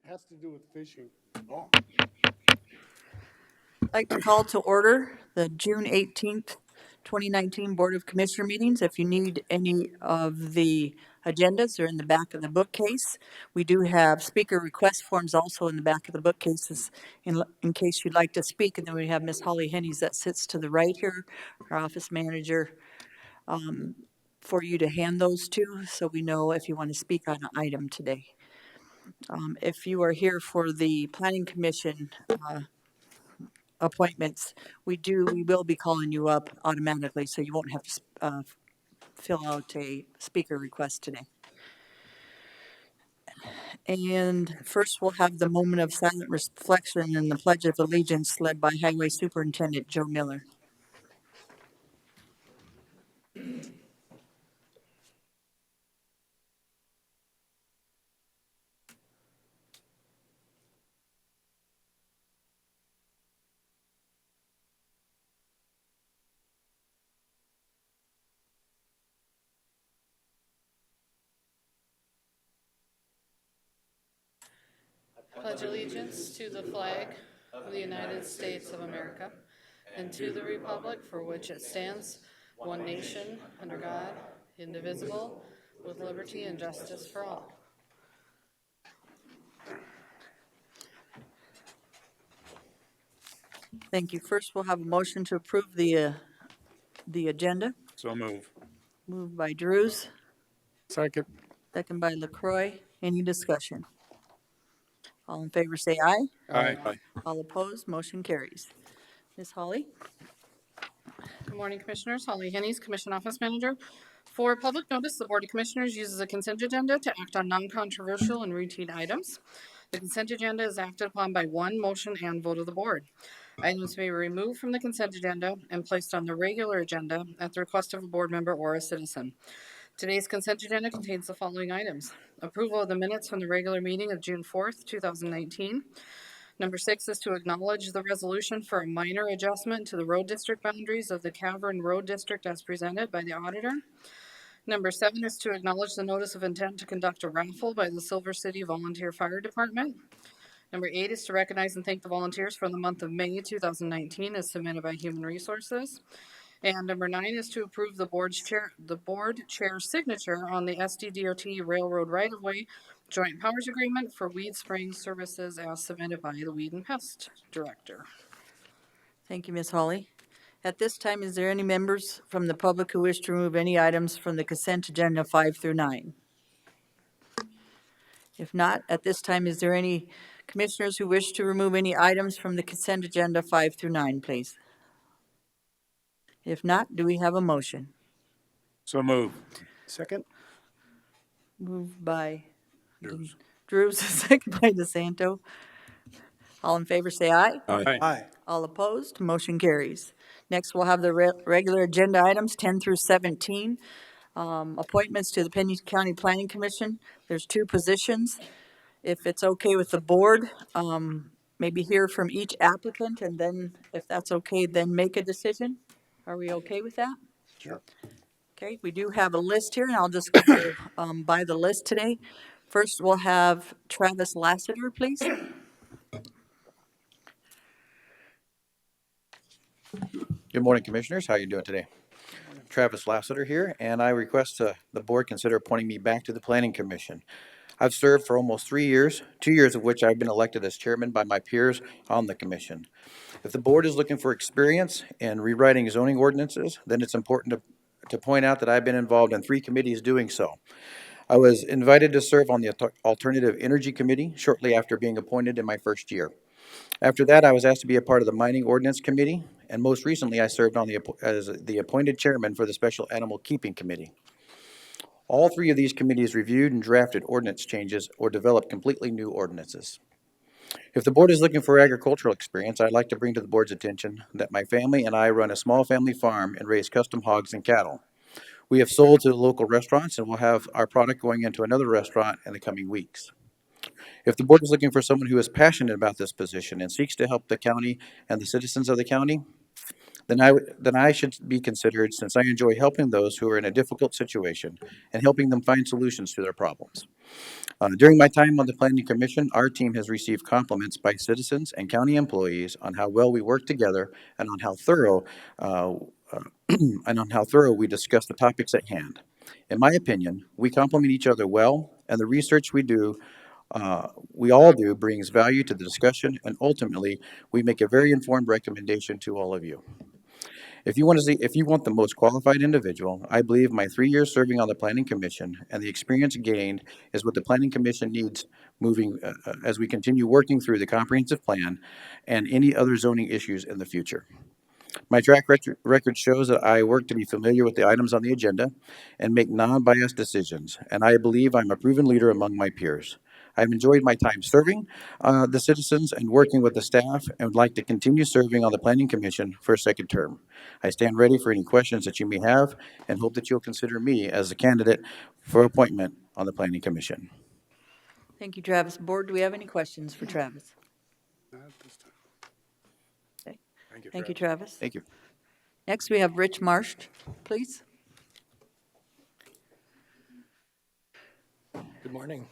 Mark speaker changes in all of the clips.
Speaker 1: Has to do with fishing.
Speaker 2: Oh,
Speaker 3: I'd like to call to order the June 18th, 2019 Board of Commissioner meetings. If you need any of the agendas, they're in the back of the bookcase. We do have speaker request forms also in the back of the bookcases in case you'd like to speak. And then we have Miss Holly Hennies that sits to the right here, our office manager, for you to hand those to so we know if you want to speak on an item today. If you are here for the Planning Commission appointments, we will be calling you up automatically, so you won't have to fill out a speaker request today. And first, we'll have the moment of silent reflection and the Pledge of Allegiance led by Highway Superintendent Joe Miller.
Speaker 4: Pledge allegiance to the flag of the United States of America and to the republic for which it stands, one nation, under God, indivisible, with liberty and justice for all.
Speaker 3: Thank you. First, we'll have a motion to approve the agenda.
Speaker 2: so move.
Speaker 3: Moved by Drews,
Speaker 1: Second.
Speaker 3: second by LaCroix. Any discussion? All in favor say aye.
Speaker 2: Aye.
Speaker 3: All opposed, motion carries. Ms. Holly?
Speaker 4: Good morning, Commissioners. Holly Hennies, Commission Office Manager. For public notice, the Board of Commissioners uses a consent agenda to act on non-controversial and routine items. The consent agenda is acted upon by one motion and vote of the board. Items may be removed from the consent agenda and placed on the regular agenda at the request of a board member or a citizen. Today's consent agenda contains the following items. Approval of the minutes from the regular meeting of June 4th, 2019. Number 6 is to acknowledge the resolution for a minor adjustment to the road district boundaries of the Cavern Road District as presented by the auditor. Number 7 is to acknowledge the notice of intent to conduct a raffle by the Silver City Volunteer Fire Department. Number 8 is to recognize and thank the volunteers for the month of May 2019 as submitted by Human Resources. And number 9 is to approve the board chair's signature on the SDDOT Railroad Right-of-Way Joint Powers Agreement for weed spraying services as submitted by the Weed and Pest Director.
Speaker 3: Thank you, Ms. Holly. At this time, is there any members from the public who wish to remove any items from the consent agenda 5 through 9? If not, at this time, is there any commissioners who wish to remove any items from the consent agenda 5 through 9, please? If not, do we have a motion?
Speaker 2: So move.
Speaker 1: Second.
Speaker 3: Moved by
Speaker 2: Drews.
Speaker 3: Drews, second by DeSanto. All in favor say aye.
Speaker 2: Aye.
Speaker 3: All opposed, motion carries. Next, we'll have the regular agenda items 10 through 17. Appointments to the Pennington County Planning Commission. There's 2 positions. If it's okay with the board, maybe hear from each applicant, and then, if that's okay, then make a decision. Are we okay with that?
Speaker 1: Sure.
Speaker 3: Okay, we do have a list here, and I'll just go by the list today. First, we'll have Travis Lassiter, please.
Speaker 5: Good morning, Commissioners. How are you doing today? Travis Lassiter here, and I request the board consider appointing me back to the Planning Commission. I've served for almost 3 years, 2 years of which I've been elected as chairman by my peers on the commission. If the board is looking for experience in rewriting zoning ordinances, then it's important to point out that I've been involved in 3 committees doing so. I was invited to serve on the Alternative Energy Committee shortly after being appointed in my first year. After that, I was asked to be a part of the Mining Ordinance Committee, and most recently I served on as the appointed chairman for the Special Animal Keeping Committee. All 3 of these committees reviewed and drafted ordinance changes or developed completely new ordinances. If the board is looking for agricultural experience, I'd like to bring to the board's attention that my family and I run a small family farm and raise custom hogs and cattle. We have sold to local restaurants and will have our product going into another restaurant in the coming weeks. If the board is looking for someone who is passionate about this position and seeks to help the county and the citizens of the county, then I should be considered, since I enjoy helping those who are in a difficult situation and helping them find solutions to their problems. During my time on the Planning Commission, our team has received compliments by citizens and county employees on how well we work together and on how thorough uh, we discuss the topics at hand. In my opinion, we complement each other well, and the research we all do, brings value to the discussion, and ultimately, we make a very informed recommendation to all of you. If you want the most qualified individual, I believe my 3 years serving on the Planning Commission and the experience gained is what the Planning Commission needs moving as we continue working through the comprehensive plan and any other zoning issues in the future. My record shows that I work to be familiar with the items on the agenda and make non-biased decisions, and I believe I'm a proven leader among my peers. I've enjoyed my time serving the citizens and working with the staff and would like to continue serving on the Planning Commission for a second term. I stand ready for any questions that you may have and hope that you'll consider me as a candidate for appointment on the Planning Commission.
Speaker 3: Thank you, Travis. Board, do we have any questions for Travis?
Speaker 1: Not this time.
Speaker 3: Okay.
Speaker 2: Thank you,
Speaker 3: Thank you,
Speaker 2: Travis.
Speaker 3: Travis.
Speaker 5: Thank you.
Speaker 3: Next, we have Rich Marsh, please.
Speaker 6: Good morning.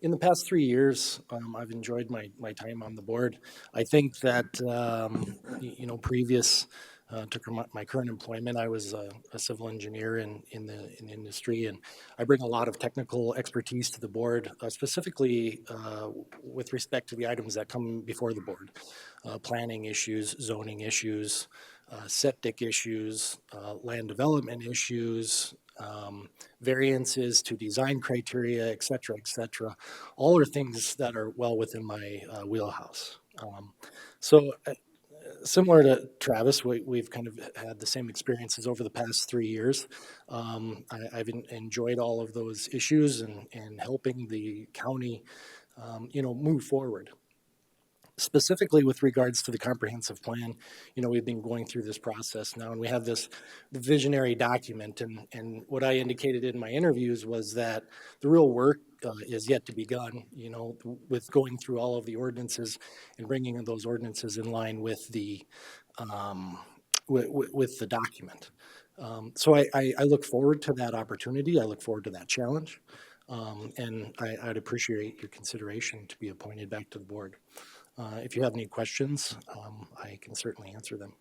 Speaker 6: In the past 3 years, I've enjoyed my time on the board. I think that, previous to my current employment, I was a civil engineer in the industry, and I bring a lot of technical expertise to the board, specifically with respect to the items that come before the board. Planning issues, zoning issues, septic issues, land development issues, variances to design criteria, et cetera, all are things that are well within my wheelhouse. Similar to Travis, we've kind of had the same experiences over the past 3 years. I've enjoyed all of those issues and helping the county, move forward. Specifically with regards to the comprehensive plan, we've been going through this process now, and we have the visionary document. And what I indicated in my interviews was that the real work is yet to be done, with going through all of the ordinances and bringing those ordinances in line with the with the document. So I look forward to that opportunity. I look forward to that challenge. And I'd appreciate your consideration to be appointed back to the board. If you have any questions, I can certainly answer them.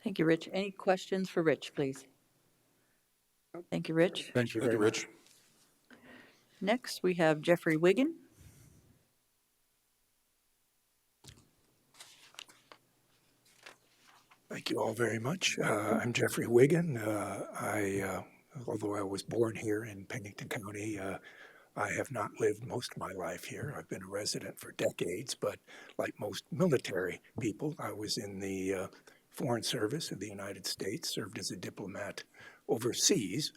Speaker 3: Thank you, Rich. Any questions for Rich, please? Thank you, Rich.
Speaker 6: Thank you very much.
Speaker 3: Next, we have Jeffrey Wiggin.
Speaker 7: Thank you all very much. I'm Jeffrey Wiggin. Although I was born here in Pennington County, I have not lived most of my life here. I've been a resident for decades, but like most military people, I was in the Foreign Service of the United States, served as a diplomat overseas,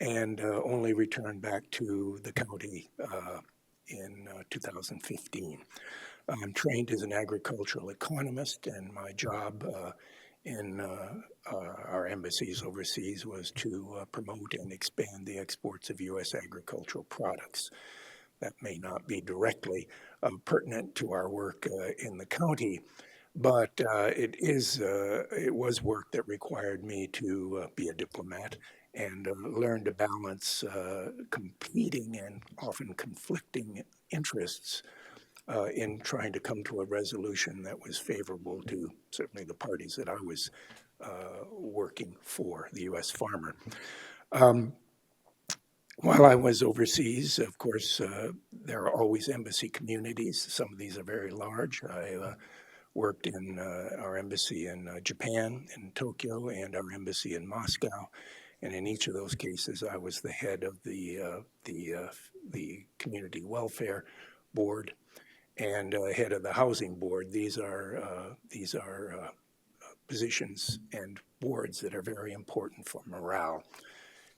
Speaker 7: and only returned back to the county in 2015. I'm trained as an agricultural economist, and my job in our embassies overseas was to promote and expand the exports of U.S. agricultural products. That may not be directly pertinent to our work in the county, but it was work that required me to be a diplomat and learn to balance competing and often conflicting interests in trying to come to a resolution that was favorable to certainly the parties that I was working for, the U.S. farmer. While I was overseas, of course, there are always embassy communities. Some of these are very large. I worked in our embassy in Japan, in Tokyo, and our embassy in Moscow. And in each of those cases, I was the head of the community welfare board and head of the housing board. These are positions and boards that are very important for morale.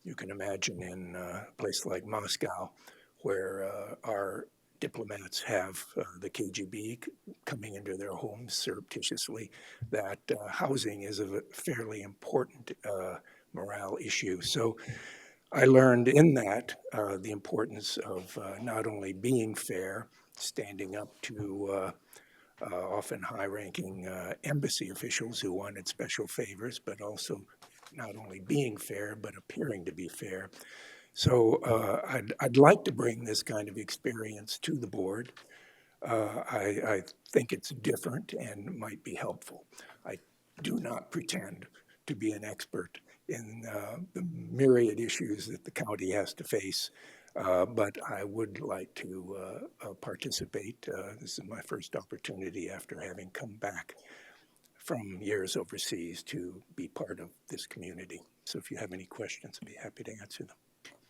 Speaker 7: You can imagine in a place like Moscow, where our diplomats have the KGB coming into their homes surreptitiously, that housing is a fairly important morale issue. So I learned in that the importance of not only being fair, standing up to often high-ranking embassy officials who wanted special favors, but also not only being fair, but appearing to be fair. So I'd like to bring this kind of experience to the board. I think it's different and might be helpful. I do not pretend to be an expert in the myriad issues that the county has to face, but I would like to participate. This is my first opportunity after having come back from years overseas to be part of this community. So if you have any questions, I'd be happy to answer them.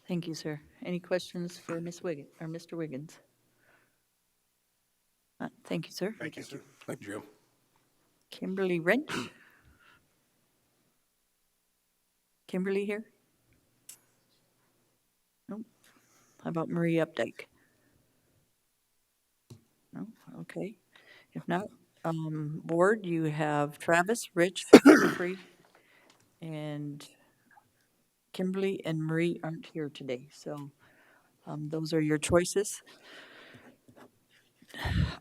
Speaker 3: Thank you, sir. Any questions for Ms. Wiggins, or Mr. Wiggins? Thank you, sir.
Speaker 1: Thank you, sir. Thank you, Joe.
Speaker 3: Kimberly Wrench? Kimberly here? Nope. How about Marie Updike? No, okay. If not, board, you have Travis, Rich, Jeffrey, and Kimberly and Marie aren't here today, so those are your choices.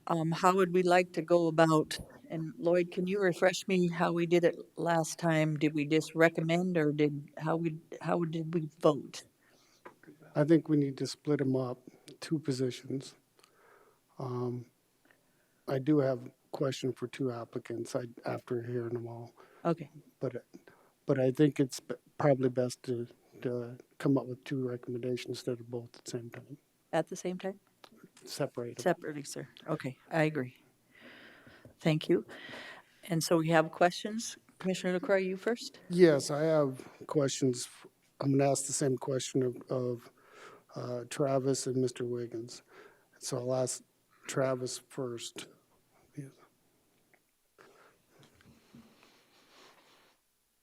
Speaker 3: How would we like to go about, and Lloyd, can you refresh me how we did it last time? Did we just recommend, or how did we vote?
Speaker 1: I think we need to split them up, 2 positions. I do have a question for 2 applicants after hearing them all,
Speaker 3: Okay,
Speaker 1: but I think it's probably best to come up with 2 recommendations instead of both at the same time.
Speaker 3: at the same time?
Speaker 1: Separate them.
Speaker 3: Separately, sir. Okay, I agree. Thank you. And so we have questions. Commissioner LaCroix, you first?
Speaker 1: Yes, I have questions. I'm going to ask the same question of Travis and Mr. Wiggins. So I'll ask Travis first.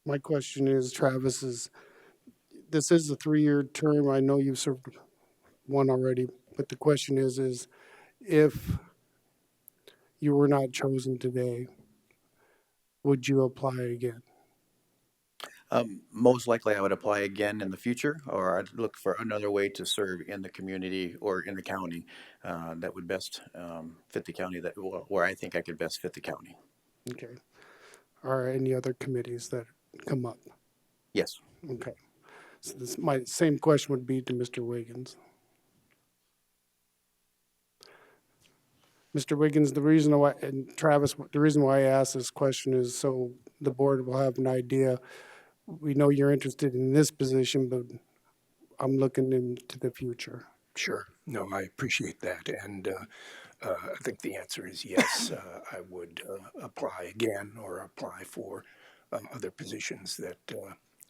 Speaker 1: My question is, Travis, this is a 3-year term. I know you've served one already, but the question is if you were not chosen today, would you apply again?
Speaker 5: Most likely I would apply again in the future, or I'd look for another way to serve in the community or in the county that would best fit the county, where I think I could best fit the county.
Speaker 1: Okay. Are any other committees that come up?
Speaker 5: Yes.
Speaker 1: Okay. So my same question would be to Mr. Wiggins. Mr. Wiggins, the reason why, and Travis, the reason why I asked this question is so the board will have an idea. We know you're interested in this position, but I'm looking into the future.
Speaker 7: Sure. No, I appreciate that. And I think the answer is yes. I would apply again or apply for other positions that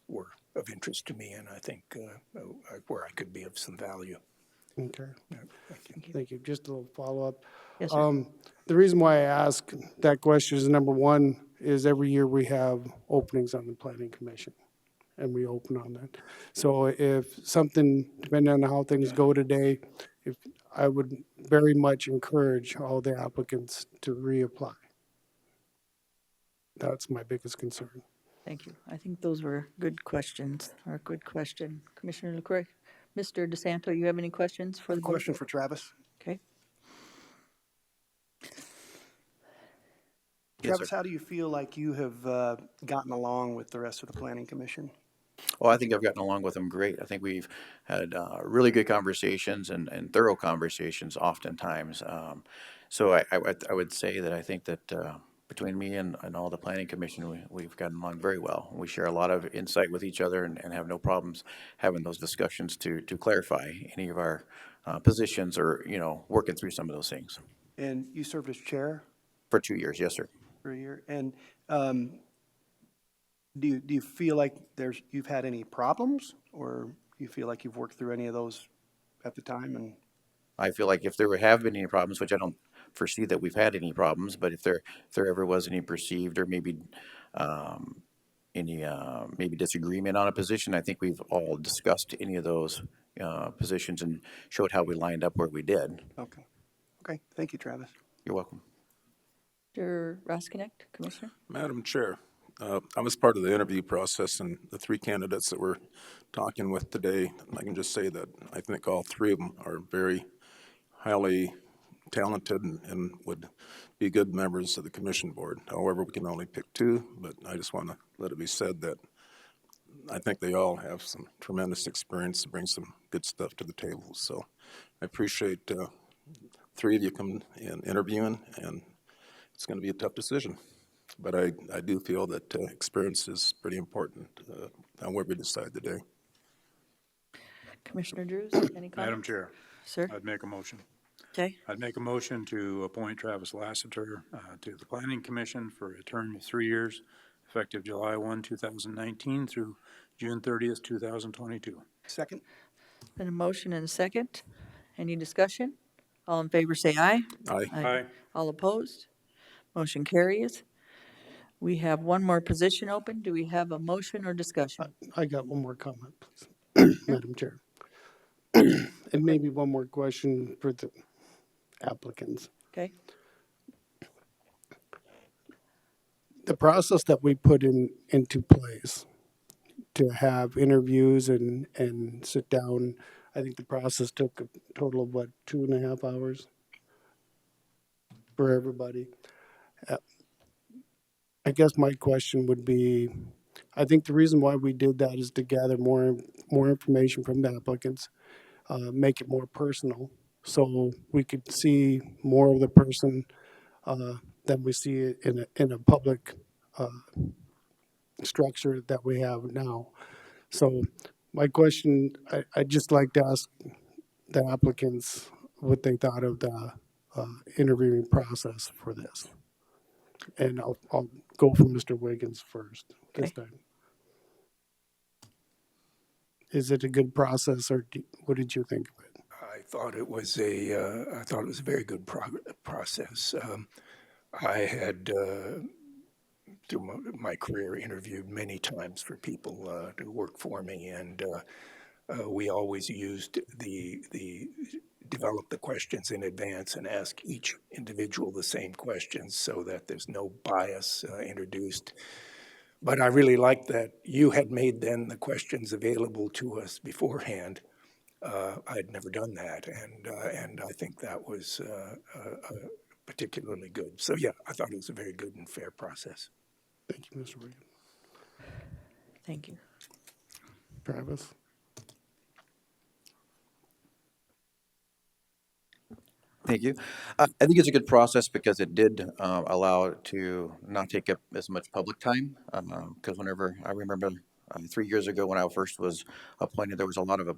Speaker 7: were of interest to me, and I think where I could be of some value.
Speaker 1: Okay.
Speaker 7: Yeah, thank you.
Speaker 1: Thank you. Just a little follow-up.
Speaker 3: Yes, sir.
Speaker 1: The reason why I ask that question is, number one, is every year we have openings on the planning commission, and we open on that. So if something, depending on how things go today, if I would very much encourage all the applicants to reapply. That's my biggest concern.
Speaker 3: Thank you. I think those were good questions, or a good question. Commissioner LaCroix? Mr. DeSanto, you have any questions for the board?
Speaker 8: Question for Travis.
Speaker 3: Okay.
Speaker 5: Yes,
Speaker 8: Travis,
Speaker 5: sir.
Speaker 8: how do you feel like you have gotten along with the rest of the planning commission?
Speaker 5: Well, I think I've gotten along with them great. I think we've had really good conversations and thorough conversations oftentimes. So I would say that I think that between me and all the planning commission, we've gotten along very well. We share a lot of insight with each other and have no problems having those discussions to clarify any of our positions or, working through some of those things.
Speaker 8: And you served as chair
Speaker 5: For 2 years, yes, sir.
Speaker 8: for a year. And do you feel like you've had any problems, or do you feel like you've worked through any of those at the time? And
Speaker 5: I feel like if there have been any problems, which I don't foresee that we've had any problems, but if there ever was any perceived or maybe any maybe disagreement on a position, I think we've all discussed any of those positions and showed how we lined up where we did.
Speaker 8: okay, thank you, Travis.
Speaker 5: You're welcome.
Speaker 3: Mr. Roskinick, Commissioner?
Speaker 9: Madam Chair, I was part of the interview process, and the 3 candidates that we're talking with today, I can just say that I think all 3 of them are very highly talented and would be good members of the commission board. However, we can only pick two, but I just want to let it be said that I think they all have some tremendous experience to bring some good stuff to the table. So I appreciate three of you coming and interviewing, and it's going to be a tough decision. But I do feel that experience is pretty important on what we decide today.
Speaker 3: Commissioner Drews, any comments?
Speaker 2: Madam Chair,
Speaker 3: Sir?
Speaker 2: I'd make a motion.
Speaker 3: Okay,
Speaker 2: I'd make a motion to appoint Travis Lassiter to the Planning Commission for a term of 3 years, effective July 1, 2019 through June 30th, 2022.
Speaker 8: Second?
Speaker 3: been a motion and a second. Any discussion? All in favor say aye.
Speaker 9: Aye.
Speaker 2: Aye.
Speaker 3: All opposed? Motion carries. We have one more position open. Do we have a motion or discussion?
Speaker 1: I got one more comment, please, Madam Chair. And maybe one more question for the applicants.
Speaker 3: Okay,
Speaker 1: The process that we put into place to have interviews and sit down, I think the process took a total of, what, 2.5 hours for everybody. I guess my question would be, I think the reason why we did that is to gather more information from the applicants, make it more personal, so we could see more of the person than we see it in a public structure that we have now. So my question, I'd just like to ask the applicants what they thought of the interviewing process for this. And I'll go for Mr. Wiggins first this
Speaker 3: Okay.
Speaker 1: time. Is it a good process, or what did you think of it?
Speaker 7: I thought it was a very good process. I had, through my career, interviewed many times for people to work for me, and we always used develop the questions in advance and ask each individual the same questions so that there's no bias introduced. But I really liked that you had made then the questions available to us beforehand. I'd never done that, and I think that was particularly good. So yeah, I thought it was a very good and fair process.
Speaker 1: Thank you, Mr. Wiggins.
Speaker 3: thank you.
Speaker 1: Travis?
Speaker 5: Thank you. I think it's a good process because it did allow it to not take up as much public time. Because whenever I remember 3 years ago when I first was appointed, there was a lot of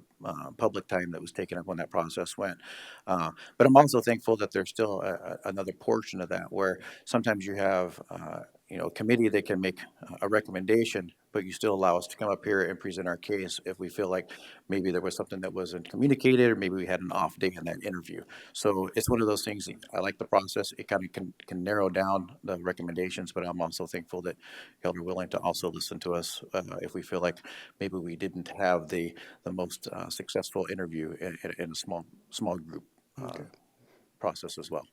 Speaker 5: public time that was taken up when that process went. But I'm also thankful that there's still another portion of that where sometimes you have a committee that can make a recommendation, but you still allow us to come up here and present our case if we feel like maybe there was something that wasn't communicated, or maybe we had an off day in that interview. So it's one of those things. I like the process. It kind of can narrow down the recommendations, but I'm also thankful that y'all are willing to also listen to us if we feel like maybe we didn't have the most successful interview in a small group process as well.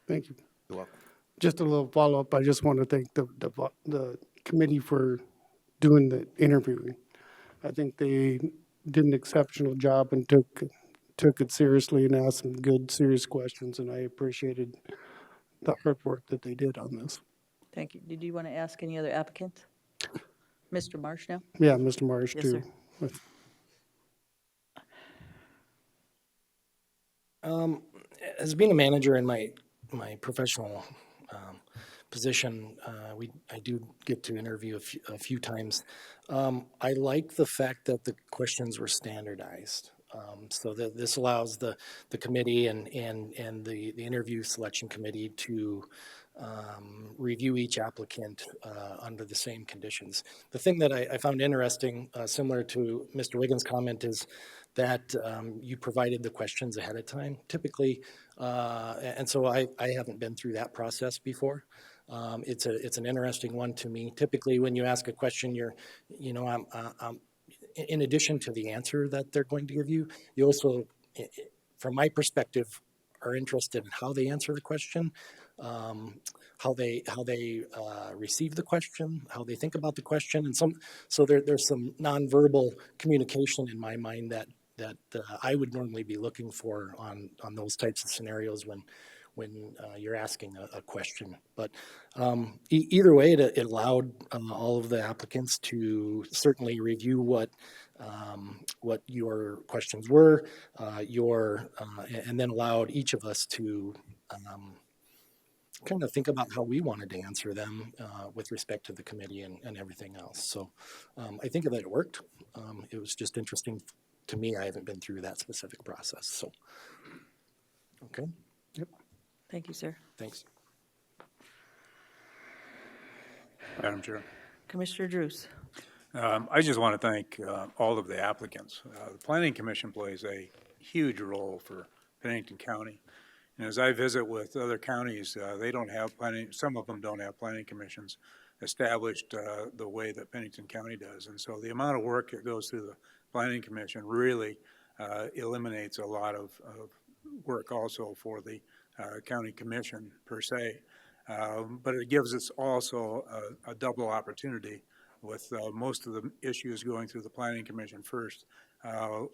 Speaker 1: Thank you.
Speaker 5: You're welcome.
Speaker 1: Just a little follow-up. I just want to thank the committee for doing the interviewing. I think they did an exceptional job and took it seriously and asked some good, serious questions, and I appreciated the hard work that they did on this.
Speaker 3: Thank you. Did you want to ask any other applicants? Mr. Marsh now?
Speaker 1: Yeah, Mr. Marsh,
Speaker 3: Yes,
Speaker 1: too.
Speaker 6: As being a manager in my professional position, I do get to interview a few times. I like the fact that the questions were standardized. So that this allows the committee and the interview selection committee to review each applicant under the same conditions. The thing that I found interesting, similar to Mr. Wiggins' comment, is that you provided the questions ahead of time, typically, and so I haven't been through that process before. It's an interesting one to me. Typically, when you ask a question, I'm in addition to the answer that they're going to give you, you also, from my perspective, are interested in how they answer the question, how they receive the question, how they think about the question, and so there's some nonverbal communication in my mind that I would normally be looking for on those types of scenarios when you're asking a question. But either way, it allowed all of the applicants to certainly review what your questions were, and then allowed each of us to kind of think about how we wanted to answer them with respect to the committee and everything else. So I think that it worked. It was just interesting to me. I haven't been through that specific process. So, okay,
Speaker 3: Thank you, sir.
Speaker 6: thanks.
Speaker 2: Madam Chair.
Speaker 3: Commissioner Drews.
Speaker 2: I just want to thank all of the applicants. The Planning Commission plays a huge role for Pennington County. And as I visit with other counties, they don't have planning, some of them don't have planning commissions established the way that Pennington County does. And so the amount of work that goes through the Planning Commission really eliminates a lot of work also for the county commission per se. But it gives us also a double opportunity with most of the issues going through the Planning Commission first,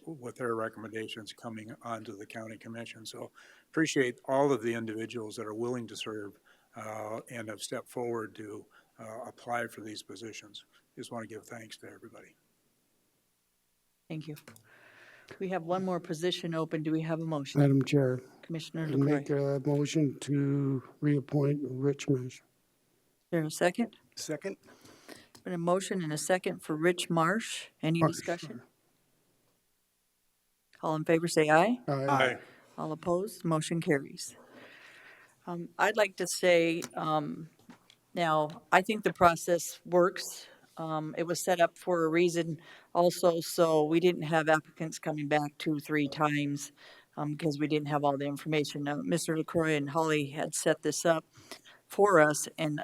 Speaker 2: with their recommendations coming onto the County Commission. So appreciate all of the individuals that are willing to serve and have stepped forward to apply for these positions. Just want to give thanks to everybody.
Speaker 3: Thank you. We have one more position open. Do we have a motion?
Speaker 1: Madam Chair,
Speaker 3: Commissioner
Speaker 1: I make
Speaker 3: LaCroy.
Speaker 1: a motion to reappoint Rich Marsh.
Speaker 3: Is there a second?
Speaker 8: Second?
Speaker 3: Been a motion and a second for Rich Marsh. Any
Speaker 1: Marsh,
Speaker 3: discussion? All in favor, say aye.
Speaker 1: Aye.
Speaker 3: All opposed, motion carries. I'd like to say, now, I think the process works. It was set up for a reason also, so we didn't have applicants coming back 2-3 times because we didn't have all the information. Now, Mr. LaCroy and Holly had set this up for us, and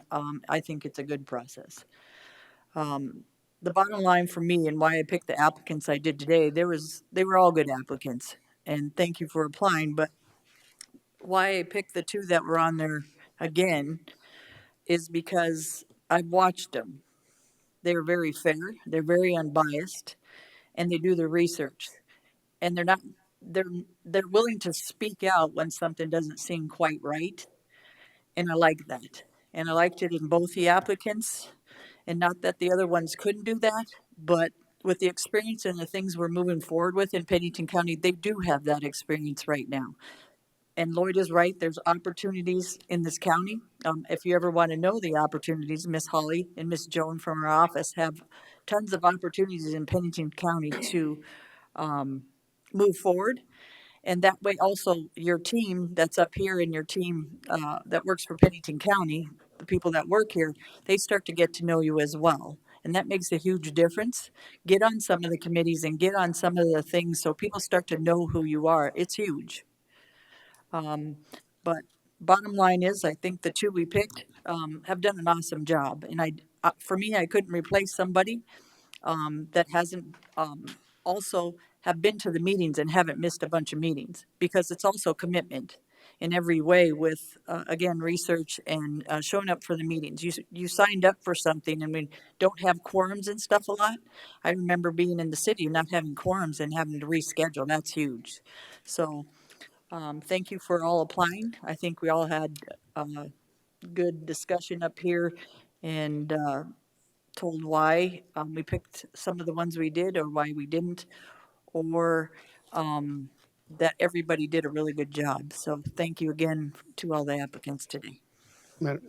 Speaker 3: I think it's a good process. The bottom line for me and why I picked the applicants I did today, they were all good applicants, and thank you for applying, but why I picked the 2 that were on there again is because I've watched them. They're very fair, they're very unbiased, and they do their research. And they're willing to speak out when something doesn't seem quite right. And I like that. And I liked it in both the applicants, and not that the other ones couldn't do that, but with the experience and the things we're moving forward with in Pennington County, they do have that experience right now. And Lloyd is right, there's opportunities in this county. If you ever want to know the opportunities, Miss Holly and Miss Joan from our office have tons of opportunities in Pennington County to move forward. And that way also your team that's up here and your team that works for Pennington County, the people that work here, they start to get to know you as well. And that makes a huge difference. Get on some of the committees and get on some of the things so people start to know who you are. It's huge. But bottom line is, I think the 2 we picked have done an awesome job. And for me, I couldn't replace somebody that hasn't also have been to the meetings and haven't missed a bunch of meetings, because it's also commitment in every way with, again, research and showing up for the meetings. You signed up for something, and we don't have quorums and stuff a lot. I remember being in the city and not having quorums and having to reschedule. That's huge. So thank you for all applying. I think we all had good discussion up here and told why we picked some of the ones we did or why we didn't, or that everybody did a really good job. So thank you again to all the applicants today.
Speaker 1: Madam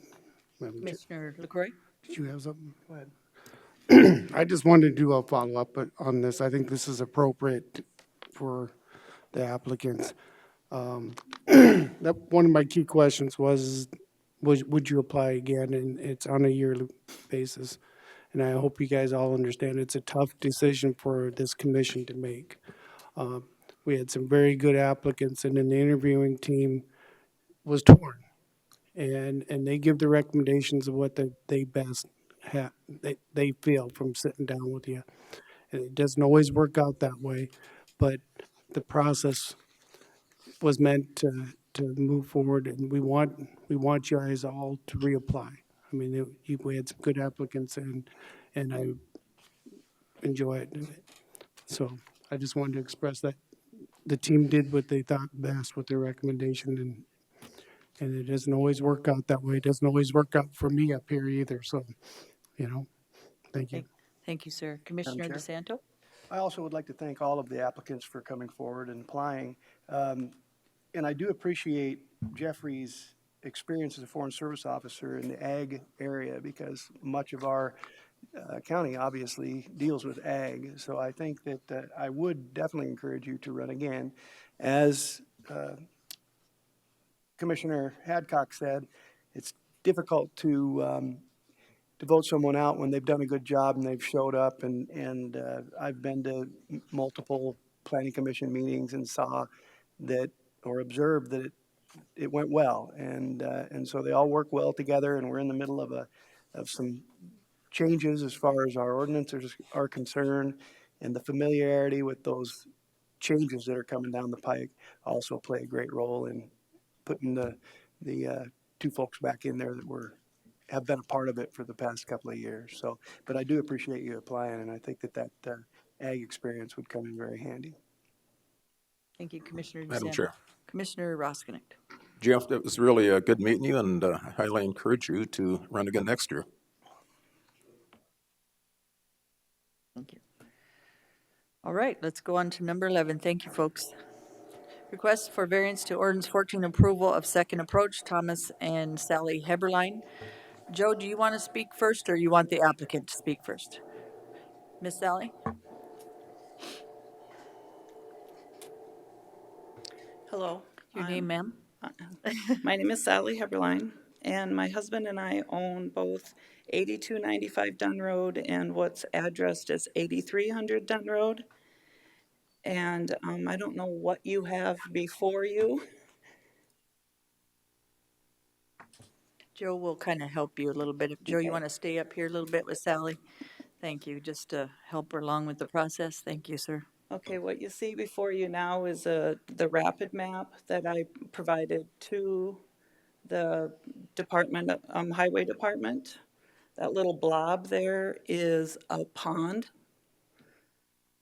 Speaker 1: Chair,
Speaker 3: Commissioner LaCroy?
Speaker 1: did you have something? Go ahead. I just wanted to do a follow-up on this. I think this is appropriate for the applicants. That one of my key questions was would you apply again? And it's on a yearly basis. And I hope you guys all understand it's a tough decision for this commission to make. We had some very good applicants, and then the interviewing team was torn. And they give the recommendations of what they best have, they feel from sitting down with you. And it doesn't always work out that way, but the process was meant to move forward, and we want you guys all to reapply. I mean, we had some good applicants, and I enjoy it. So I just wanted to express that the team did what they thought best with their recommendation, And it doesn't always work out that way. It doesn't always work out for me up here either, so, thank you.
Speaker 3: Thank you, sir. Commissioner
Speaker 8: Chair?
Speaker 3: DeSanto?
Speaker 8: I also would like to thank all of the applicants for coming forward and applying. And I do appreciate Jeffrey's experience as a Foreign Service Officer in the ag area, because much of our county obviously deals with ag. So I think that I would definitely encourage you to run again. As Commissioner Hadcock said, it's difficult to vote someone out when they've done a good job and they've showed up. And I've been to multiple planning commission meetings and saw that, or observed that it went well. And so they all work well together, and we're in the middle of some changes as far as our ordinances are concerned, and the familiarity with those changes that are coming down the pike also play a great role in putting the two folks back in there that have been a part of it for the past couple of years. So, but I do appreciate you applying, and I think that ag experience would come in very handy.
Speaker 3: Thank you, Commissioner DeSanto.
Speaker 9: Madam Chair.
Speaker 3: Commissioner Roskinick.
Speaker 9: Jeff, it was really a good meeting you, and I highly encourage you to run again next year.
Speaker 3: Thank you. All right, let's go on to number 11. Thank you, folks. Request for variance to ordinance 14, approval of second approach, Thomas and Sally Heberlein. Joe, do you want to speak first, or you want the applicant to speak first? Miss Sally?
Speaker 10: Hello.
Speaker 3: Your name, ma'am?
Speaker 10: My name is Sally Heberlein, and my husband and I own both 8295 Dunn Road and what's addressed as 8300 Dunn Road. And I don't know what you have before you.
Speaker 3: Joe will kind of help you a little bit. If Joe, you
Speaker 10: Okay.
Speaker 3: want to stay up here a little bit with Sally? Thank you, just to help her along with the process. Thank you, sir.
Speaker 10: Okay, what you see before you now is the rapid map that I provided to the department, highway department. That little blob there is a pond.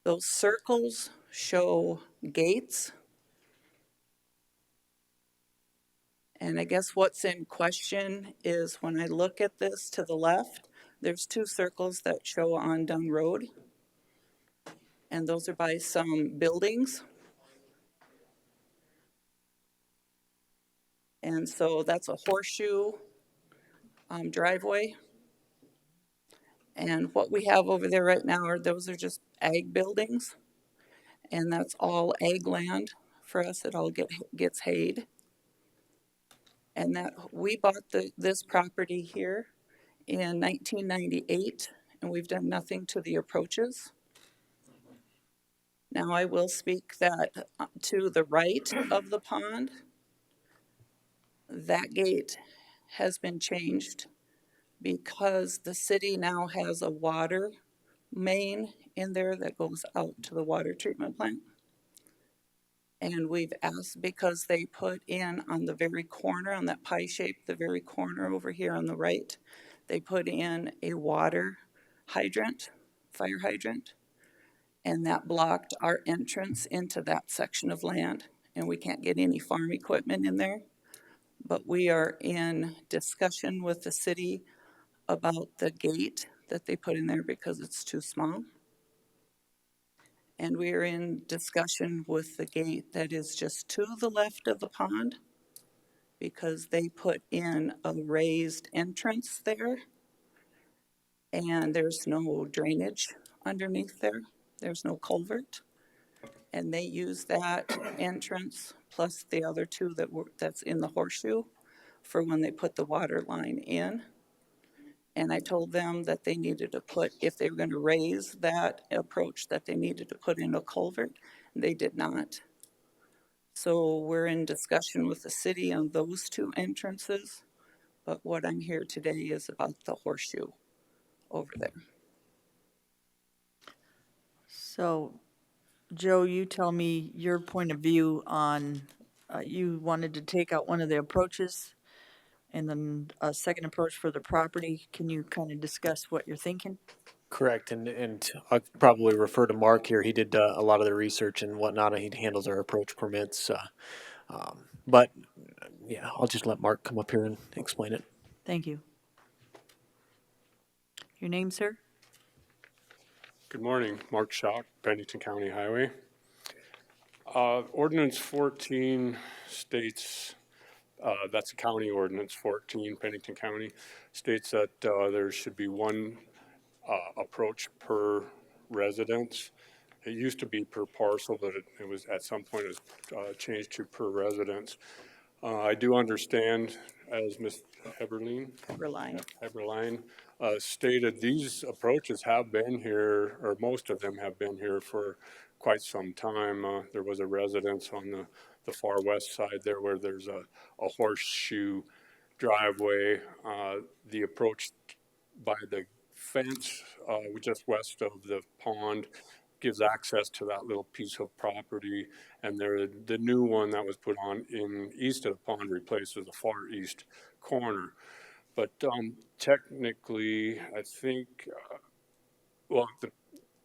Speaker 10: Those circles show gates. And I guess what's in question is when I look at this to the left, there's two circles that show on Dunn Road. And those are by some buildings. And so that's a horseshoe driveway. And what we have over there right now those are just ag buildings. And that's all ag land for us. It all gets hayed. And that we bought this property here in 1998, and we've done nothing to the approaches. Now I will speak that to the right of the pond, that gate has been changed because the city now has a water main in there that goes out to the water treatment plant. And we've asked, because they put in on the very corner, on that pie shape, the very corner over here on the right, they put in a water hydrant, fire hydrant, and that blocked our entrance into that section of land, and we can't get any farm equipment in there. But we are in discussion with the city about the gate that they put in there because it's too small. And we are in discussion with the gate that is just to the left of the pond because they put in a raised entrance there and there's no drainage underneath there. There's no culvert. And they use that entrance plus the other two that's in the horseshoe for when they put the water line in. And I told them that they needed to put, if they were going to raise that approach, that they needed to put in a culvert. They did not. So we're in discussion with the city on those two entrances. But what I'm here today is about the horseshoe over there.
Speaker 3: So, Joe, you tell me your point of view on, you wanted to take out one of the approaches and then a second approach for the property. Can you kind of discuss what you're thinking?
Speaker 11: Correct, and I'll probably refer to Mark here. He did a lot of the research and whatnot, and he handles our approach permits. But yeah, I'll just let Mark come up here and explain it.
Speaker 3: Thank you. Your name, sir?
Speaker 12: Good morning, Mark Schock, Pennington County Highway. Ordinance 14 states, that's a county ordinance, 14, Pennington County, states that there should be one approach per residence. It used to be per parcel, but it was at some point it was changed to per residence. I do understand, as Ms. Heberlein stated, these approaches have been here, or most of them have been here for quite some time. There was a residence on the far west side there where there's a horseshoe driveway. The approach by the fence just west of the pond gives access to that little piece of property, and the new one that was put on in east of the pond replaces the far east corner. But technically, I think,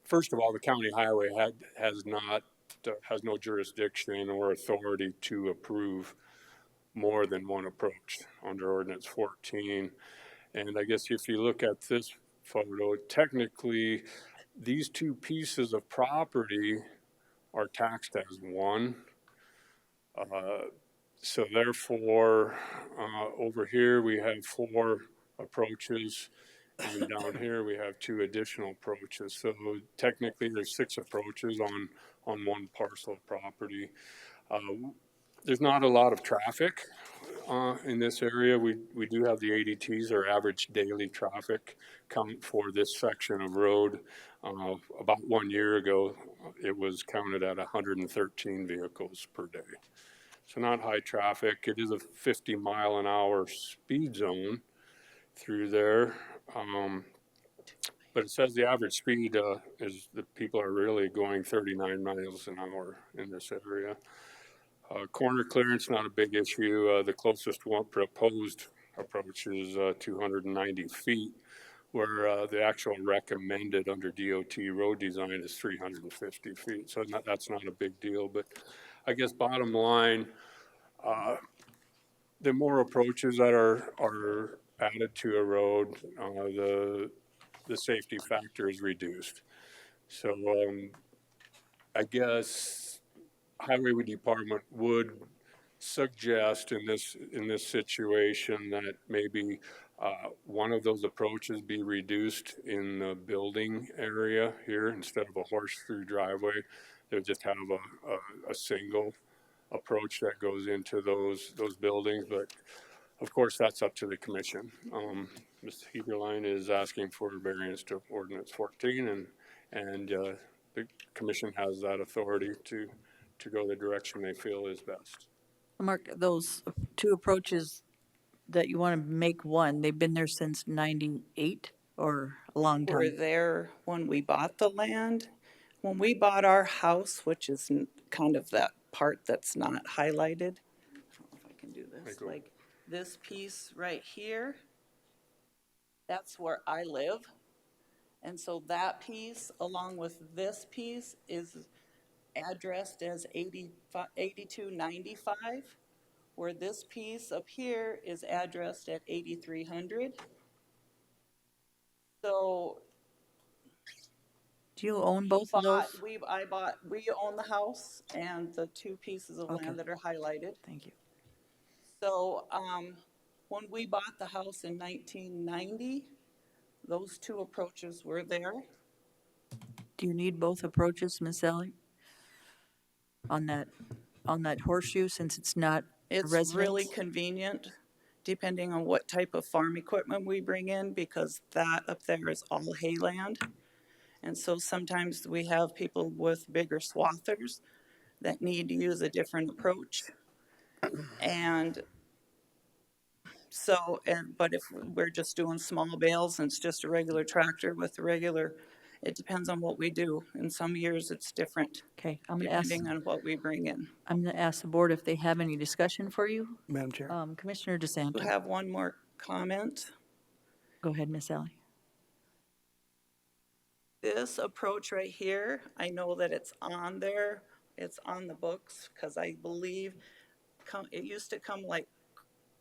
Speaker 12: first of all, the county highway has no jurisdiction or authority to approve more than one approach under ordinance 14. And I guess if you look at this photo, technically, these two pieces of property are taxed as one. So therefore, over here we have 4 approaches, and down here we have 2 additional approaches. So technically there's 6 approaches on one parcel of property. There's not a lot of traffic in this area. We do have the ADTs, or average daily traffic count for this section of road. About 1 year ago, it was counted at 113 vehicles per day. So not high traffic. It is a 50-mile-an-hour speed zone through there. But it says the average speed is that people are really going 39 miles an hour in this area. Corner clearance, not a big issue. The closest one proposed approach is 290 feet, where the actual recommended under DOT road design is 350 feet. So that's not a big deal. But I guess bottom line, the more approaches that are added to a road, the safety factor is reduced. So I guess Highway Department would suggest in this situation that maybe one of those approaches be reduced in the building area here. Instead of a horseshoe driveway, they would just have a single approach that goes into those buildings. But of course, that's up to the commission. Ms. Heberlein is asking for a variance to ordinance 14, and the commission has that authority to go the direction they feel is best.
Speaker 3: Mark, those 2 approaches that you want to make one, they've been there since 98 or a long
Speaker 10: Were
Speaker 3: time?
Speaker 10: there when we bought the land. When we bought our house, which is kind of that part that's not highlighted. I don't know if I can do this. Like this piece right here, that's where I live. And so that piece, along with this piece, is addressed as 8295, where this piece up here is addressed at 8300. So
Speaker 3: Do you own both of those?
Speaker 10: we own the house and the 2 pieces of
Speaker 3: Okay.
Speaker 10: land that are highlighted.
Speaker 3: Thank you.
Speaker 10: So when we bought the house in 1990, those 2 approaches were there.
Speaker 3: Do you need both approaches, Ms. Ellie? On that horseshoe, since it's not a
Speaker 10: It's
Speaker 3: residence?
Speaker 10: really convenient, depending on what type of farm equipment we bring in, because that up there is all hayland. And so sometimes we have people with bigger swathers that need to use a different approach. And so, but if we're just doing small bales and it's just a regular tractor with a regular, it depends on what we do. In some years it's different,
Speaker 3: Okay, I'm going to ask,
Speaker 10: depending on what we bring in.
Speaker 3: I'm going to ask the board if they have any discussion for you.
Speaker 8: Madam Chair.
Speaker 3: Commissioner
Speaker 10: We
Speaker 3: DeSanto.
Speaker 10: have one more comment.
Speaker 3: Go ahead, Ms. Ellie.
Speaker 10: This approach right here, I know that it's on there, it's on the books, because I believe it used to come like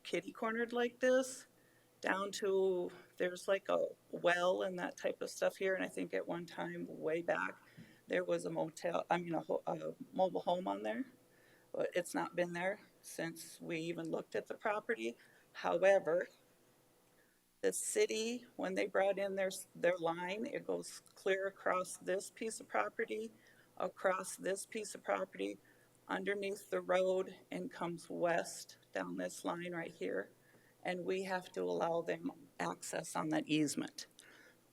Speaker 10: kitty-cornered like this, down to, there's like a well and that type of stuff here, and I think at one time, way back, there was a mobile home on there, but it's not been there since we even looked at the property. However, the city, when they brought in their line, it goes clear across this piece of property, across this piece of property, underneath the road, and comes west down this line right here. And we have to allow them access on that easement.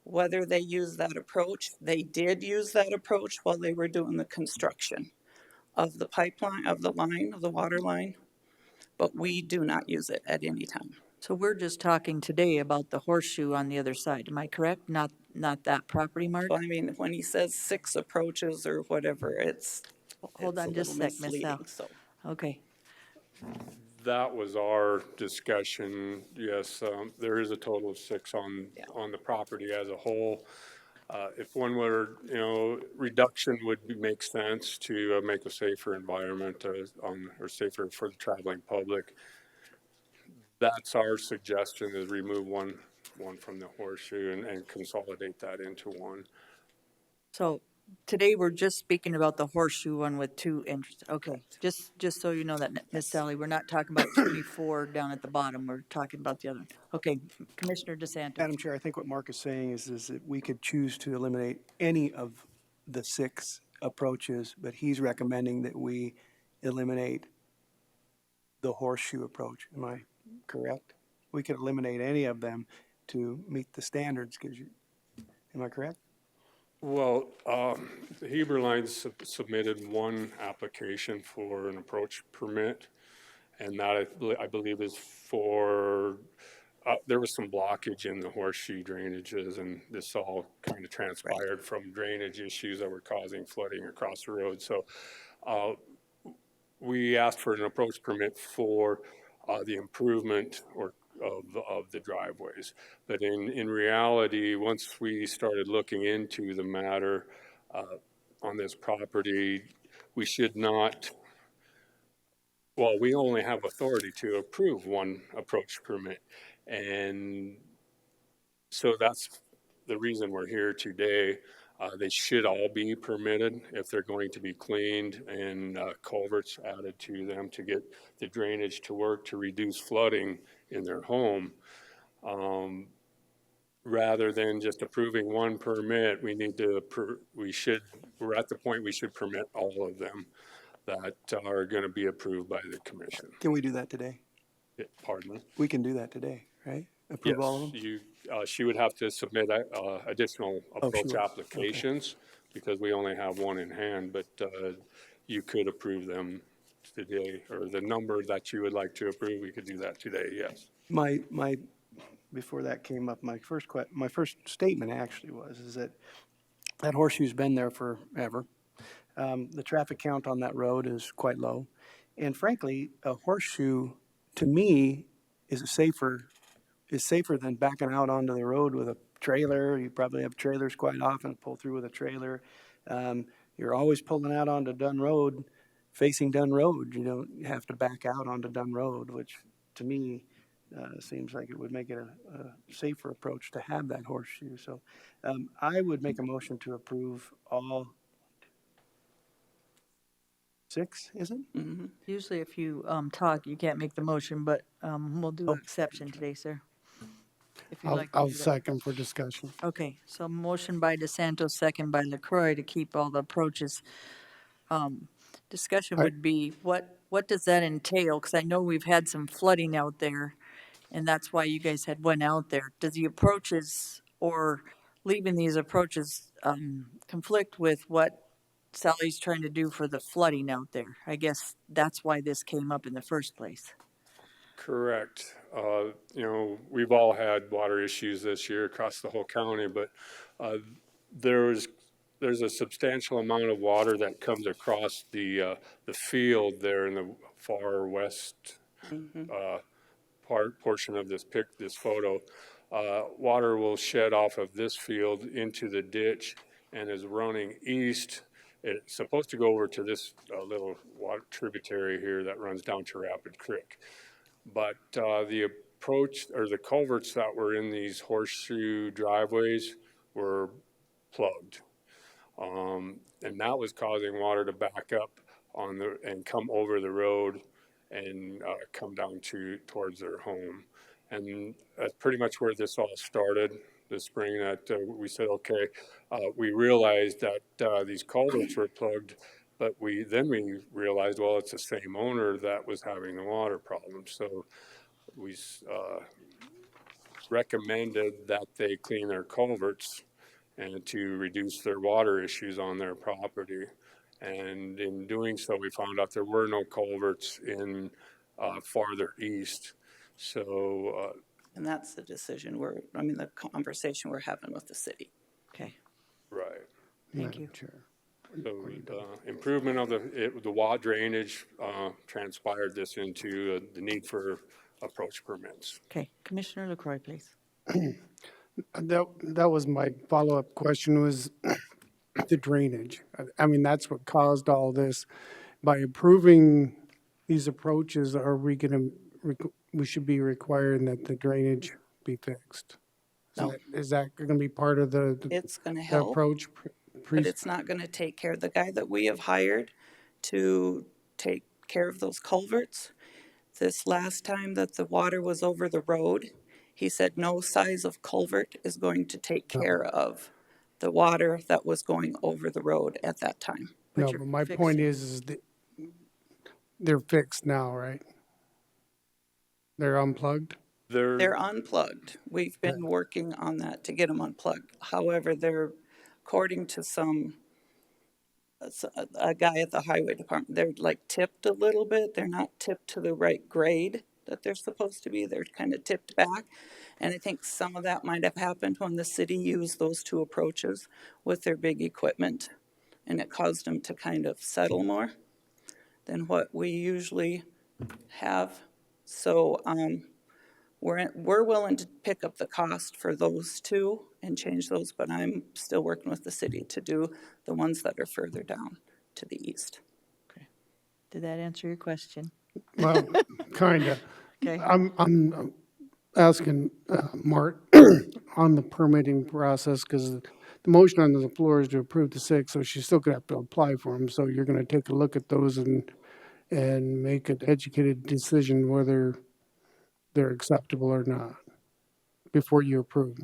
Speaker 10: Whether they use that approach, they did use that approach while they were doing the construction of the pipeline, of the line, of the water line, but we do not use it at any time.
Speaker 3: So we're just talking today about the horseshoe on the other side, am I correct? Not that property, Mark?
Speaker 10: So I mean, when he says 6 approaches or whatever,
Speaker 3: Hold on just a sec, Ms. Sal.
Speaker 10: So
Speaker 3: Okay,
Speaker 12: That was our discussion. Yes, there is a total of 6 on the property as a whole. If one were, reduction would make sense to make a safer environment or safer for the traveling public. That's our suggestion, is remove one from the horseshoe and consolidate that into one.
Speaker 3: so today we're just speaking about the horseshoe one with 2 entrances. Okay, just so you know that, Ms. Sally, we're not talking about 24 down at the bottom, we're talking about the other one. Okay, Commissioner DeSantis.
Speaker 8: Madam Chair, I think what Mark is saying is that we could choose to eliminate any of the 6 approaches, but he's recommending that we eliminate the horseshoe approach. Am I correct? We could eliminate any of them to meet the standards, am I correct?
Speaker 12: Well, the Heber Lines submitted one application for an approach permit, and that I believe is for, there was some blockage in the horseshoe drainages, and this all kind of transpired from drainage issues that were causing flooding across the road. So we asked for an approach permit for the improvement of the driveways. But in reality, once we started looking into the matter on this property, we should not, well, we only have authority to approve one approach permit. And so that's the reason we're here today. They should all be permitted if they're going to be cleaned and culverts added to them to get the drainage to work to reduce flooding in their home. Rather than just approving one permit, we're at the point we should permit all of them that are going to be approved by the commission.
Speaker 8: Can we do that today?
Speaker 12: Pardon me?
Speaker 8: We can do that today, right? Approve all of them?
Speaker 12: She would have to submit additional approach
Speaker 8: would.
Speaker 12: applications because we only have one in hand, but you could approve them today, or the number that you would like to approve, we could do that today, yes.
Speaker 8: Before that came up, my first statement actually is that horseshoe's been there forever. The traffic count on that road is quite low. And frankly, a horseshoe, to me, is safer than backing out onto the road with a trailer. You probably have trailers quite often, pull through with a trailer. You're always pulling out onto Dunn Road, facing Dunn Road. You don't have to back out onto Dunn Road, which to me seems like it would make it a safer approach to have that horseshoe. So I would make a motion to approve all 6, is it?
Speaker 10: Mm-hmm.
Speaker 3: Usually if you talk, you can't make the motion, but we'll do an exception today, sir. If you'd like to
Speaker 1: I'll
Speaker 3: do that.
Speaker 1: second for discussion.
Speaker 3: Okay, so motion by DeSanto, second by LaCroy to keep all the approaches. Discussion would be, what does that entail? Because I know we've had some flooding out there, and that's why you guys had went out there. Does the approaches or leaving these approaches conflict with what Sally's trying to do for the flooding out there? I guess that's why this came up in the first place.
Speaker 12: Correct. We've all had water issues this year across the whole county, but there's a substantial amount of water that comes across the field there in the far west portion of this photo. Water will shed off of this field into the ditch and is running east. It's supposed to go over to this little water tributary here that runs down to Rapid Creek. but the approach, or the culverts that were in these horseshoe driveways were plugged. And that was causing water to back up and come over the road and come down towards their home. And that's pretty much where this all started this spring, that we said, okay, we realized that these culverts were plugged, but we realized, well, it's the same owner that was having the water problem. So we recommended that they clean their culverts and to reduce their water issues on their property. And in doing so, we found out there were no culverts in farther east. So,
Speaker 10: And that's the decision the conversation we're having with the city.
Speaker 3: Okay,
Speaker 12: right.
Speaker 3: thank you.
Speaker 1: Chair.
Speaker 12: So improvement of the water drainage transpired this into the need for approach permits.
Speaker 3: Okay, Commissioner LaCroy, please.
Speaker 1: That was my follow-up question, was the drainage. I mean, that's what caused all this. By approving these approaches, are we gonna, we should be requiring that the drainage be fixed?
Speaker 10: No.
Speaker 1: Is that gonna be part of the
Speaker 10: It's gonna
Speaker 1: the
Speaker 10: help,
Speaker 1: approach?
Speaker 10: but it's not gonna take care. The guy that we have hired to take care of those culverts, this last time that the water was over the road, he said no size of culvert is going to take care of the water that was going over the road at that time.
Speaker 1: No,
Speaker 3: you're
Speaker 1: but my point
Speaker 3: fixing.
Speaker 1: is that they're fixed now, right? They're unplugged?
Speaker 10: They're unplugged. We've been working on that to get them unplugged. However, they're, according to a guy at the highway department, they're like tipped a little bit. They're not tipped to the right grade that they're supposed to be. They're kind of tipped back. And I think some of that might have happened when the city used those two approaches with their big equipment. And it caused them to kind of settle more than what we usually have. So, we're willing to pick up the cost for those two and change those, but I'm still working with the city to do the ones that are further down to the east.
Speaker 3: Did that answer your question?
Speaker 1: Well, kinda.
Speaker 3: Okay,
Speaker 1: I'm asking Mart on the permitting process, because the motion on the floor is to approve the 6, so she's still gonna have to apply for them. So you're gonna take a look at those and make an educated decision whether they're acceptable or not before you approve.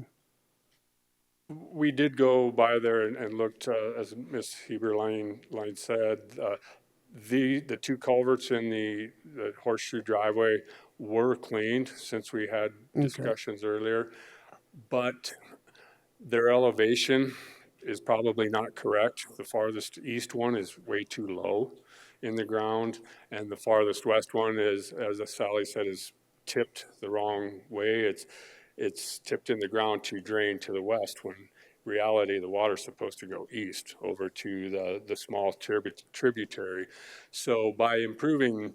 Speaker 12: We did go by there and looked, as Ms. Heberlein said, the two culverts in the horseshoe driveway were cleaned since we had discussions earlier, but their elevation is probably not correct. The farthest east one is way too low in the ground, and the farthest west one is, as Sally said, is tipped the wrong way. It's tipped in the ground to drain to the west, when reality the water's supposed to go east over to the small tributary. So by improving,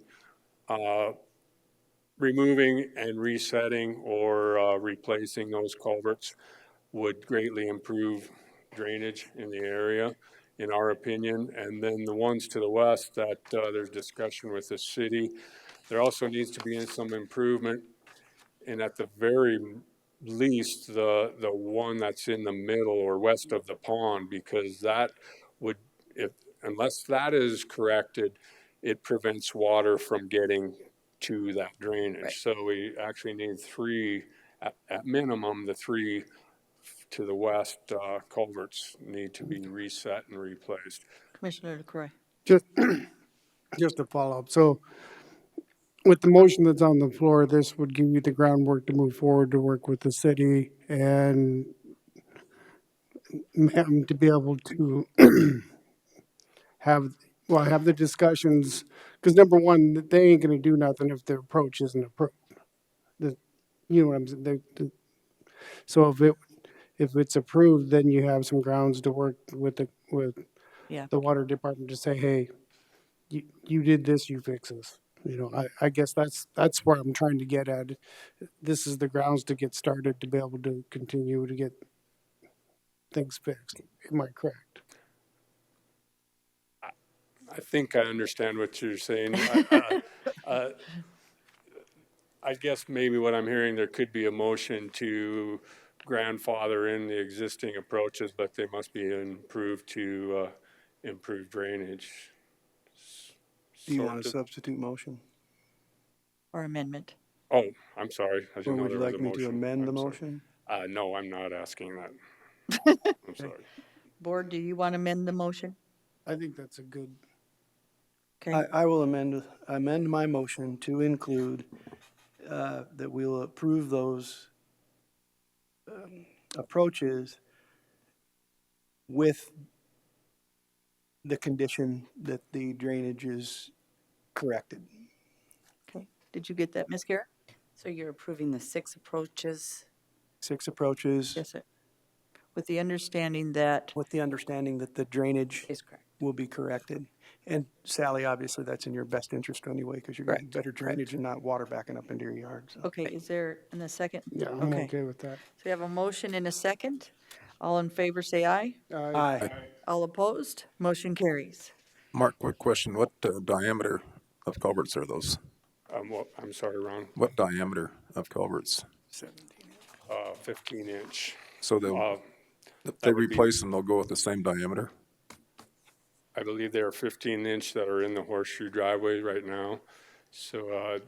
Speaker 12: removing and resetting or replacing those culverts would greatly improve drainage in the area, in our opinion. And then the ones to the west that there's discussion with the city, there also needs to be some improvement, and at the very least, the one that's in the middle or west of the pond, because that would, unless that is corrected, it prevents water from getting to that drainage.
Speaker 10: Right.
Speaker 12: So we actually need three, at minimum, the three to the west culverts need to be reset and replaced.
Speaker 3: Commissioner LaCroy.
Speaker 1: Just to follow up. So with the motion that's on the floor, this would give you the groundwork to move forward, to work with the city and to be able to have the discussions. Because number one, they ain't gonna do nothing if their approach isn't approved. You know what I'm saying? So if it's approved, then you have some grounds to work with the water department to say, hey, you did this, you fix this. You know, I guess that's where I'm trying to get at. This is the grounds to get started, to be able to continue to get things fixed. Am I correct?
Speaker 12: I think I understand what you're saying. I guess maybe what I'm hearing, there could be a motion to grandfather in the existing approaches, but they must be improved to improve drainage.
Speaker 8: Do you want a
Speaker 12: Sort of-
Speaker 8: substitute motion?
Speaker 3: Or amendment?
Speaker 12: Oh, I'm sorry. I
Speaker 8: Or
Speaker 12: didn't know
Speaker 8: would you
Speaker 12: there was a
Speaker 8: like me to
Speaker 12: motion.
Speaker 8: amend the
Speaker 12: I'm sorry.
Speaker 8: motion?
Speaker 12: No, I'm not asking that. I'm sorry.
Speaker 3: Board, do you want to amend the motion?
Speaker 1: I think that's a good,
Speaker 3: Okay,
Speaker 8: I will amend my motion to include that we will approve those approaches with the condition that the drainage is corrected.
Speaker 3: okay. Did you get that, Ms. Garrett?
Speaker 10: So you're approving the 6 approaches?
Speaker 8: 6 approaches
Speaker 3: Yes, sir. With the understanding that,
Speaker 8: with the understanding that the drainage
Speaker 10: Is correct.
Speaker 8: will be corrected. And Sally, obviously, that's in your best interest anyway, because you're getting better drainage and not water backing up into your yard. So.
Speaker 3: okay, is there in a second?
Speaker 1: yeah, I'm
Speaker 3: Okay.
Speaker 1: okay with that.
Speaker 3: So we have a motion and a second. All in favor, say aye.
Speaker 8: Aye.
Speaker 3: All opposed, motion carries.
Speaker 9: Mark, quick question. What diameter of culverts are those?
Speaker 12: I'm sorry, Ron.
Speaker 9: What diameter of culverts?
Speaker 12: 15-inch.
Speaker 9: So they'll, if they
Speaker 12: would be-
Speaker 9: replace them, they'll go with the same diameter?
Speaker 12: I believe there are 15-inch that are in the horseshoe driveway right now. So,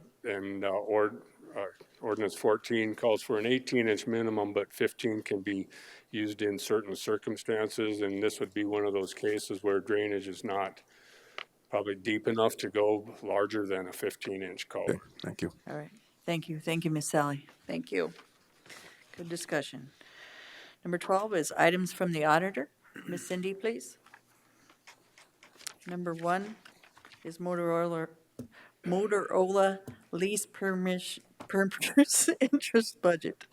Speaker 12: ordinance 14 calls for an 18-inch minimum, but 15 can be used in certain circumstances. And this would be one of those cases where drainage is not probably deep enough to go larger than a 15-inch
Speaker 9: Okay,
Speaker 12: culvert.
Speaker 9: thank you.
Speaker 3: All right, thank you. Thank you, Ms. Sally.
Speaker 10: Thank you.
Speaker 3: Good discussion. Number 12 is items from the auditor. Ms. Cindy, please. Number 1 is Motorola lease purpose interest budget.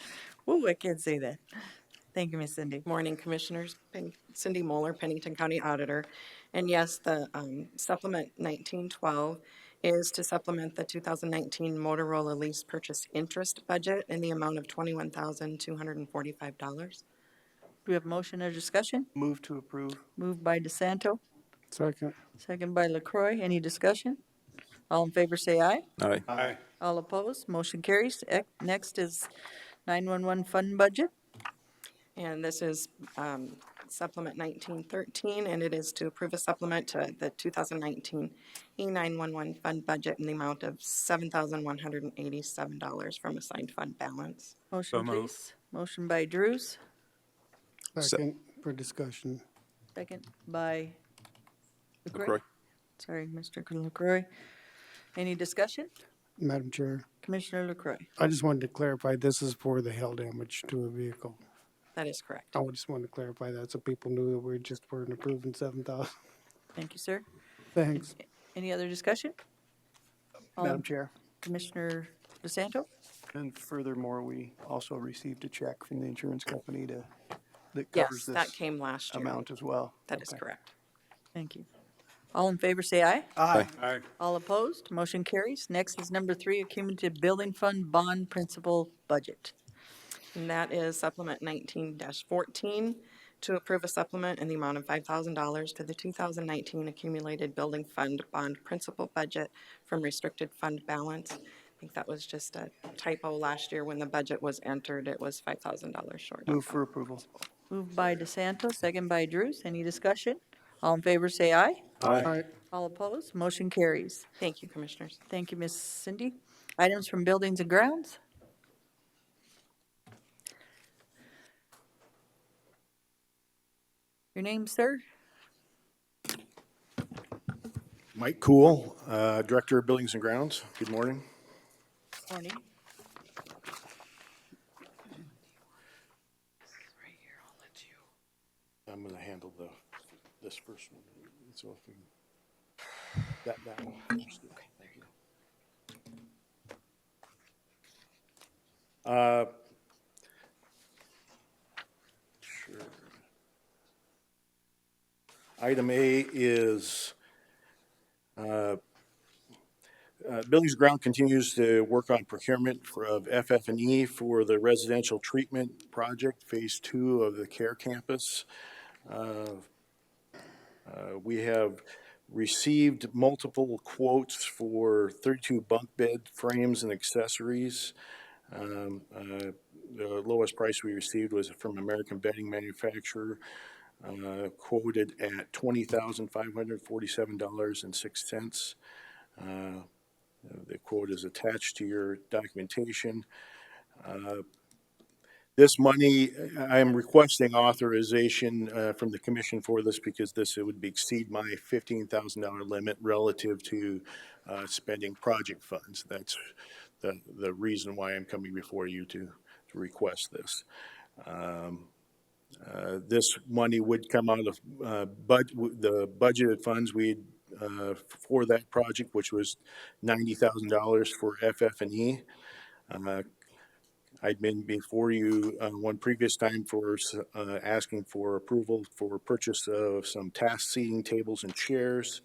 Speaker 3: Whoa, I can't say that. Thank you, Ms. Cindy.
Speaker 13: Morning, Commissioners. Cindy Moeller, Pennington County Auditor. And yes, the supplement 1912 is to supplement the 2019 Motorola lease purchase interest budget in the amount of $21,245.
Speaker 3: Do we have motion or discussion?
Speaker 8: Move to approve.
Speaker 3: Moved by DeSanto,
Speaker 1: Second,
Speaker 3: second by LaCroy. Any discussion? All in favor, say aye.
Speaker 9: Aye.
Speaker 2: Aye.
Speaker 3: All opposed, motion carries. Next is 911 fund budget.
Speaker 13: And this is supplement 1913, and it is to approve a supplement to the 2019 E911 fund budget in the amount of $7,187 from assigned fund balance.
Speaker 3: Motion,
Speaker 2: moved.
Speaker 3: please. Motion by Drews,
Speaker 1: second for discussion.
Speaker 3: second by LaCroy.
Speaker 9: LaCroy.
Speaker 3: Sorry, Mr. LaCroy. Any discussion?
Speaker 1: Madam Chair,
Speaker 3: Commissioner LaCroy.
Speaker 1: I just wanted to clarify, this is for the hail damage to a vehicle.
Speaker 13: That is correct.
Speaker 1: I just wanted to clarify that so people knew that we just weren't approving 7,000.
Speaker 3: Thank you, sir.
Speaker 1: Thanks.
Speaker 3: Any other discussion?
Speaker 8: Madam Chair.
Speaker 3: Commissioner DeSanto?
Speaker 8: And furthermore, we also received a check from the insurance company that
Speaker 13: Yes,
Speaker 8: covers
Speaker 13: that
Speaker 8: this
Speaker 13: came last year.
Speaker 8: amount as well.
Speaker 13: That is
Speaker 8: Okay.
Speaker 13: correct.
Speaker 3: Thank you. All in favor, say aye.
Speaker 8: Aye.
Speaker 2: Aye.
Speaker 3: All opposed, motion carries. Next is number 3, accumulative building fund bond principal budget.
Speaker 13: And that is supplement 19-14 to approve a supplement in the amount of $5,000 to the 2019 accumulated building fund bond principal budget from restricted fund balance. I think that was just a typo last year when the budget was entered. It was $5,000 short.
Speaker 8: Move for approval.
Speaker 3: Moved by DeSanto, second by Drews. Any discussion? All in favor, say aye.
Speaker 1: Aye.
Speaker 3: All opposed, motion carries.
Speaker 13: Thank you, Commissioners.
Speaker 3: Thank you, Ms. Cindy. Items from buildings and grounds? Your name, sir?
Speaker 14: Mike Cool, Director of Buildings and Grounds. Good morning.
Speaker 3: Morning.
Speaker 14: I'm going to handle this first one. So if we, that one. Okay, there you go. Sure. Item A is Buildings and Ground continues to work on procurement of FF&E for the residential treatment project, Phase 2 of the CARE campus. We have received multiple quotes for 32 bunk bed frames and accessories. The lowest price we received was from American Bedding Manufacturer, quoted at $20,547.06. The quote is attached to your documentation. This money, I am requesting authorization from the commission for this because it would exceed my $15,000 limit relative to spending project funds. That's the reason why I'm coming before you to request this. This money would come out of the budgeted funds for that project, which was $90,000 for FF&E. I'd been before you one previous time for asking for approval for purchase of some task seating tables and chairs.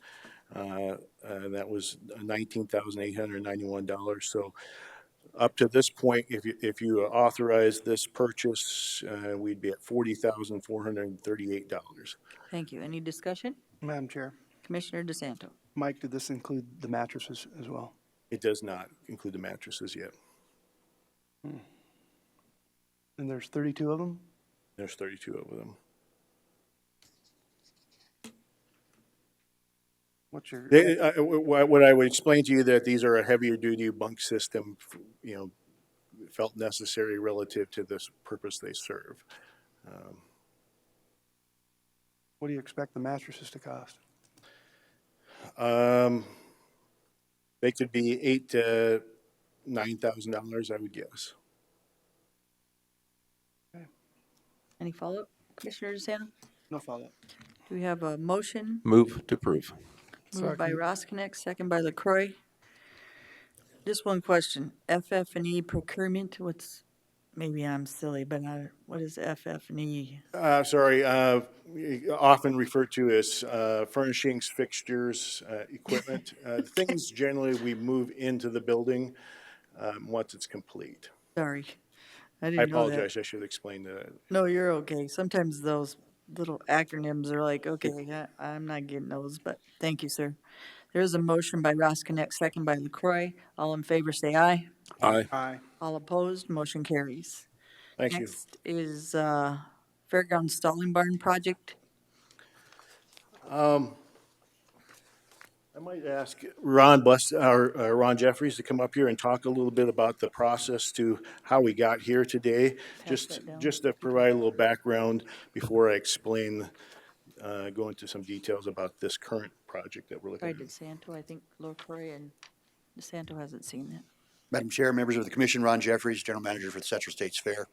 Speaker 14: That was $19,891. So up to this point, if you authorize this purchase, we'd be at $40,438.
Speaker 3: Thank you. Any discussion?
Speaker 8: Madam Chair,
Speaker 3: Commissioner DeSanto.
Speaker 8: Mike, did this include the mattresses as well?
Speaker 14: It does not include the mattresses yet.
Speaker 8: And there's 32 of them?
Speaker 14: There's 32 of them.
Speaker 8: What's your?
Speaker 14: What I would explain to you that these are a heavier duty bunk system, felt necessary relative to this purpose they serve.
Speaker 8: What do you expect the mattresses to cost?
Speaker 14: They could be $8,000 to $9,000, I would guess.
Speaker 3: Any follow-up? Commissioner DeSanto?
Speaker 8: No follow-up.
Speaker 3: Do we have a motion?
Speaker 9: Move to approve.
Speaker 3: Moved by Roskinek, second by LaCroy. Just one question. FF&E procurement, maybe I'm silly, but what is FF&E?
Speaker 14: Sorry, often referred to as furnishings, fixtures, equipment, things generally we move into the building once it's complete.
Speaker 3: Sorry. I
Speaker 14: I
Speaker 3: didn't know that.
Speaker 14: apologize, I should explain that.
Speaker 3: No, you're okay. Sometimes those little acronyms are like, okay, I'm not getting those, but thank you, sir. There's a motion by Roskinek, second by LaCroy. All in favor, say aye.
Speaker 9: Aye.
Speaker 8: Aye.
Speaker 3: All opposed, motion carries.
Speaker 14: Thank you.
Speaker 3: Next is Fairgrounds Stalling Barn Project.
Speaker 14: I might ask Ron Jeffries to come up here and talk a little bit about the process to how we got here today. Just to provide a little background before I explain, go into some details about this current project that we're looking
Speaker 3: By
Speaker 14: at.
Speaker 3: DeSanto, I think LaCroy and DeSanto hasn't seen that.
Speaker 15: Madam Chair, members of the Commission, Ron Jeffries, General Manager for the Central States Fair.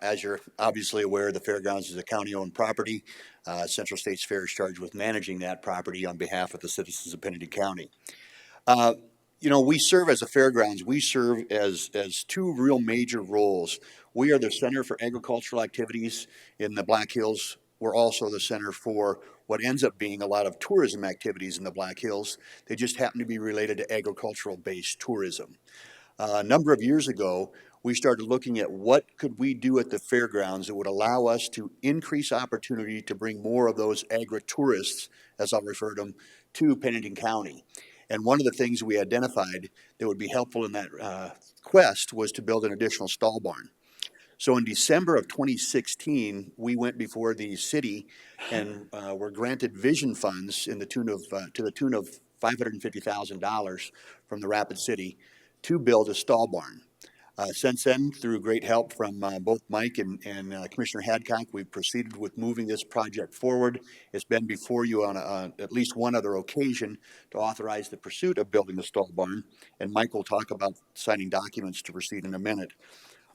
Speaker 15: As you're obviously aware, the fairgrounds is a county-owned property. Central States Fair is charged with managing that property on behalf of the citizens of Pennington County. We serve as a fairgrounds, we serve as two real major roles. We are the center for agricultural activities in the Black Hills. We're also the center for what ends up being a lot of tourism activities in the Black Hills. They just happen to be related to agricultural-based tourism. A number of years ago, we started looking at what could we do at the fairgrounds that would allow us to increase opportunity to bring more of those agri-tourists, as I'll refer to them, to Pennington County. And one of the things we identified that would be helpful in that quest was to build an additional stall barn. So in December of 2016, we went before the city and were granted vision funds to the tune of $550,000 from the Rapid City to build a stall barn. Since then, through great help from both Mike and Commissioner Hadcock, we've proceeded with moving this project forward. It's been before you on at least one other occasion to authorize the pursuit of building the stall barn, and Mike will talk about signing documents to proceed in a minute.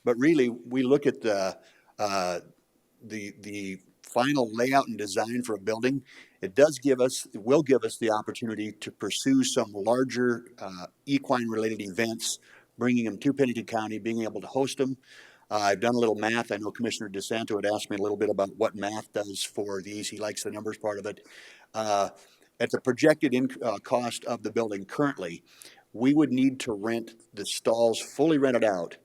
Speaker 15: But really, we look at the final layout and design for a building. It will give us the opportunity to pursue some larger equine-related events, bringing them to Pennington County, being able to host them. I've done a little math. I know Commissioner DeSanto had asked me a little bit about what math does for these. He likes the numbers part of it. At the projected cost of the building currently, we would need to rent the stalls fully rented out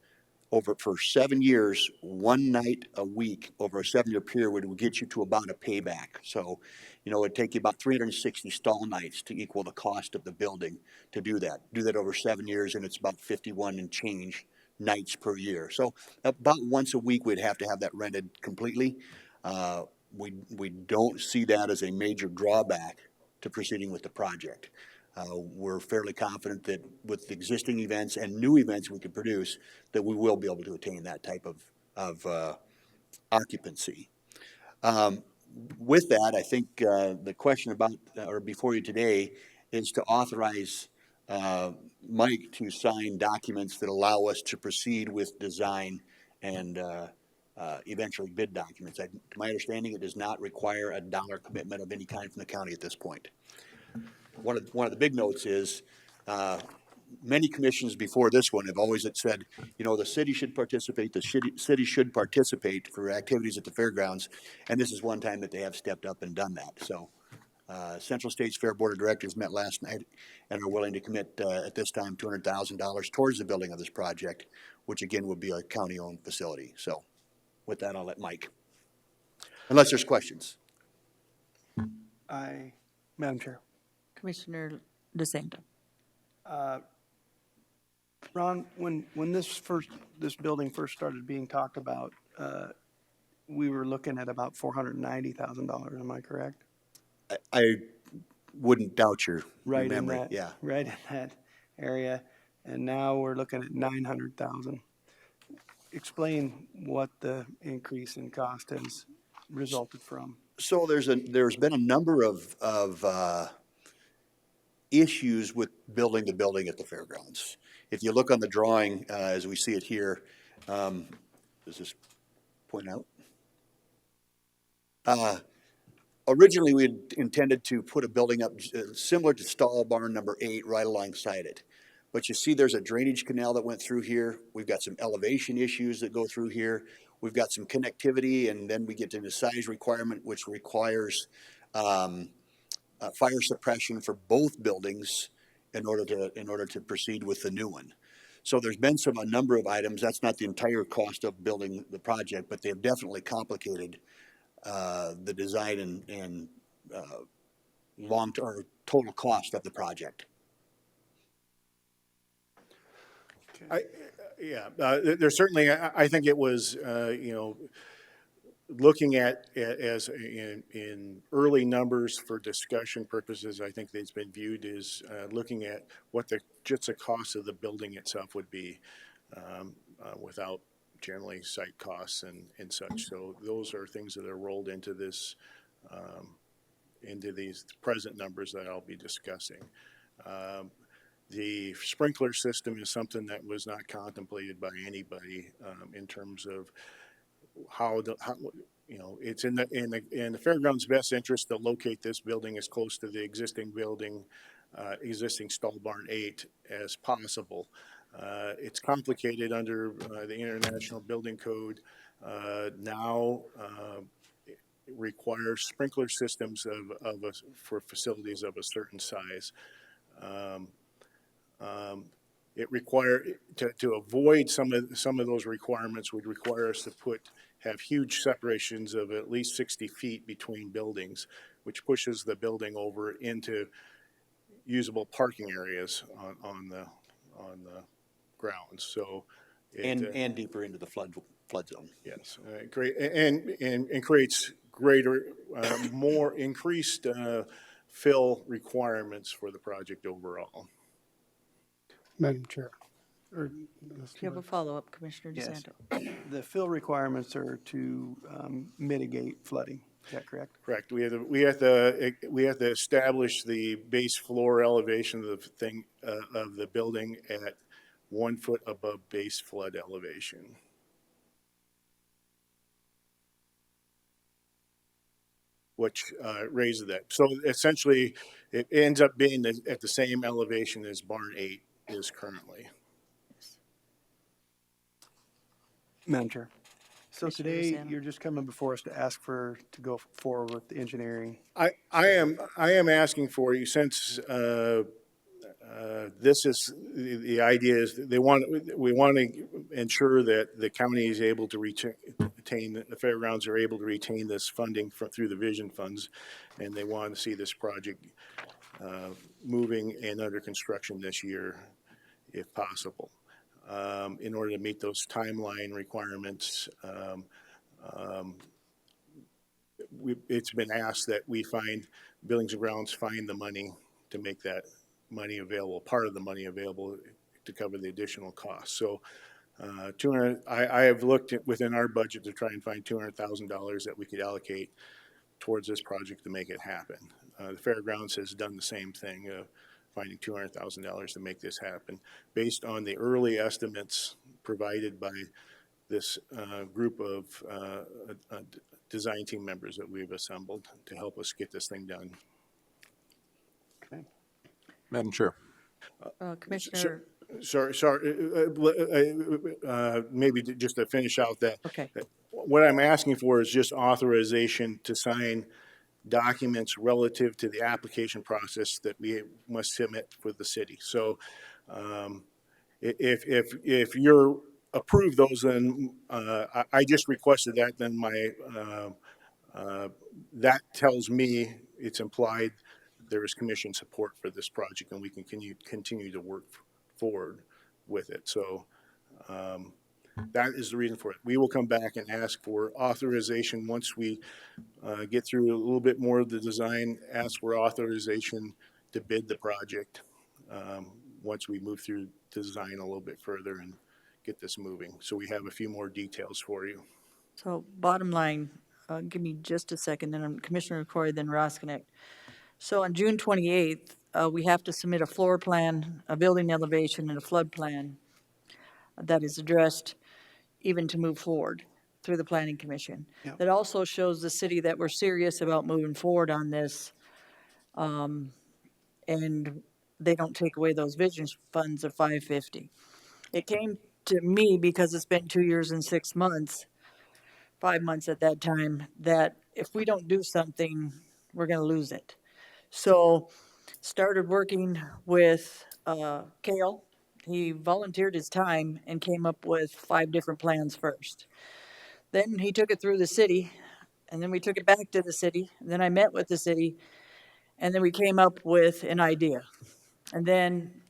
Speaker 15: for 7 years, one night a week over a 7-year period would get you to about a payback. So, it'd take you about 360 stall nights to equal the cost of the building to do that. Do that over 7 years, and it's about 51 and change nights per year. So about once a week, we'd have to have that rented completely. We don't see that as a major drawback to proceeding with the project. We're fairly confident that with existing events and new events we could produce, that we will be able to attain that type of occupancy. With that, I think the question about, or before you today, is to authorize Mike to sign documents that allow us to proceed with design and eventually bid documents. To my understanding, it does not require a dollar commitment of any kind from the county at this point. One of the big notes is many commissions before this one have always said, the city should participate, city should participate for activities at the fairgrounds, and this is one time that they have stepped up and done that. So Central States Fair Board of Directors met last night and are willing to commit at this time $200,000 towards the building of this project, which again would be a county-owned facility. So with that, I'll let Mike, unless there's questions.
Speaker 8: Madam Chair.
Speaker 3: Commissioner DeSanto.
Speaker 8: Ron, when this building first started being talked about, we were looking at about $490,000. Am I correct?
Speaker 15: I wouldn't doubt your
Speaker 8: Right
Speaker 15: memory.
Speaker 8: in that,
Speaker 15: Yeah.
Speaker 8: right in that area, and now we're looking at 900,000. Explain what the increase in cost has resulted from.
Speaker 15: So there's been a number of issues with building the building at the fairgrounds. If you look on the drawing, as we see it here, does this point out? Originally, we had intended to put a building up similar to stall barn number 8 right alongside it. But you see there's a drainage canal that went through here. We've got some elevation issues that go through here. We've got some connectivity, and then we get to the size requirement, which requires fire suppression for both buildings in order to proceed with the new one. So there's been a number of items. That's not the entire cost of building the project, but they have definitely complicated the design and long-term total cost of the project.
Speaker 14: There's certainly, I think it was, looking at as in early numbers for discussion purposes, I think it's been viewed as looking at what just the cost of the building itself would be without generally site costs and such. So those are things that are rolled into this, into these present numbers that I'll be discussing. The sprinkler system is something that was not contemplated by anybody in terms of how it's in the fairground's best interest to locate this building as close to the existing building, existing stall barn 8 as possible. It's complicated under the International Building Code. Now it requires sprinkler systems for facilities of a certain size. It to avoid some of those requirements would require us to have huge separations of at least 60 feet between buildings, which pushes the building over into usable parking areas on the grounds. So
Speaker 15: and deeper into the flood zone.
Speaker 14: Yes, great, and creates greater, more increased fill requirements for the project overall.
Speaker 1: Madam Chair.
Speaker 3: Do you have a follow-up, Commissioner
Speaker 8: Yes.
Speaker 3: DeSanto?
Speaker 8: The fill requirements are to mitigate flooding. Is that correct?
Speaker 14: Correct. We have to establish the base floor elevation of the building at 1 foot above base flood elevation. Which raises that. So essentially, it ends up being at the same elevation as barn 8 is currently.
Speaker 8: Madam Chair. So
Speaker 3: Commissioner
Speaker 8: today,
Speaker 3: DeSanto.
Speaker 8: you're just coming before us to ask to go forward with the engineering.
Speaker 14: I am asking for you, since This is, the idea is we want to ensure that the county is able to retain, the fairgrounds are able to retain this funding through the vision funds, and they want to see this project moving and under construction this year, if possible. In order to meet those timeline requirements, it's been asked that we find, Buildings and Grounds find the money to make that money available, part of the money available to cover the additional costs. So 200, I have looked within our budget to try and find $200,000 that we could allocate towards this project to make it happen. The Fairgrounds has done the same thing, finding $200,000 to make this happen, based on the early estimates provided by this group of design team members that we've assembled to help us get this thing done.
Speaker 9: Madam Chair.
Speaker 3: Commissioner,
Speaker 14: Maybe just to finish out that.
Speaker 3: okay.
Speaker 14: What I'm asking for is just authorization to sign documents relative to the application process that we must submit for the city. So if you're approve those, then I just requested that, then my that tells me it's implied there is commission support for this project, and we can continue to work forward with it. So that is the reason for it. We will come back and ask for authorization once we get through a little bit more of the design, ask for authorization to bid the project once we move through design a little bit further and get this moving. So we have a few more details for you.
Speaker 3: So bottom line, give me just a second, then I'm Commissioner Corey, then Roskinek. So on June 28th, we have to submit a floor plan, a building elevation, and a flood plan that is addressed even to move forward through the Planning Commission.
Speaker 8: Yep.
Speaker 3: That also shows the city that we're serious about moving forward on this, and they don't take away those vision funds of $550. It came to me because it's been 2 years and 6 months, 5 months at that time, that if we don't do something, we're going to lose it. So started working with Kale. He volunteered his time and came up with 5 different plans first. Then he took it through the city, and then we took it back to the city. And then I met with the city, and then we came up with an idea. And then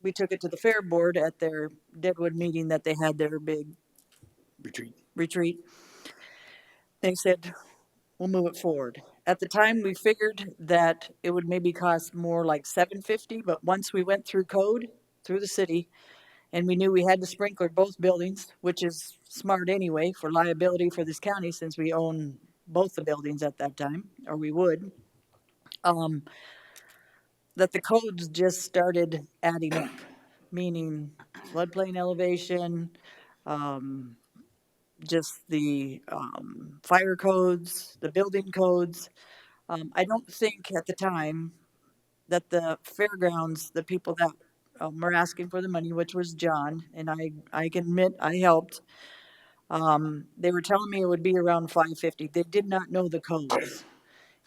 Speaker 3: we took it to the fair board at their Deadwood meeting that they had their big retreat. They said, we'll move it forward. At the time, we figured that it would maybe cost more like $750, but once we went through code, through the city, and we knew we had to sprinkler both buildings, which is smart anyway for liability for this county since we own both the buildings at that time, or we would, that the codes just started adding up, meaning floodplain elevation, just the fire codes, the building codes. I don't think at the time that the fairgrounds, the people that were asking for the money, which was John, and I can admit I helped, they were telling me it would be around $550. They did not know the codes.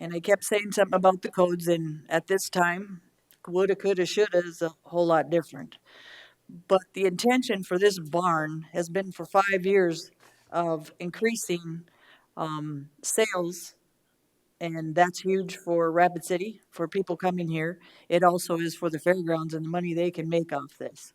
Speaker 3: And I kept saying something about the codes, and at this time, woulda, coulda, shoulda is a whole lot different. But the intention for this barn has been for 5 years of increasing sales, and that's huge for Rapid City, for people coming here. It also is for the fairgrounds and the money they can make off this.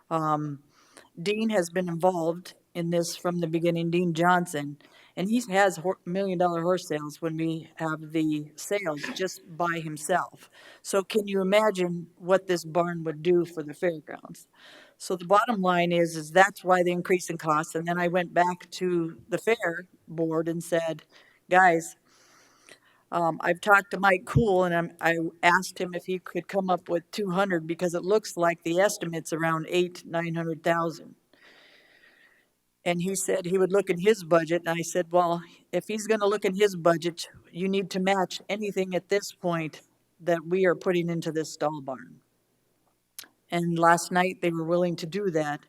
Speaker 3: Dean has been involved in this from the beginning, Dean Johnson, and he has $1 million horse sales when we have the sales just by himself. So can you imagine what this barn would do for the fairgrounds? So the bottom line is that's why the increase in costs. And then I went back to the fair board and said, guys, I've talked to Mike Cool, and I asked him if he could come up with 200 because it looks like the estimate's around 900,000. And he said he would look in his budget, and I said, well, if he's going to look in his budget, you need to match anything at this point that we are putting into this stall barn. And last night they were willing to do that.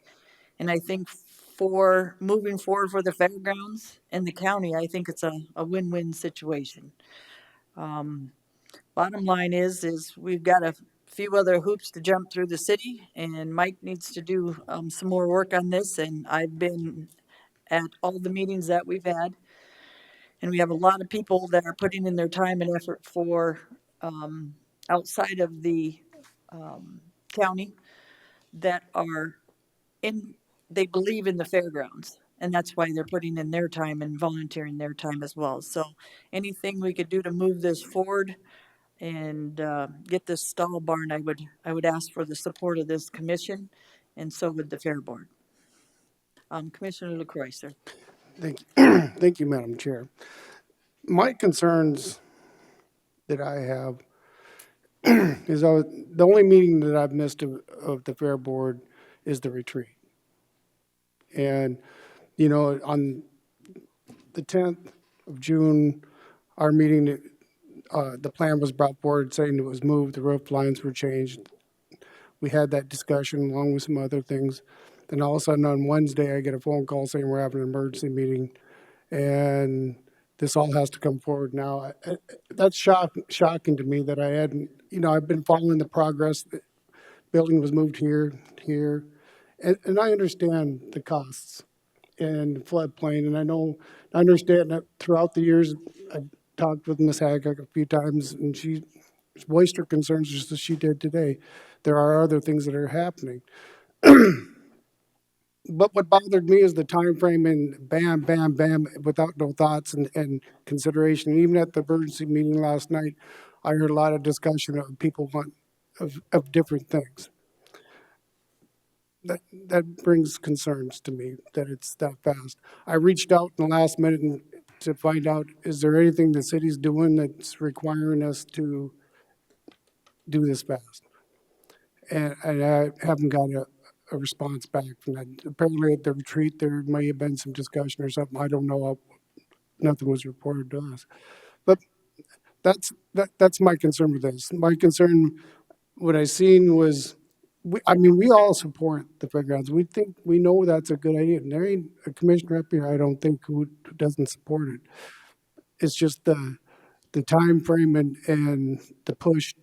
Speaker 3: And I think for moving forward for the fairgrounds and the county, I think it's a win-win situation. Bottom line is we've got to few other hoops to jump through the city, and Mike needs to do some more work on this, and I've been at all the meetings that we've had. And we have a lot of people that are putting in their time and effort for outside of the county that are in, they believe in the fairgrounds. And that's why they're putting in their time and volunteering their time as well. So anything we could do to move this forward and get this stall barn, I would ask for the support of this commission, and so would the Fair Board. Commissioner LaCroix, sir.
Speaker 1: Thank you. Thank you, Madam Chair. My concerns that I have is the only meeting that I've missed of the Fair Board is the retreat. And, you know, on the 10th of June, our meeting, the plan was brought forward saying it was moved, the roof lines were changed. We had that discussion along with some other things. Then all of a sudden on Wednesday, I get a phone call saying we're having an emergency meeting and this all has to come forward now. That's shocking to me that I hadn't, you know, I've been following the progress. The building was moved here, and I understand the costs and floodplain, and I understand that throughout the years, I've talked with Ms. Haggard a few times, and she voiced her concerns just as she did today. There are other things that are happening. But what bothered me is the time frame and bam, bam, bam, without no thoughts and consideration. Even at the emergency meeting last night, I heard a lot of discussion of people of different things. That brings concerns to me that it's that fast. I reached out in the last minute to find out, is there anything the city's doing that's requiring us to do this fast? And I haven't got a response back from that. Apparently at the retreat, there may have been some discussion or something. I don't know. Nothing was reported to us. But that's my concern with this. My concern, what I seen was, we all support the fairgrounds. We know that's a good idea. And there ain't a commissioner up here, I don't think, who doesn't support it. It's just the time frame and the push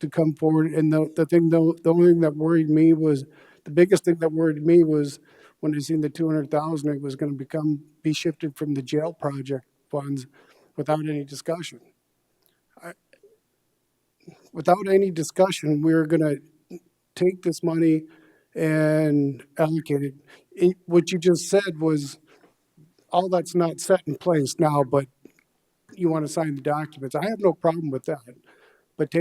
Speaker 1: to come forward. And the only thing that worried me was, the biggest thing that worried me was when I seen the 200,000, it was going to be shifted from the jail project funds without any discussion. Without any discussion, we were going to take this money and allocate it. What you just said was, all that's not set in place now, but you want to sign the documents. I have no problem with that. But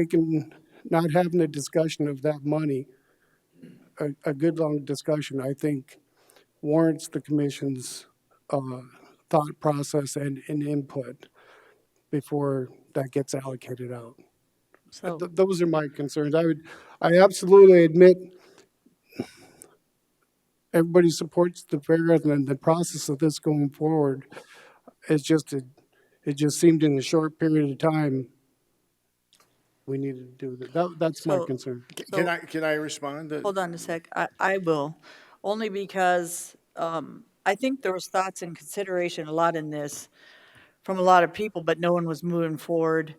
Speaker 1: not having a discussion of that money, a good long discussion, I think warrants the commission's thought process and input before that gets allocated out.
Speaker 3: So
Speaker 1: Those are my concerns. I absolutely admit everybody supports the fairgrounds and the process of this going forward. It just seemed in a short period of time we needed to do that. That's my concern.
Speaker 14: Can I respond?
Speaker 3: Hold on a sec. I will, only because I think there was thoughts and consideration a lot in this from a lot of people, but no one was moving forward.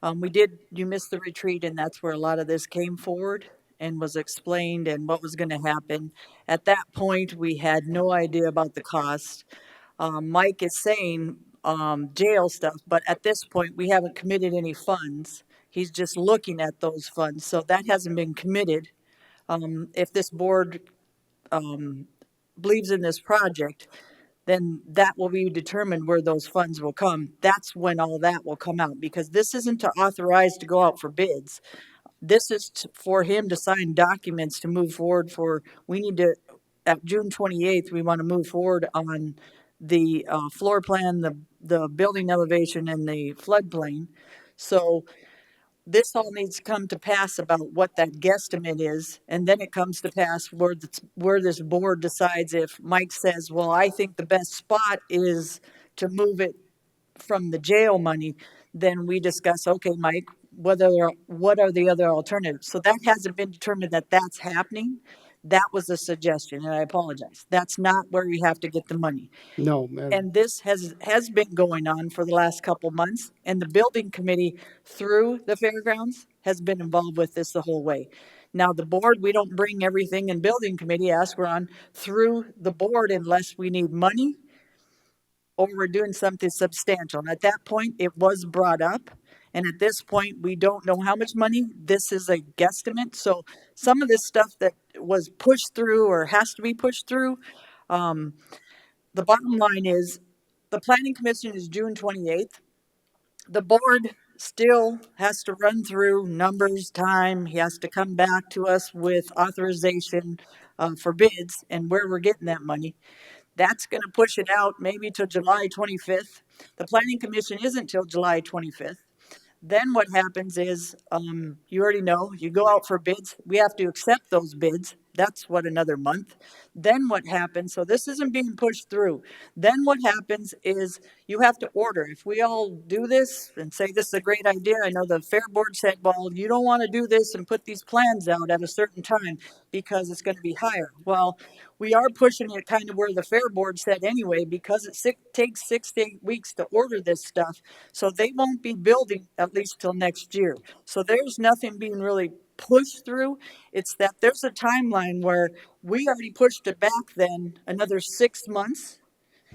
Speaker 3: You missed the retreat, and that's where a lot of this came forward and was explained and what was going to happen. At that point, we had no idea about the cost. Mike is saying jail stuff, but at this point, we haven't committed any funds. He's just looking at those funds, so that hasn't been committed. If this board believes in this project, then that will be determined where those funds will come. That's when all that will come out, because this isn't to authorize to go out for bids. This is for him to sign documents to move forward at June 28th, we want to move forward on the floor plan, the building elevation, and the floodplain. So this all needs to come to pass about what that guesstimate is, and then it comes to pass where this board decides. If Mike says, well, I think the best spot is to move it from the jail money, then we discuss, okay, Mike, what are the other alternatives? So that hasn't been determined that that's happening. That was a suggestion, and I apologize. That's not where we have to get the money.
Speaker 1: No, man.
Speaker 3: And this has been going on for the last couple months, and the building committee through the fairgrounds has been involved with this the whole way. Now, the board, we don't bring everything in building committee, ask Ron, through the board unless we need money or we're doing something substantial. And at that point, it was brought up. And at this point, we don't know how much money. This is a guesstimate. So some of this stuff that was pushed through or has to be pushed through, the bottom line is the planning commission is June 28th. The board still has to run through numbers, time. He has to come back to us with authorization for bids and where we're getting that money. That's going to push it out maybe to July 25th. The planning commission isn't till July 25th. Then what happens is, you already know, you go out for bids. We have to accept those bids. That's what, another month. Then what happens, so this isn't being pushed through. Then what happens is you have to order. If we all do this and say this is a great idea, I know the fair board said, well, you don't want to do this and put these plans out at a certain time because it's going to be higher. Well, we are pushing it kind of where the fair board said anyway, because it takes 6 to 8 weeks to order this stuff. So they won't be building at least till next year. So there's nothing being really pushed through. It's that there's a timeline where we already pushed it back then another 6 months,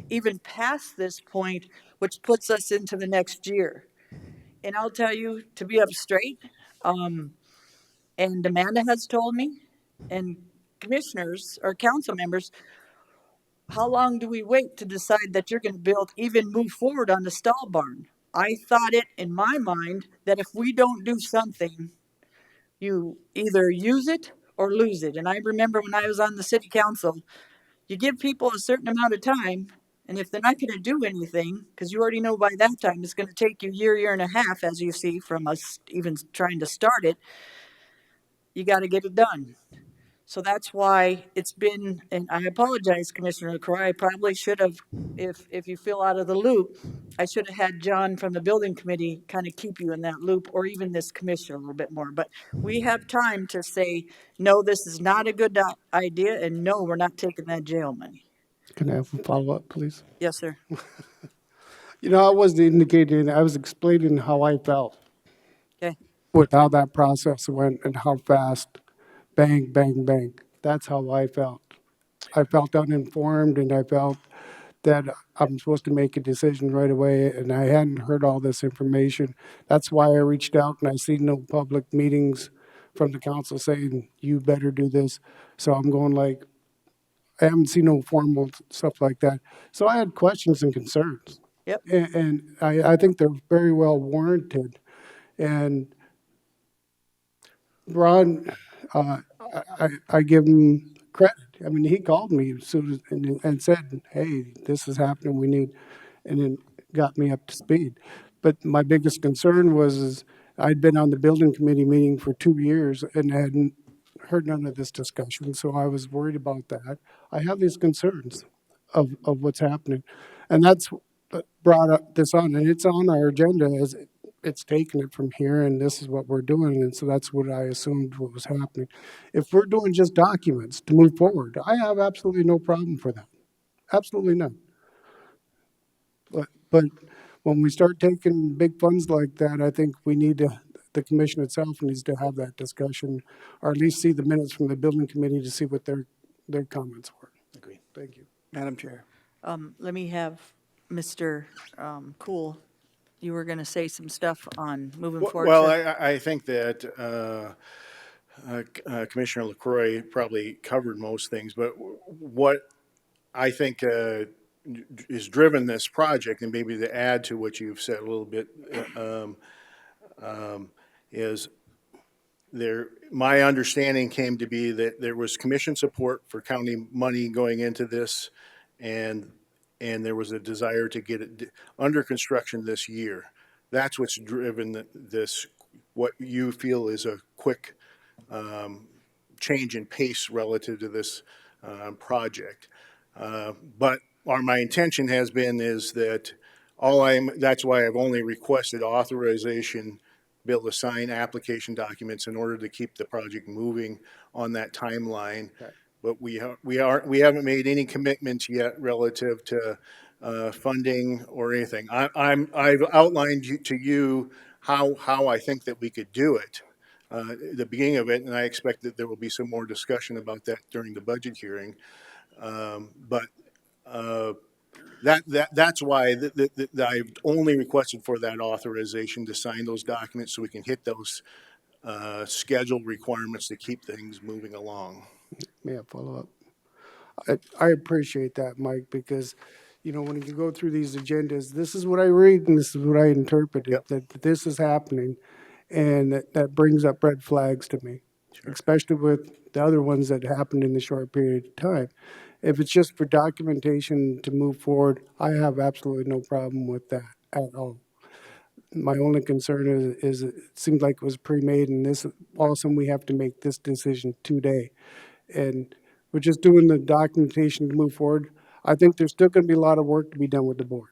Speaker 3: even past this point, which puts us into the next year. And I'll tell you, to be up straight, and Amanda has told me, and commissioners or council members, how long do we wait to decide that you're going to build, even move forward on the stall barn? I thought it in my mind that if we don't do something, you either use it or lose it. And I remember when I was on the city council, you give people a certain amount of time, and if they're not going to do anything, because you already know by that time it's going to take you a year and a half, as you see from us even trying to start it, you got to get it done. So that's why it's been, and I apologize, Commissioner LaCroix, I probably should have, if you feel out of the loop, I should have had John from the building committee kind of keep you in that loop, or even this commissioner a little bit more. But we have time to say, no, this is not a good idea, and no, we're not taking that jail money.
Speaker 1: Can I have a follow-up, please?
Speaker 3: Yes, sir.
Speaker 1: You know, I was indicating, I was explaining how I felt
Speaker 3: Okay.
Speaker 1: with how that process went and how fast, bang, bang, bang. That's how I felt. I felt uninformed, and I felt that I'm supposed to make a decision right away, and I hadn't heard all this information. That's why I reached out, and I see no public meetings from the council saying, you better do this. So I'm going like, I haven't seen no formal stuff like that. So I had questions and concerns.
Speaker 3: Yep.
Speaker 1: And I think they're very well warranted. And Ron, I give him credit. I mean, he called me as soon as, and said, hey, this is happening, we need, and then got me up to speed. But my biggest concern was I'd been on the building committee meeting for 2 years and hadn't heard none of this discussion, so I was worried about that. I have these concerns of what's happening. And that's what brought up this on, and it's on our agenda as it's taken it from here, and this is what we're doing, and so that's what I assumed what was happening. If we're doing just documents to move forward, I have absolutely no problem for that. Absolutely none. But when we start taking big funds like that, I think we need to, the commission itself needs to have that discussion, or at least see the minutes from the building committee to see what their comments were.
Speaker 8: Agree.
Speaker 1: Thank you.
Speaker 8: Madam Chair.
Speaker 3: Let me have Mr. Cool. You were going to say some stuff on moving forward.
Speaker 14: Well,
Speaker 3: sir.
Speaker 14: I think that Commissioner LaCroix probably covered most things, but what I think is driven this project, and maybe to add to what you've said a little bit, is my understanding came to be that there was commission support for county money going into this, and there was a desire to get it under construction this year. That's what's driven this, what you feel is a quick change in pace relative to this project. But my intention has been is that that's why I've only requested authorization, be able to sign application documents in order to keep the project moving on that timeline. Okay. But we haven't made any commitments yet relative to funding or anything. I've outlined to you how I think that we could do it. the beginning of it, and I expect that there will be some more discussion about that during the budget hearing. But that's why I've only requested for that authorization to sign those documents so we can hit those scheduled requirements to keep things moving along.
Speaker 1: May I follow up? I appreciate that, Mike, because, you know, when you go through these agendas, this is what I read and this is what I interpreted,
Speaker 14: Yep.
Speaker 1: that this is happening. And that brings up red flags to me, especially with the other ones that happened in a short period of time. If it's just for documentation to move forward, I have absolutely no problem with that at all. My only concern is it seems like it was pre-made and this, all of a sudden we have to make this decision today. And we're just doing the documentation to move forward. I think there's still gonna be a lot of work to be done with the board.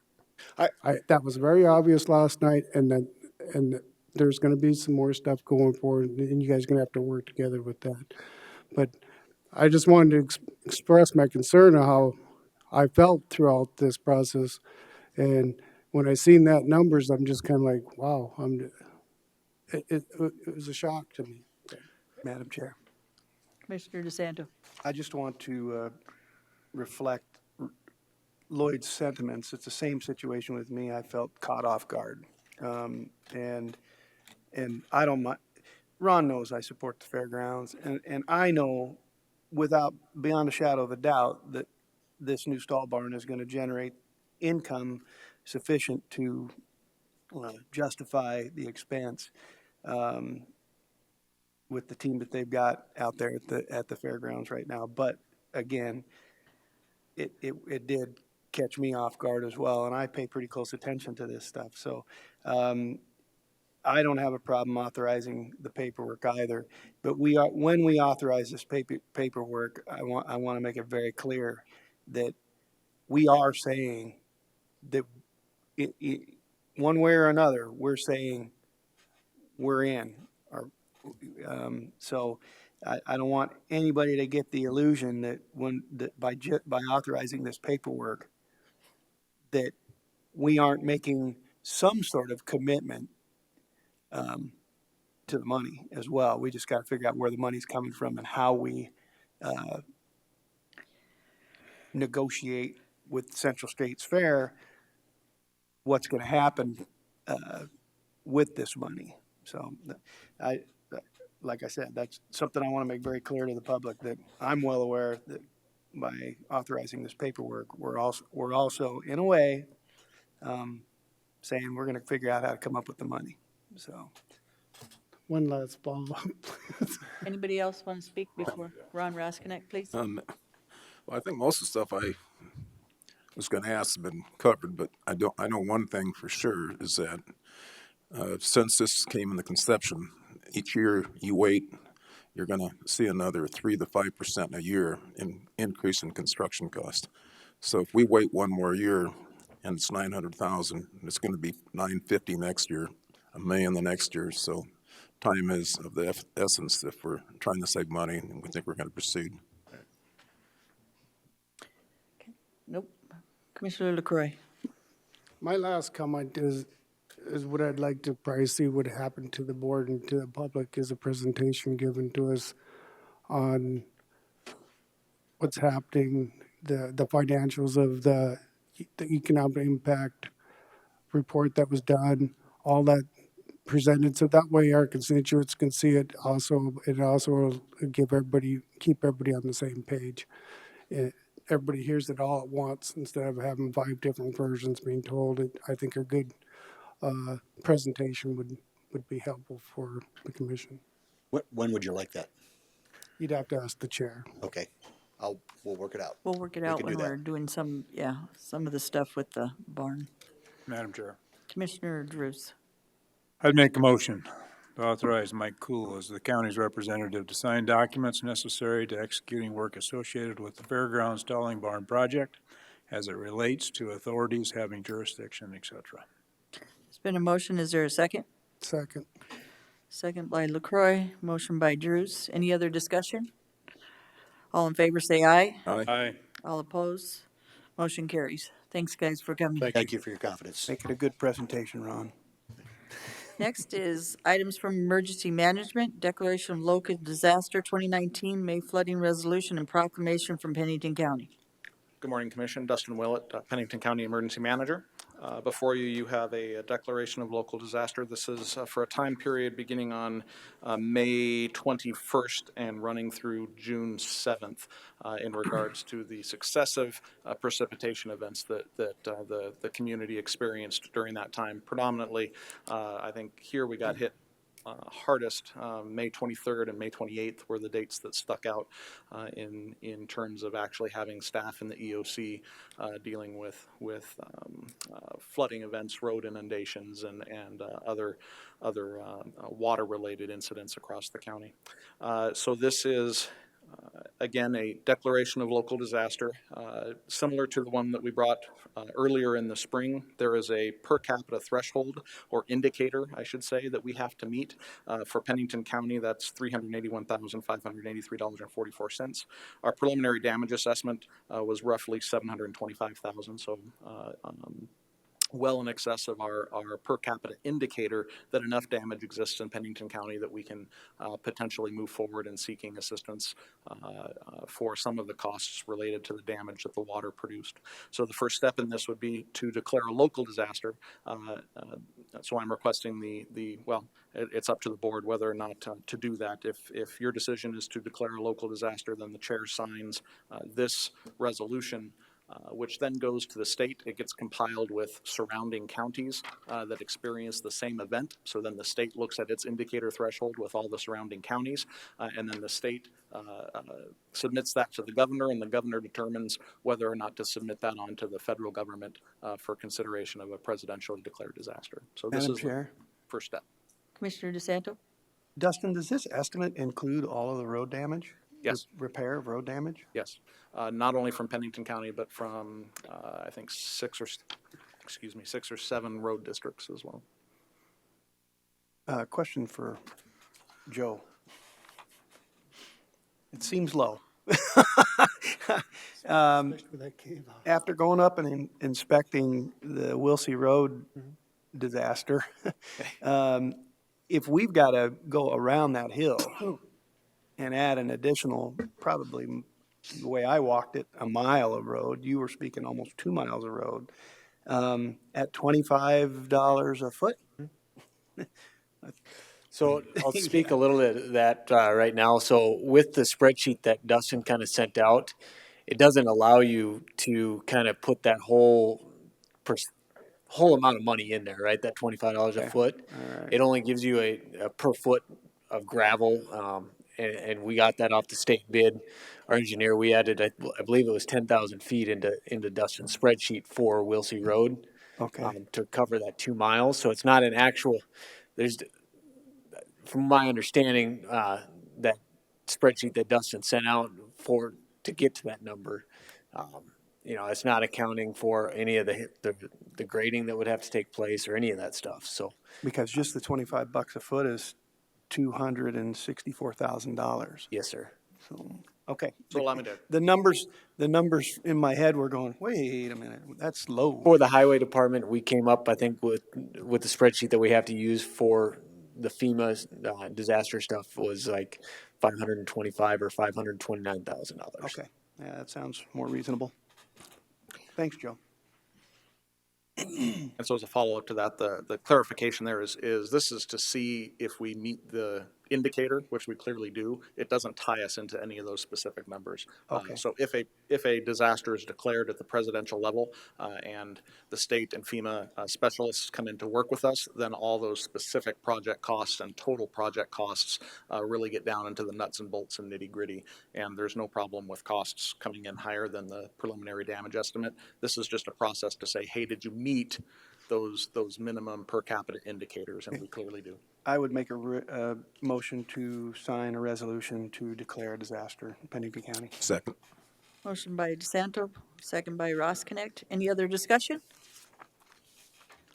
Speaker 1: That was very obvious last night, and there's gonna be some more stuff going forward, and you guys are gonna have to work together with that. But I just wanted to express my concern of how I felt throughout this process. And when I seen that numbers, I'm just kinda like, wow, it was a shock to me.
Speaker 8: Madam Chair,
Speaker 3: Commissioner DeSanto.
Speaker 8: I just want to reflect Lloyd's sentiments. It's the same situation with me. I felt caught off guard. And I don't mind, Ron knows I support the fairgrounds, and I know without, beyond a shadow of a doubt, that this new stall barn is going to generate income sufficient to justify the expense with the team that they've got out there at the fairgrounds right now. But again, it did catch me off guard as well, and I pay pretty close attention to this stuff. So I don't have a problem authorizing the paperwork either. But when we authorize this paperwork, I want to make it very clear that we are saying that one way or another, we're saying we're in. So I don't want anybody to get the illusion that by authorizing this paperwork, that we aren't making some sort of commitment to the money as well. We just got to figure out where the money's coming from and how we negotiate with Central States Fair what's going to happen with this money. So like I said, that's something I want to make very clear to the public, that I'm well aware that by authorizing this paperwork, we're also in a way saying we're going to figure out how to come up with the money. So.
Speaker 1: One last follow-up, please.
Speaker 3: Anybody else want to speak before Ron Roskinek, please?
Speaker 9: Well, I think most of the stuff I was gonna ask has been covered, but I know one thing for sure is that since this came in the conception, each year you wait, you're gonna see another 3 to 5% a year in increase in construction cost. So if we wait one more year and it's 900,000, it's gonna be 950 next year, $1 million the next year. So time is of the essence if we're trying to save money and we think we're gonna proceed.
Speaker 3: Nope. Commissioner LaCroix.
Speaker 1: My last comment is what I'd like to probably see what happened to the board and to the public is a presentation given to us on what's happening, the financials of the economic impact report that was done, all that presented. So that way our constituents can see it. It also will keep everybody on the same page. Everybody hears it all at once instead of having 5 different versions being told. I think a good presentation would be helpful for the commission.
Speaker 15: When would you like that?
Speaker 1: You'd have to ask the chair.
Speaker 15: Okay, we'll work it out.
Speaker 3: We'll work it
Speaker 15: We
Speaker 3: out
Speaker 15: can
Speaker 3: when
Speaker 15: do that.
Speaker 3: we're doing some of the stuff with the barn.
Speaker 2: Madam Chair,
Speaker 3: Commissioner Drews.
Speaker 2: I'd make a motion to authorize Mike Cool as the county's representative to sign documents necessary to executing work associated with the fairgrounds stalling barn project as it relates to authorities having jurisdiction, etc.
Speaker 3: There's been a motion. Is there a second?
Speaker 1: Second.
Speaker 3: Second by LaCroix, motion by Drews. Any other discussion? All in favor say aye.
Speaker 2: Aye.
Speaker 3: All opposed? Motion carries. Thanks, guys, for coming.
Speaker 15: Thank you for your confidence.
Speaker 8: Make it a good presentation, Ron.
Speaker 3: Next is items from emergency management, declaration of local disaster 2019, May flooding resolution and proclamation from Pennington County.
Speaker 11: Good morning, Commission. Dustin Willett, Pennington County Emergency Manager. Before you, you have a declaration of local disaster. This is for a time period beginning on May 21st and running through June 7th in regards to the successive precipitation events that the community experienced during that time. Predominantly, I think here we got hit hardest. May 23rd and May 28th were the dates that stuck out in terms of actually having staff in the EOC dealing with flooding events, road inundations, and other water-related incidents across the county. So this is again, a declaration of local disaster, similar to the one that we brought earlier in the spring. There is a per capita threshold, or indicator, I should say, that we have to meet. For Pennington County, that's $381,583.44. Our preliminary damage assessment was roughly $725,000, so well in excess of our per capita indicator that enough damage exists in Pennington County that we can potentially move forward in seeking assistance for some of the costs related to the damage that the water produced. So the first step in this would be to declare a local disaster. So I'm requesting it's up to the board whether or not to do that. If your decision is to declare a local disaster, then the chair signs this resolution, which then goes to the state. It gets compiled with surrounding counties that experience the same event. So then the state looks at its indicator threshold with all the surrounding counties, and then the state submits that to the governor, and the governor determines whether or not to submit that on to the federal government for consideration of a presidentially declared disaster. So this
Speaker 8: Madam
Speaker 11: is
Speaker 8: Chair?
Speaker 11: the first step.
Speaker 3: Commissioner DeSanto?
Speaker 8: Dustin, does this estimate include all of the road damage?
Speaker 11: Yes.
Speaker 8: Repair of road damage?
Speaker 11: Yes, not only from Pennington County, but from I think 6 or 7 road districts as well.
Speaker 8: Question for Joe. It seems low. After going up and inspecting the Wilsey Road disaster, if we've got to go around that hill and add an additional, probably the way I walked it, a mile of road, you were speaking almost 2 miles of road, at $25 a foot?
Speaker 11: So I'll speak a little bit of that right now. So with the spreadsheet that Dustin kind of sent out, it doesn't allow you to kind of put that whole amount of money in there, right? That $25 a foot.
Speaker 8: Right.
Speaker 11: It only gives you a per foot of gravel, and we got that off the state bid. Our engineer, we added, I believe it was 10,000 feet into Dustin's spreadsheet for Wilsey Road.
Speaker 8: Okay.
Speaker 11: To cover that 2 miles. So it's not an actual, from my understanding, that spreadsheet that Dustin sent out to get to that number, it's not accounting for any of the grading that would have to take place or any of that stuff. So
Speaker 8: Because just the $25 a foot is $264,000.
Speaker 11: yes, sir.
Speaker 8: So, okay.
Speaker 11: So allow me to.
Speaker 8: The numbers in my head were going, wait a minute, that's low.
Speaker 11: For the highway department, we came up, I think, with the spreadsheet that we have to use for the FEMA disaster stuff was like $525,000 or $529,000.
Speaker 8: Okay, yeah, that sounds more reasonable. Thanks, Joe.
Speaker 11: And so as a follow-up to that, the clarification there is this is to see if we meet the indicator, which we clearly do. It doesn't tie us into any of those specific numbers.
Speaker 8: Okay.
Speaker 11: So if a disaster is declared at the presidential level and the state and FEMA specialists come in to work with us, then all those specific project costs and total project costs really get down into the nuts and bolts and nitty-gritty. And there's no problem with costs coming in higher than the preliminary damage estimate. This is just a process to say, hey, did you meet those minimum per capita indicators? And we clearly do.
Speaker 8: I would make a motion to sign a resolution to declare a disaster in Pennington County.
Speaker 9: Second.
Speaker 3: Motion by DeSanto, second by Ross Connect. Any other discussion?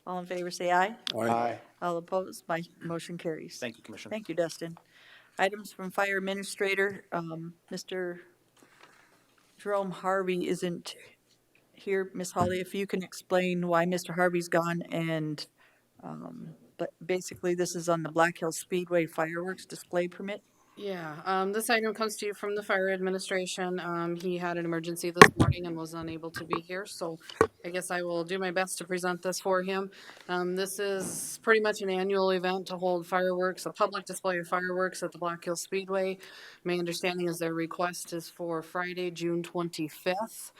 Speaker 3: All in favor, say aye.
Speaker 8: Aye.
Speaker 3: All opposed, my motion carries.
Speaker 11: Thank you, Commissioner.
Speaker 3: Thank you, Dustin. Items from Fire Administrator, Mr. Jerome Harvey isn't here. Ms. Holly, if you can explain why Mr. Harvey's gone and But basically, this is on the Black Hill Speedway fireworks display permit.
Speaker 4: Yeah, this item comes to you from the fire administration. He had an emergency this morning and was unable to be here, so I guess I will do my best to present this for him. This is pretty much an annual event to hold fireworks, a public display of fireworks at the Black Hill Speedway. My understanding is their request is for Friday, June 25th.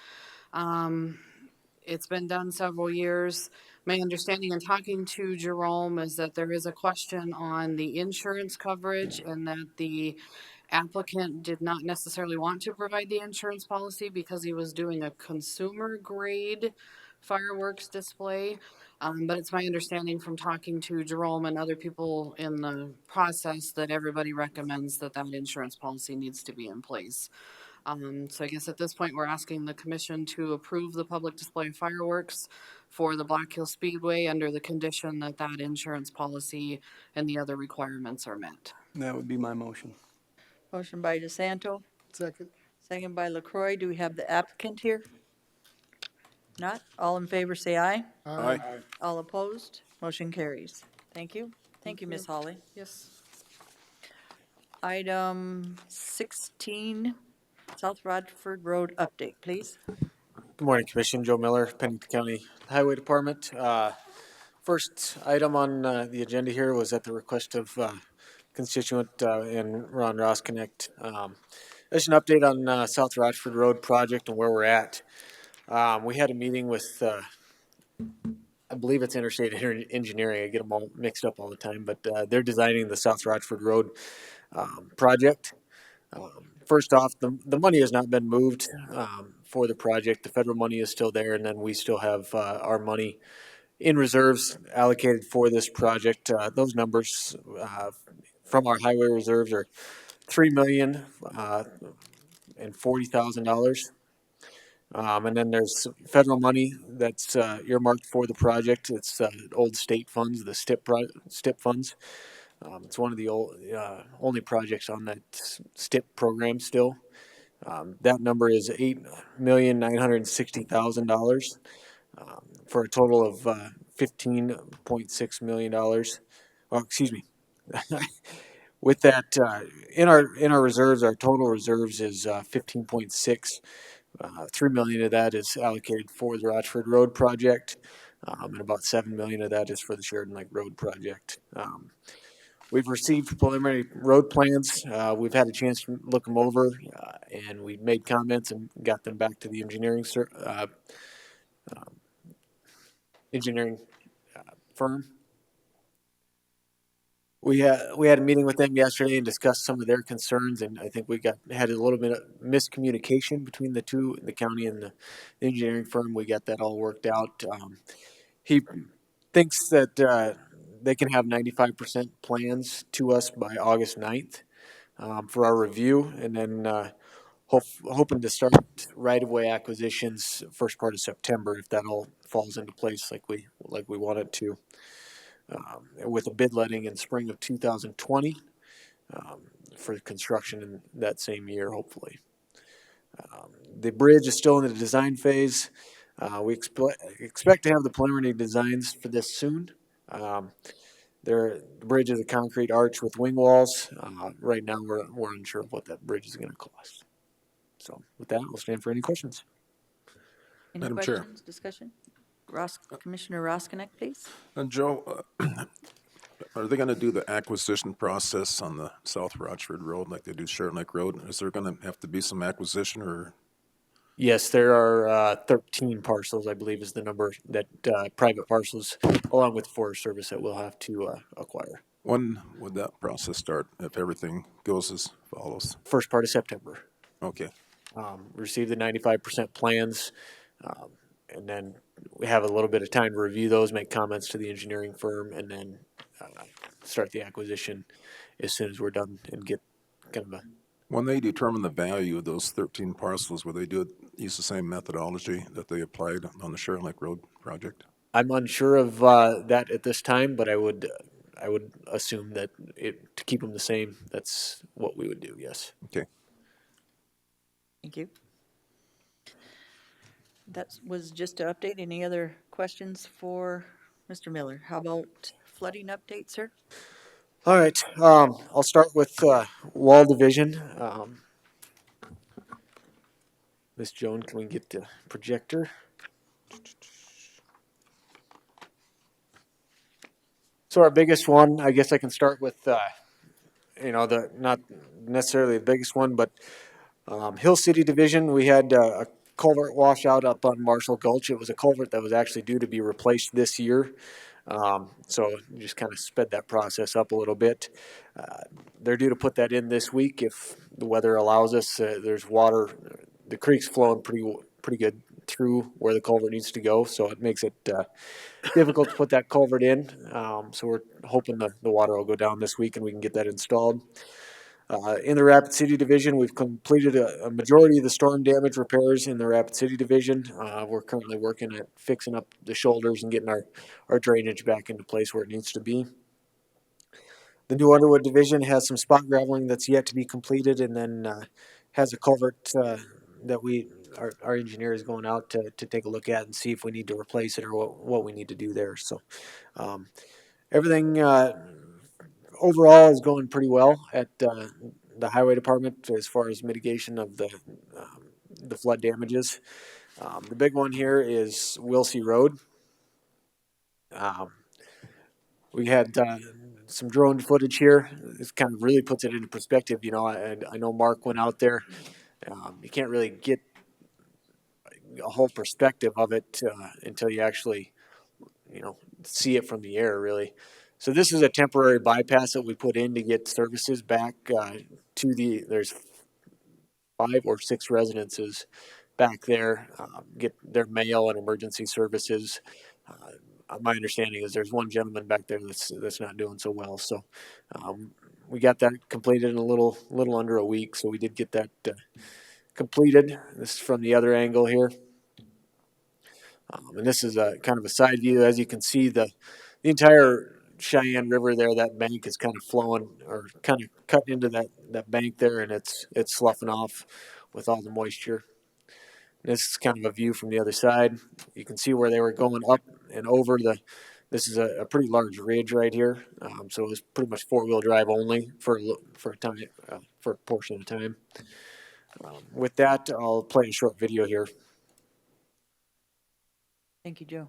Speaker 4: It's been done several years. My understanding in talking to Jerome is that there is a question on the insurance coverage and that the applicant did not necessarily want to provide the insurance policy because he was doing a consumer grade fireworks display. But it's my understanding from talking to Jerome and other people in the process that everybody recommends that that insurance policy needs to be in place. So I guess at this point, we're asking the commission to approve the public display of fireworks for the Black Hill Speedway under the condition that that insurance policy and the other requirements are met.
Speaker 8: That would be my motion.
Speaker 3: Motion by DeSanto,
Speaker 1: Second.
Speaker 3: second by LaCroy. Do we have the applicant here? Not? All in favor, say aye.
Speaker 9: Aye.
Speaker 3: All opposed? Motion carries. Thank you. Thank you, Ms. Holly.
Speaker 4: Yes.
Speaker 3: Item 16, South Rodford Road update, please.
Speaker 16: Good morning, Commission. Joe Miller, Pennington County Highway Department. First item on the agenda here was at the request of constituent in Ron Rosknecht. There's an update on South Rochford Road project and where we're at. We had a meeting with, I believe it's Interstate Engineering. I get them all mixed up all the time, but they're designing the South Rochford Road project. First off, the money has not been moved for the project. The federal money is still there, and then we still have our money in reserves allocated for this project. Those numbers from our highway reserves are $3,040,000. And then there's federal money that's earmarked for the project. It's old state funds, the STIP funds. It's one of the only projects on that STIP program still. That number is $8,960,000 for a total of $15.6 million. Well, excuse me. With that, in our reserves, our total reserves is 15.6. 3 million of that is allocated for the Rochford Road project, and about 7 million of that is for the Sheridan Lake Road project. We've received preliminary road plans. We've had a chance to look them over, and we made comments and got them back to the engineering firm. We had a meeting with them yesterday and discussed some of their concerns, and I think we had a little bit of miscommunication between the two, the county and the engineering firm. We got that all worked out. He thinks that they can have 95% plans to us by August 9th for our review, and then hoping to start right-of-way acquisitions first part of September if that all falls into place like we want it to. With a bid letting in spring of 2020 for construction in that same year, hopefully. The bridge is still in the design phase. We expect to have the preliminary designs for this soon. The bridge is a concrete arch with wing walls. Right now, we're unsure of what that bridge is going to cost. So with that, we'll stand for any questions.
Speaker 3: Any
Speaker 9: Madam
Speaker 3: questions,
Speaker 9: Chair.
Speaker 3: discussion? Commissioner Rosknecht, please.
Speaker 9: And Joe, are they going to do the acquisition process on the South Rochford Road like they do Sheridan Lake Road? Is there going to have to be some acquisition or?
Speaker 16: Yes, there are 13 parcels, I believe is the number, that private parcels, along with Forest Service, that we'll have to acquire.
Speaker 9: When would that process start if everything goes as follows?
Speaker 16: First part of September.
Speaker 9: Okay.
Speaker 16: Receive the 95% plans, and then we have a little bit of time to review those, make comments to the engineering firm, and then start the acquisition as soon as we're done and get kind of a.
Speaker 9: When they determine the value of those 13 parcels, will they use the same methodology that they applied on the Sheridan Lake Road project?
Speaker 16: I'm unsure of that at this time, but I would assume that to keep them the same, that's what we would do, yes.
Speaker 9: Okay.
Speaker 3: Thank you. That was just an update. Any other questions for Mr. Miller, how about flooding update, sir?
Speaker 16: All right, I'll start with wall division. Miss Joan, can we get the projector? So our biggest one, I guess I can start with, the not necessarily the biggest one, but Hill City Division. We had a culvert washout up on Marshall Gulch. It was a culvert that was actually due to be replaced this year. So just kind of sped that process up a little bit. They're due to put that in this week if the weather allows us. There's water, the creek's flowing pretty good through where the culvert needs to go, so it makes it difficult to put that culvert in. So we're hoping the water will go down this week and we can get that installed. In the Rapid City Division, we've completed a majority of the storm damage repairs in the Rapid City Division. We're currently working at fixing up the shoulders and getting our drainage back into place where it needs to be. The New Underwood Division has some spot graveling that's yet to be completed, and then has a culvert that our engineer is going out to take a look at and see if we need to replace it or what we need to do there. So everything overall is going pretty well at the highway department as far as mitigation of the flood damages. The big one here is Wilsey Road. We had some drone footage here. This kind of really puts it into perspective. I know Mark went out there. You can't really get a whole perspective of it until you actually, see it from the air, really. So this is a temporary bypass that we put in to get services back there's 5 or 6 residences back there, get their mail and emergency services. My understanding is there's one gentleman back there that's not doing so well. So we got that completed in a little under a week. So we did get that completed. This is from the other angle here. And this is a kind of a side view. As you can see, the entire Cheyenne River there, that bank is kind of flowing or kind of cut into that bank there, and it's sloughing off with all the moisture. This is kind of a view from the other side. You can see where they were going up and over this is a pretty large ridge right here. So it was pretty much 4-wheel drive only for a time, for a portion of the time. With that, I'll play a short video here.
Speaker 3: Thank you, Joe.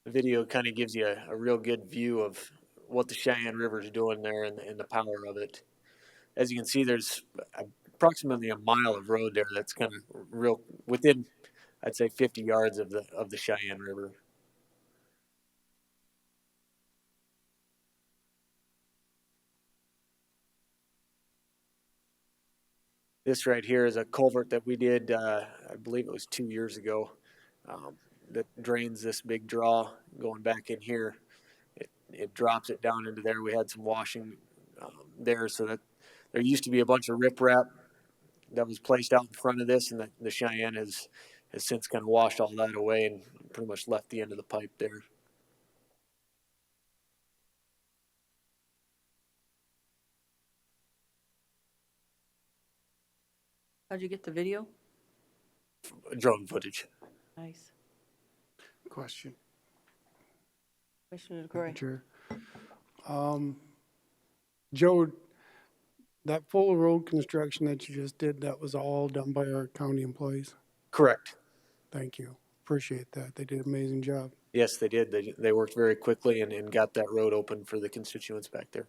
Speaker 16: The video kind of gives you a real good view of what the Cheyenne River is doing there and the power of it. As you can see, there's approximately a mile of road there that's kind of real within, I'd say, 50 yards of the Cheyenne River. This right here is a culvert that we did, I believe it was 2 years ago, that drains this big draw going back in here. It drops it down into there. We had some washing there, so that there used to be a bunch of riprap that was placed out in front of this, and the Cheyenne has since kind of washed all that away and pretty much left the end of the pipe there.
Speaker 3: How'd you get the video?
Speaker 16: Drone footage.
Speaker 3: Nice.
Speaker 1: Question.
Speaker 3: Commissioner DeCroy.
Speaker 1: Chair. Joe, that full road construction that you just did, that was all done by our county employees?
Speaker 16: Correct.
Speaker 1: Thank you. Appreciate that. They did an amazing job.
Speaker 16: Yes, they did. They worked very quickly and got that road open for the constituents back there.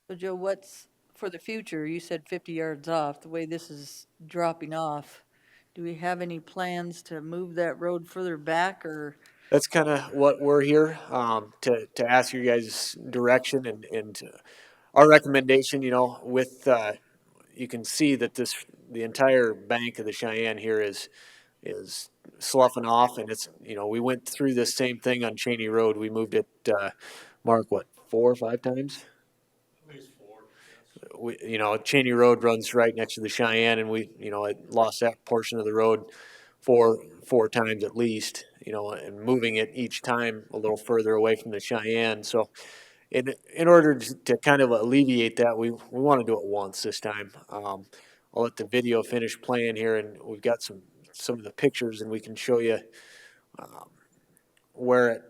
Speaker 3: So Joe, what's for the future? You said 50 yards off. The way this is dropping off, do we have any plans to move that road further back, or?
Speaker 16: That's kind of what we're here to ask your guys' direction and our recommendation. With you can see that the entire bank of the Cheyenne here is sloughing off, and it's we went through this same thing on Cheney Road. We moved it, Mark, 4 or 5 times? At least 4. Cheney Road runs right next to the Cheyenne, and we lost that portion of the road four times at least. And moving it each time a little further away from the Cheyenne. So in order to kind of alleviate that, we want to do it once this time. I'll let the video finish playing here, and we've got some of the pictures, and we can show you um, where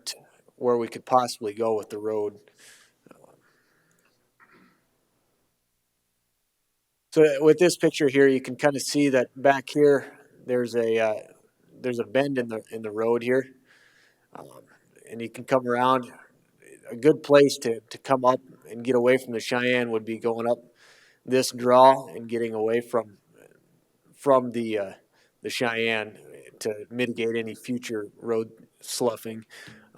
Speaker 16: we could possibly go with the road. So with this picture here, you can kind of see that back here there's a bend in the road here, and you can come around. A good place to come up and get away from the Cheyenne would be going up this draw and getting away from the Cheyenne to mitigate any future road sloughing.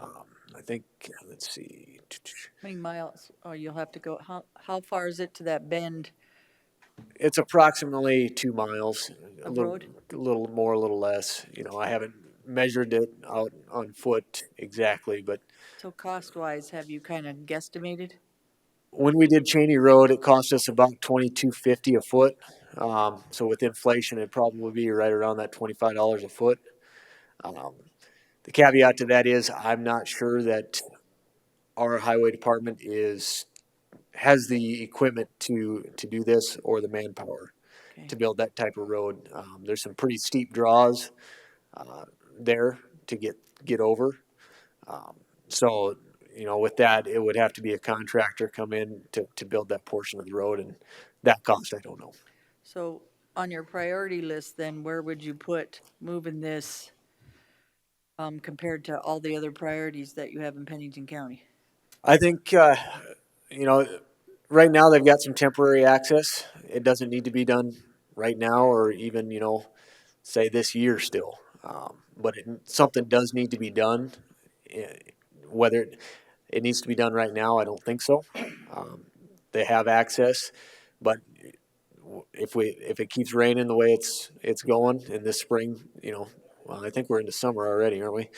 Speaker 16: I think, let's see.
Speaker 3: How many miles? Oh, you'll have to go, how far is it to that bend?
Speaker 16: It's approximately 2 miles.
Speaker 3: Of road?
Speaker 16: A little more, a little less. You know, I haven't measured it out on foot exactly, but
Speaker 3: So cost-wise, have you kind of guesstimated?
Speaker 16: when we did Cheney Road, it cost us about $22.50 a foot. So with inflation, it'd probably be right around that $25 a foot. The caveat to that is I'm not sure that our highway department has the equipment to do this or the manpower to build that type of road. There's some pretty steep draws there to get over. So, you know, with that, it would have to be a contractor come in to build that portion of the road, and that cost, I don't know.
Speaker 3: So on your priority list, then, where would you put moving this compared to all the other priorities that you have in Pennington County?
Speaker 16: I think, you know, right now they've got some temporary access. It doesn't need to be done right now or even, you know, say this year still. But something does need to be done. Whether it needs to be done right now, I don't think so. They have access, but if it keeps raining the way it's going in this spring, you know, well, I think we're into summer already, aren't we?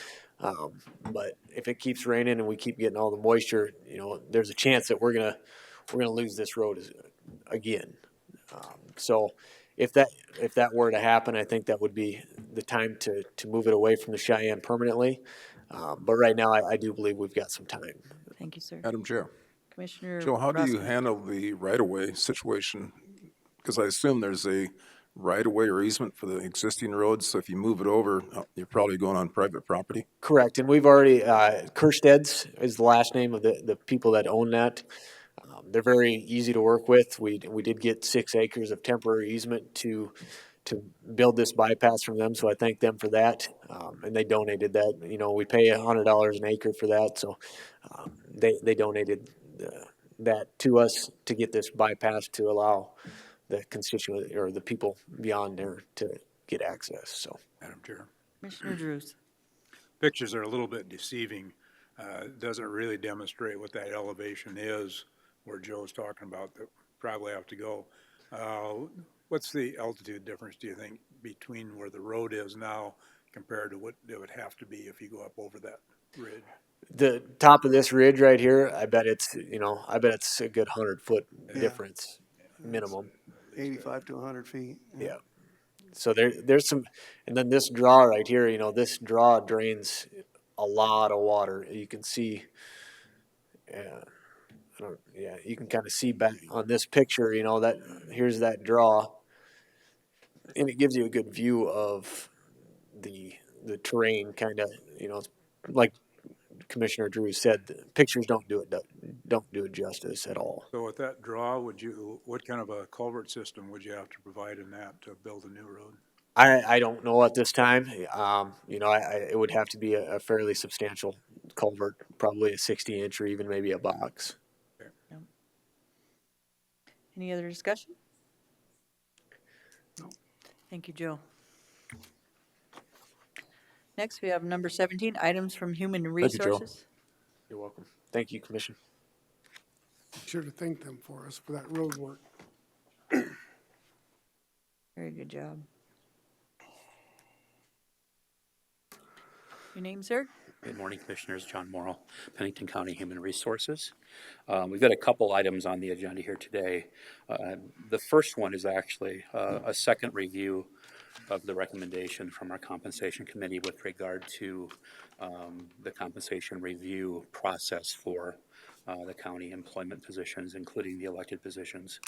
Speaker 16: But if it keeps raining and we keep getting all the moisture, you know, there's a chance that we're gonna lose this road again. So if that were to happen, I think that would be the time to move it away from the Cheyenne permanently. But right now, I do believe we've got some time.
Speaker 3: Thank you, sir.
Speaker 9: Madam Chair.
Speaker 3: Commissioner
Speaker 9: Joe, how do you
Speaker 3: Rossman.
Speaker 9: handle the right-of-way situation? Because I assume there's a right-of-way or easement for the existing roads, so if you move it over, you're probably going on private property?
Speaker 16: Correct, and we've already, Kersted's is the last name of the people that own that. They're very easy to work with. We did get 6 acres of temporary easement to build this bypass from them, so I thank them for that. And they donated that. You know, we pay $100 an acre for that, so they donated that to us to get this bypass to allow the constituent or the people beyond there to get access. So,
Speaker 2: Madam Chair.
Speaker 3: Commissioner Drews.
Speaker 2: Pictures are a little bit deceiving. Doesn't really demonstrate what that elevation is where Joe's talking about that probably have to go. What's the altitude difference, do you think, between where the road is now compared to what it would have to be if you go up over that ridge?
Speaker 16: the top of this ridge right here, I bet it's a good 100-foot difference minimum.
Speaker 8: 85 to 100 feet.
Speaker 16: Yeah. So there's some, and then this draw right here, you know, this draw drains a lot of water. You can see, you can kind of see back on this picture, you know, that here's that draw, and it gives you a good view of the terrain, kind of, you know, like Commissioner Drew said, the pictures don't do it justice at all.
Speaker 2: So with that draw, what kind of a culvert system would you have to provide in that to build a new road?
Speaker 16: I don't know at this time. You know, it would have to be a fairly substantial culvert, probably a 60-inch or even maybe a box.
Speaker 2: Okay.
Speaker 3: Yep. Any other discussion? No. Thank you, Joe. Next, we have number 17, items from Human Resources.
Speaker 16: You're welcome. Thank you, Commission.
Speaker 1: Be sure to thank them for us for that road work.
Speaker 3: Very good job. Your name, sir?
Speaker 17: Good morning, Commissioners. John Morrill, Pennington County Human Resources. We've got a couple items on the agenda here today. The first one is actually a second review of the recommendation from our Compensation Committee with regard to the compensation review process for the county employment positions, including the elected positions.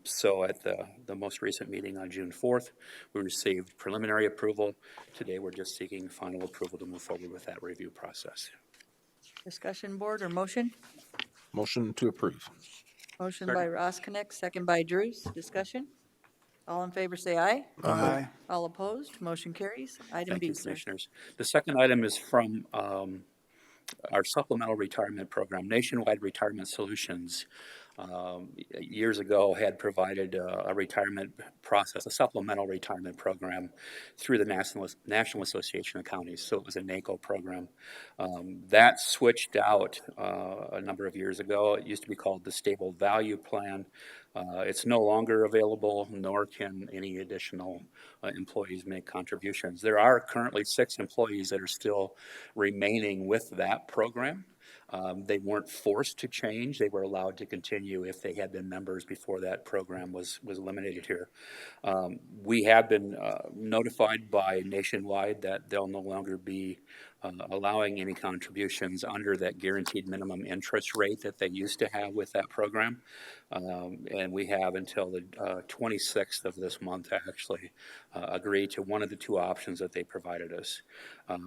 Speaker 17: So at the most recent meeting on June 4th, we received preliminary approval. Today, we're just seeking final approval to move forward with that review process.
Speaker 3: Discussion board or motion?
Speaker 9: Motion to approve.
Speaker 3: Motion by Ross Connect, second by Drews. Discussion? All in favor, say aye.
Speaker 8: Aye.
Speaker 3: All opposed, motion carries. Item
Speaker 17: Thank
Speaker 3: B,
Speaker 17: you,
Speaker 3: sir.
Speaker 17: Commissioners. The second item is from our supplemental retirement program, Nationwide Retirement Solutions. Years ago had provided a retirement process, a supplemental retirement program through the National Association of Counties. So it was a NACO program. That switched out a number of years ago. It used to be called the Stable Value Plan. It's no longer available, nor can any additional employees make contributions. There are currently 6 employees that are still remaining with that program. They weren't forced to change. They were allowed to continue if they had been members before that program was eliminated here. We have been notified by Nationwide that they'll no longer be allowing any contributions under that guaranteed minimum interest rate that they used to have with that program. And we have until the 26th of this month to actually agree to one of the 2 options that they provided us.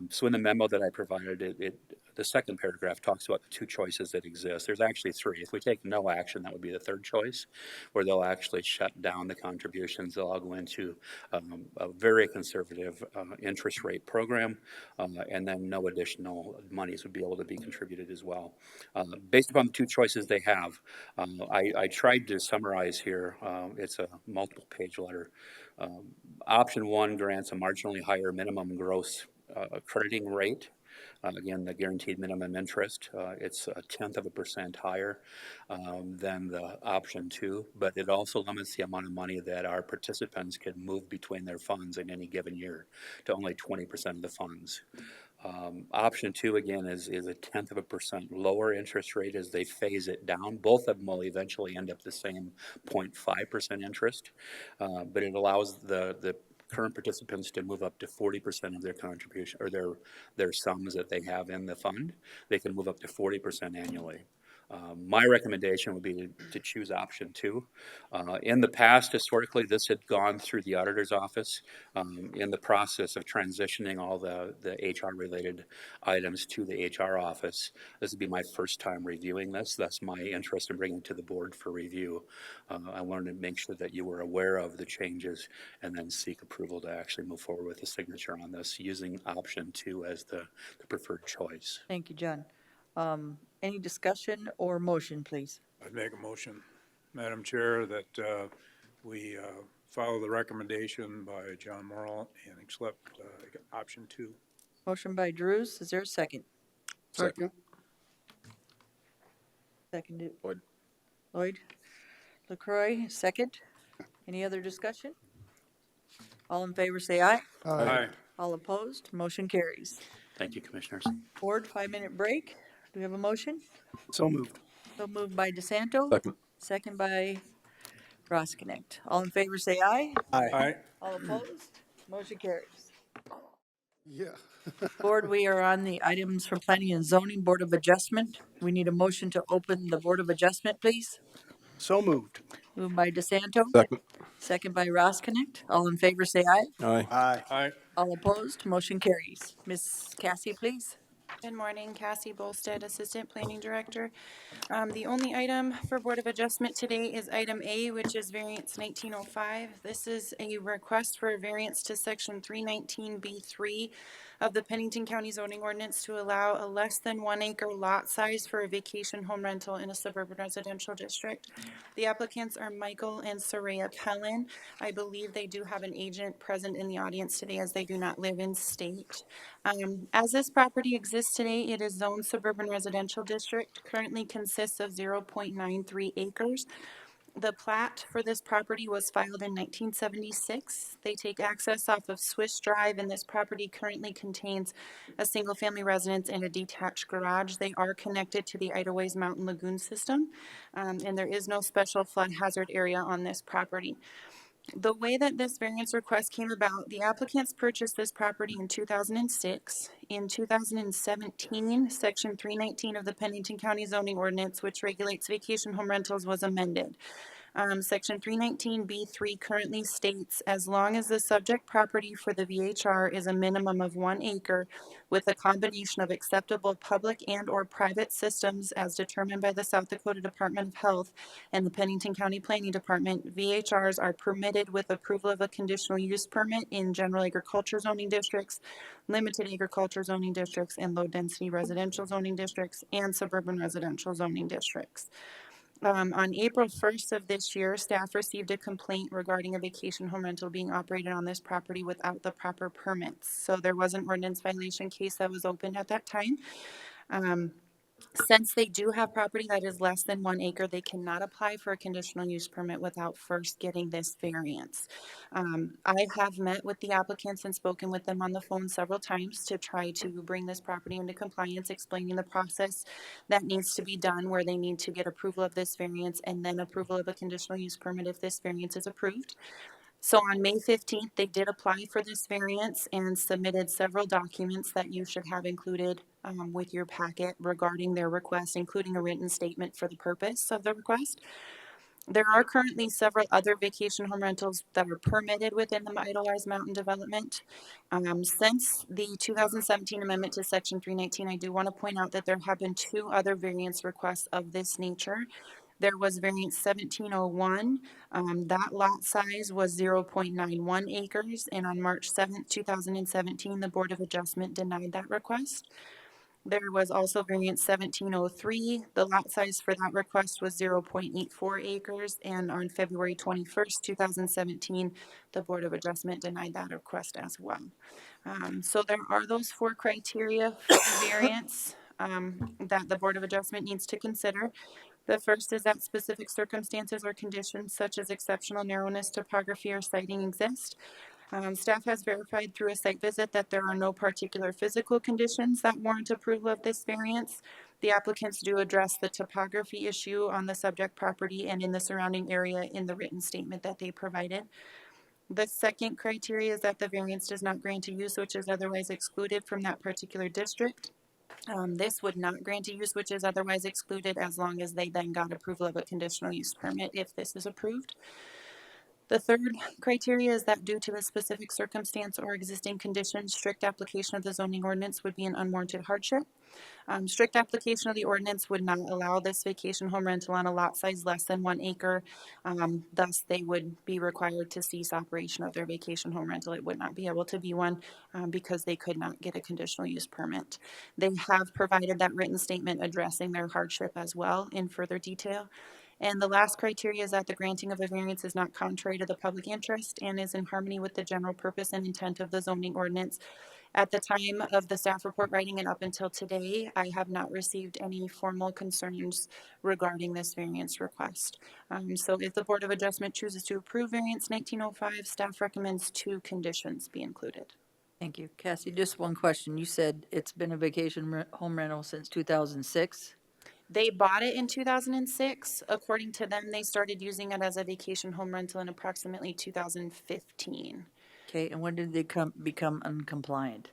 Speaker 17: So in the memo that I provided, the second paragraph talks about the 2 choices that exist. There's actually 3. If we take no action, that would be the third choice, where they'll actually shut down the contributions. They'll all go into a very conservative interest rate program, and then no additional monies would be able to be contributed as well. Based upon the 2 choices they have, I tried to summarize here. It's a multiple page letter. Option 1 grants a marginally higher minimum gross crediting rate. Again, the guaranteed minimum interest, it's 0.1% higher than the option 2, but it also limits the amount of money that our participants can move between their funds in any given year to only 20% of the funds. Option 2, again, is a 0.1% lower interest rate as they phase it down. Both of them will eventually end up the same 0.5% interest, but it allows the current participants to move up to 40% of their contribution or their sums that they have in the fund. They can move up to 40% annually. My recommendation would be to choose option 2. In the past, historically, this had gone through the auditor's office. In the process of transitioning all the HR-related items to the HR office, this would be my first time reviewing this. That's my interest in bringing it to the board for review. I wanted to make sure that you were aware of the changes and then seek approval to actually move forward with a signature on this using option 2 as the preferred choice.
Speaker 3: Thank you, John. Any discussion or motion, please?
Speaker 2: I'd make a motion, Madam Chair, that we follow the recommendation by John Morrill and accept option 2.
Speaker 3: Motion by Drews. Is there a second?
Speaker 1: Second.
Speaker 3: Seconded.
Speaker 9: Lloyd.
Speaker 3: Lloyd. LaCroy, second. Any other discussion? All in favor, say aye.
Speaker 2: Aye.
Speaker 3: All opposed, motion carries.
Speaker 17: Thank you, Commissioners.
Speaker 3: Board, 5-minute break. Do we have a motion?
Speaker 8: So moved.
Speaker 3: So moved by DeSanto.
Speaker 9: Second.
Speaker 3: Second by Ross Connect. All in favor, say aye.
Speaker 2: Aye.
Speaker 3: All opposed, motion carries.
Speaker 1: Yeah.
Speaker 3: Board, we are on the items for Planning and Zoning Board of Adjustment. We need a motion to open the Board of Adjustment, please.
Speaker 8: So moved.
Speaker 3: Moved by DeSanto.
Speaker 9: Second.
Speaker 3: Second by Ross Connect. All in favor, say aye.
Speaker 9: Aye.
Speaker 8: Aye.
Speaker 2: Aye.
Speaker 3: All opposed, motion carries. Ms. Cassie, please.
Speaker 18: Good morning, Cassie Bolstead, Assistant Planning Director. The only item for Board of Adjustment today is item A, which is variance 1905. This is a request for a variance to section 319B3 of the Pennington County zoning ordinance to allow a less than 1 acre lot size for a vacation home rental in a suburban residential district. The applicants are Michael and Soraya Pellin. I believe they do have an agent present in the audience today as they do not live in state. As this property exists today, it is zoned suburban residential district, currently consists of 0.93 acres. The plat for this property was filed in 1976. They take access off of Swiss Drive, and this property currently contains a single-family residence and a detached garage. They are connected to the Idaways Mountain Lagoon system, and there is no special flood hazard area on this property. The way that this variance request came about, the applicants purchased this property in 2006. In 2017, Section 319 of the Pennington County zoning ordinance, which regulates vacation home rentals, was amended. Section 319B3 currently states, as long as the subject property for the VHR is a minimum of 1 acre with a combination of acceptable public and/or private systems as determined by the South Dakota Department of Health and the Pennington County Planning Department, VHRs are permitted with approval of a conditional use permit in general agriculture zoning districts, limited agriculture zoning districts, and low-density residential zoning districts, and suburban residential zoning districts. On April 1st of this year, staff received a complaint regarding a vacation home rental being operated on this property without the proper permits. So there was an ordinance violation case that was opened at that time. Since they do have property that is less than 1 acre, they cannot apply for a conditional use permit without first getting this variance. I have met with the applicants and spoken with them on the phone several times to try to bring this property into compliance, explaining the process that needs to be done, where they need to get approval of this variance and then approval of a conditional use permit if this variance is approved. So on May 15th, they did apply for this variance and submitted several documents that you should have included with your packet regarding their request, including a written statement for the purpose of the request. There are currently several other vacation home rentals that are permitted within the Idlewild Mountain development. Since the 2017 amendment to Section 319, I do want to point out that there have been 2 other variance requests of this nature. There was variance 1701. That lot size was 0.91 acres, and on March 7th, 2017, the Board of Adjustment denied that request. There was also variance 1703. The lot size for that request was 0.84 acres, and on February 21st, 2017, the Board of Adjustment denied that request as well. So there are those 4 criteria for the variance that the Board of Adjustment needs to consider. The first is that specific circumstances or conditions such as exceptional narrowness, topography, or siting exist. Staff has verified through a site visit that there are no particular physical conditions that warrant approval of this variance. The applicants do address the topography issue on the subject property and in the surrounding area in the written statement that they provided. The second criteria is that the variance does not grant a use which is otherwise excluded from that particular district. This would not grant a use which is otherwise excluded as long as they then got approval of a conditional use permit if this is approved. The third criteria is that due to the specific circumstance or existing conditions, strict application of the zoning ordinance would be an unwarranted hardship. Strict application of the ordinance would not allow this vacation home rental on a lot size less than 1 acre. Thus, they would be required to cease operation of their vacation home rental. It would not be able to be one because they could not get a conditional use permit. They have provided that written statement addressing their hardship as well in further detail. And the last criteria is that the granting of a variance is not contrary to the public interest and is in harmony with the general purpose and intent of the zoning ordinance. At the time of the staff report writing and up until today, I have not received any formal concerns regarding this variance request. So if the Board of Adjustment chooses to approve variance 1905, staff recommends 2 conditions be included.
Speaker 3: Thank you. Cassie, just one question. You said it's been a vacation home rental since 2006?
Speaker 18: They bought it in 2006. According to them, they started using it as a vacation home rental in approximately 2015.
Speaker 3: Okay, and when did they become uncompliant?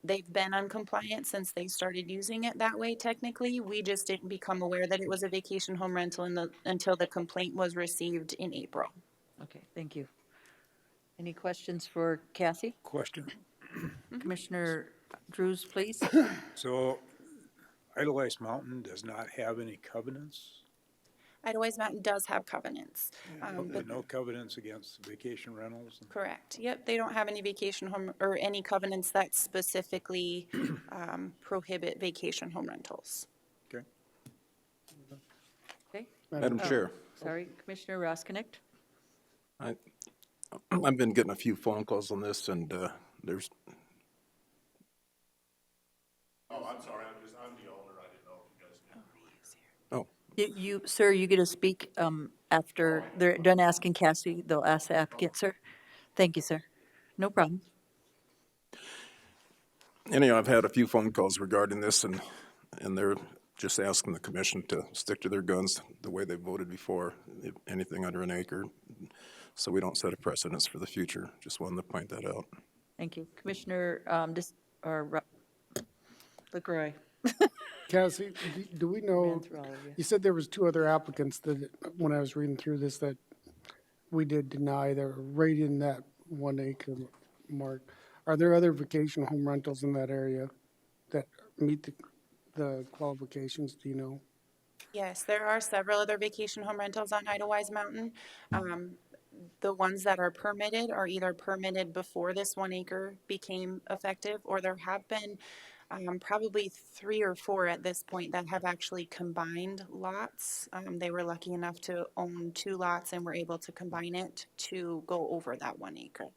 Speaker 18: They've been uncompliant since they started using it that way technically. We just didn't become aware that it was a vacation home rental until the complaint was received in April.
Speaker 3: Okay, thank you. Any questions for Cassie?
Speaker 2: Question.
Speaker 3: Commissioner Drews, please.
Speaker 2: So Idlewild Mountain does not have any covenants?
Speaker 18: Idlewild Mountain does have covenants.
Speaker 2: But no covenants against vacation rentals?
Speaker 18: Correct. Yep, they don't have any vacation home or any covenants that specifically prohibit vacation home rentals.
Speaker 2: Okay.
Speaker 3: Okay.
Speaker 9: Madam Chair.
Speaker 3: Sorry, Commissioner Roskinick.
Speaker 9: I've been getting a few phone calls on this, and there's.
Speaker 14: Oh, I'm sorry, I'm the owner, I didn't know if you guys knew.
Speaker 9: Oh.
Speaker 3: Sir, you get to speak after they're done asking Cassie. They'll ask the applicant, sir. Thank you, sir. No problem.
Speaker 9: Anyhow, I've had a few phone calls regarding this, and they're just asking the commission to stick to their guns the way they voted before. If anything under an acre, so we don't set a precedence for the future. Just wanted to point that out.
Speaker 3: Thank you. Commissioner, LaCroy.
Speaker 1: Cassie, do we know,
Speaker 3: through all of you.
Speaker 1: you said there was two other applicants that, when I was reading through this, that we did deny, they're right in that 1 acre mark. Are there other vacation home rentals in that area that meet the qualifications, do you know?
Speaker 18: Yes, there are several other vacation home rentals on Idlewild Mountain. The ones that are permitted are either permitted before this 1 acre became effective, or there have been probably 3 or 4 at this point that have actually combined lots. They were lucky enough to own 2 lots and were able to combine it to go over that 1 acre.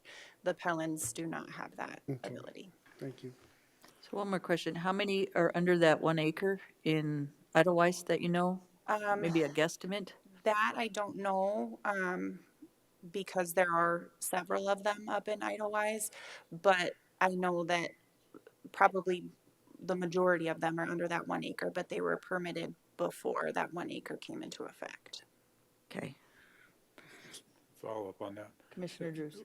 Speaker 18: The Pellins do not have that ability.
Speaker 1: Thank you.
Speaker 3: So one more question. How many are under that 1 acre in Edelweiss that you know? Maybe a guesstimate?
Speaker 18: That I don't know, because there are several of them up in Idlewild, but I know that probably the majority of them are under that 1 acre, but they were permitted before that 1 acre came into effect.
Speaker 3: Okay.
Speaker 2: Follow up on that.
Speaker 3: Commissioner Drews.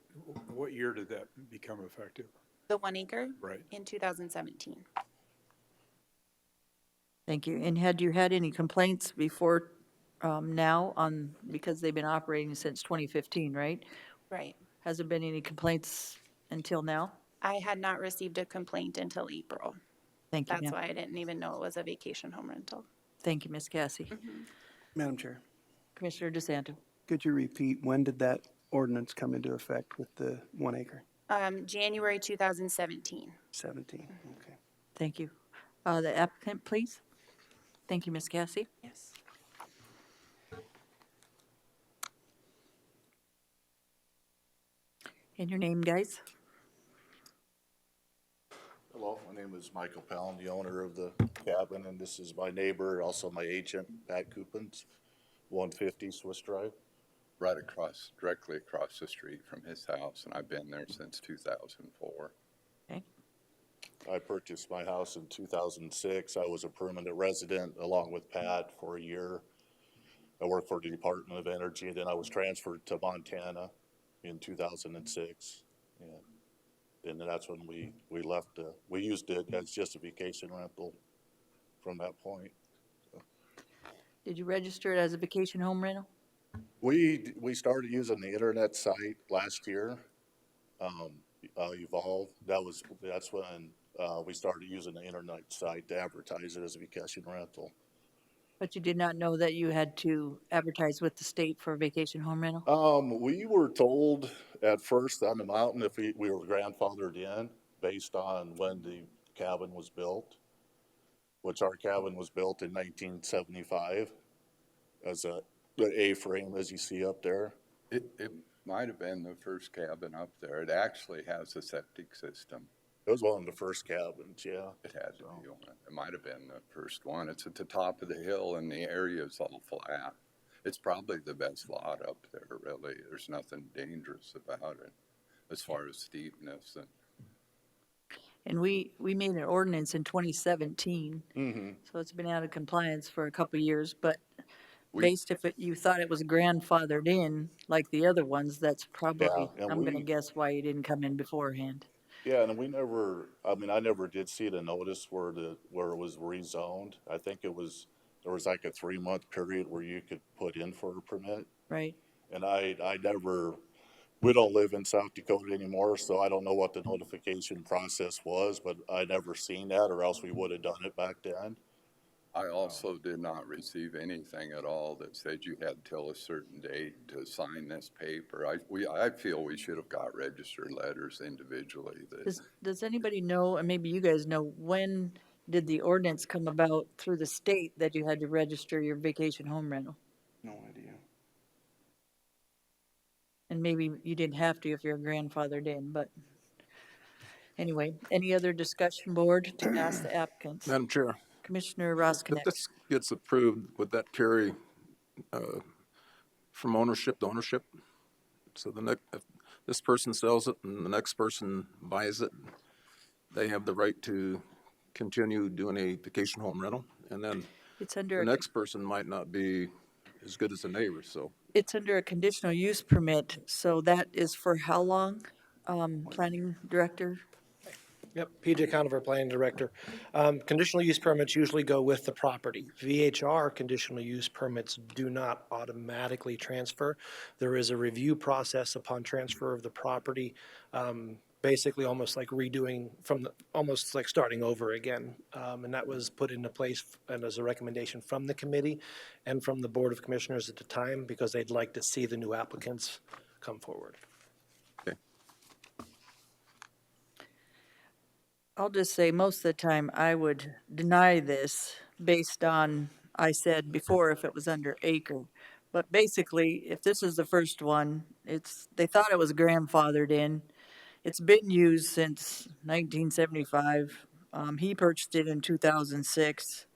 Speaker 2: What year did that become effective?
Speaker 18: The 1 acre?
Speaker 2: Right.
Speaker 18: In 2017.
Speaker 3: Thank you. And had you had any complaints before now on, because they've been operating since 2015, right?
Speaker 18: Right.
Speaker 3: Has there been any complaints until now?
Speaker 18: I had not received a complaint until April.
Speaker 3: Thank you,
Speaker 18: That's
Speaker 3: ma'am.
Speaker 18: why I didn't even know it was a vacation home rental.
Speaker 3: Thank you, Ms. Cassie.
Speaker 8: Madam Chair,
Speaker 3: Commissioner DeSanto.
Speaker 8: could you repeat, when did that ordinance come into effect with the 1 acre?
Speaker 18: January 2017.
Speaker 8: 17, okay.
Speaker 3: Thank you. The applicant, please. Thank you, Ms. Cassie.
Speaker 18: Yes.
Speaker 3: And your name, guys?
Speaker 19: Hello, my name is Michael Pellin, the owner of the cabin, and this is my neighbor, also my agent, Pat Coopens, 150 Swiss Drive.
Speaker 20: Right across, directly across the street from his house, and I've been there since 2004.
Speaker 3: Okay.
Speaker 19: I purchased my house in 2006. I was a permanent resident along with Pat for a year. I worked for the Department of Energy, and then I was transferred to Montana in 2006. And then that's when we left. We used it as just a vacation rental from that point. So.
Speaker 3: Did you register it as a vacation home rental?
Speaker 19: We started using the internet site last year, Evolve. That's when we started using the internet site to advertise it as a vacation rental.
Speaker 3: But you did not know that you had to advertise with the state for a vacation home rental?
Speaker 19: We were told at first on the mountain if we were grandfathered in based on when the cabin was built, which our cabin was built in 1975 as the A-frame as you see up there.
Speaker 20: It might have been the first cabin up there. It actually has a septic system.
Speaker 19: It was one of the first cabins, yeah.
Speaker 20: It had to be one. It might have been the first one. It's at the top of the hill and the area is all flat. It's probably the best lot up there, really. There's nothing dangerous about it as far as steepness.
Speaker 3: And we made an ordinance in 2017, so it's been out of compliance for a couple of years, but based if you thought it was grandfathered in, like the other ones, that's probably,
Speaker 19: Yeah,
Speaker 3: I'm gonna guess why you didn't come in beforehand.
Speaker 19: Yeah, and I never did see the notice where it was rezoned. I think there was like a 3-month period where you could put in for a permit.
Speaker 3: Right.
Speaker 19: And we don't live in South Dakota anymore, so I don't know what the notification process was, but I never seen that, or else we would have done it back then.
Speaker 20: I also did not receive anything at all that said you had till a certain date to sign this paper. I feel we should have got registered letters individually.
Speaker 3: Does anybody know, and maybe you guys know, when did the ordinance come about through the state that you had to register your vacation home rental?
Speaker 8: No idea.
Speaker 3: And maybe you didn't have to if you're grandfathered in, but anyway, any other discussion, board, to ask the applicants?
Speaker 9: Madam Chair.
Speaker 3: Commissioner
Speaker 9: If
Speaker 3: Roskinek.
Speaker 9: this gets approved, would that carry from ownership to ownership? So if this person sells it and the next person buys it, they have the right to continue doing a vacation home rental, and then
Speaker 3: It's under
Speaker 9: the next person might not be as good as the neighbor. So
Speaker 3: It's under a conditional use permit, so that is for how long, planning director?
Speaker 6: Yep, PJ Conover, Planning Director. Conditional use permits usually go with the property. VHR conditional use permits do not automatically transfer. There is a review process upon transfer of the property, basically almost like redoing almost like starting over again. And that was put into place and as a recommendation from the committee and from the Board of Commissioners at the time because they'd like to see the new applicants come forward.
Speaker 3: I'll just say most of the time I would deny this based on, I said before, if it was under acre. But basically, if this is the first one, they thought it was grandfathered in. It's been used since 1975. He purchased it in 2006.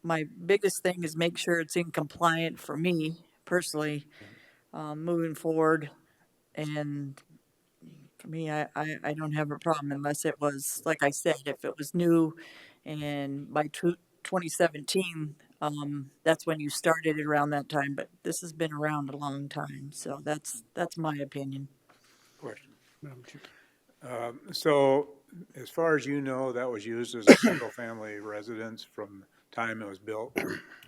Speaker 3: My biggest thing is make sure it's in compliant for me personally, moving forward. And for me, I don't have a problem unless it was, like I said, if it was new and by 2017, that's when you started it around that time, but this has been around a long time, so that's my opinion.
Speaker 2: Question.
Speaker 1: Madam Chair.
Speaker 2: So as far as you know, that was used as a single-family residence from time it was built,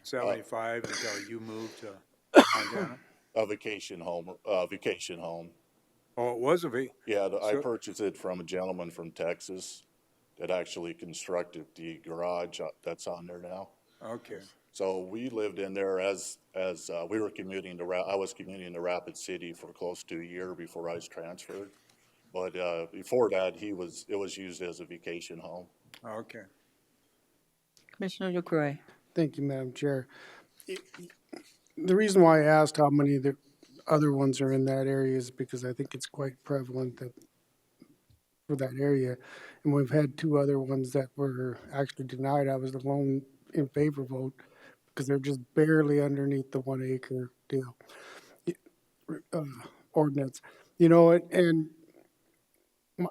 Speaker 2: 75 until you moved to Montana?
Speaker 19: A vacation home, vacation home.
Speaker 2: Oh, it was
Speaker 19: Yeah, I purchased it from a gentleman from Texas that actually constructed the garage that's on there now.
Speaker 2: Okay.
Speaker 19: So we lived in there as we were commuting to, I was commuting to Rapid City for close to a year before I was transferred. But before that, it was used as a vacation home.
Speaker 2: Okay.
Speaker 3: Commissioner LaCroix.
Speaker 1: Thank you, Madam Chair. The reason why I asked how many of the other ones are in that area is because I think it's quite prevalent that for that area. And we've had two other ones that were actually denied. I was the lone in favor vote because they're just barely underneath the 1 acre deal, ordinance. You know, and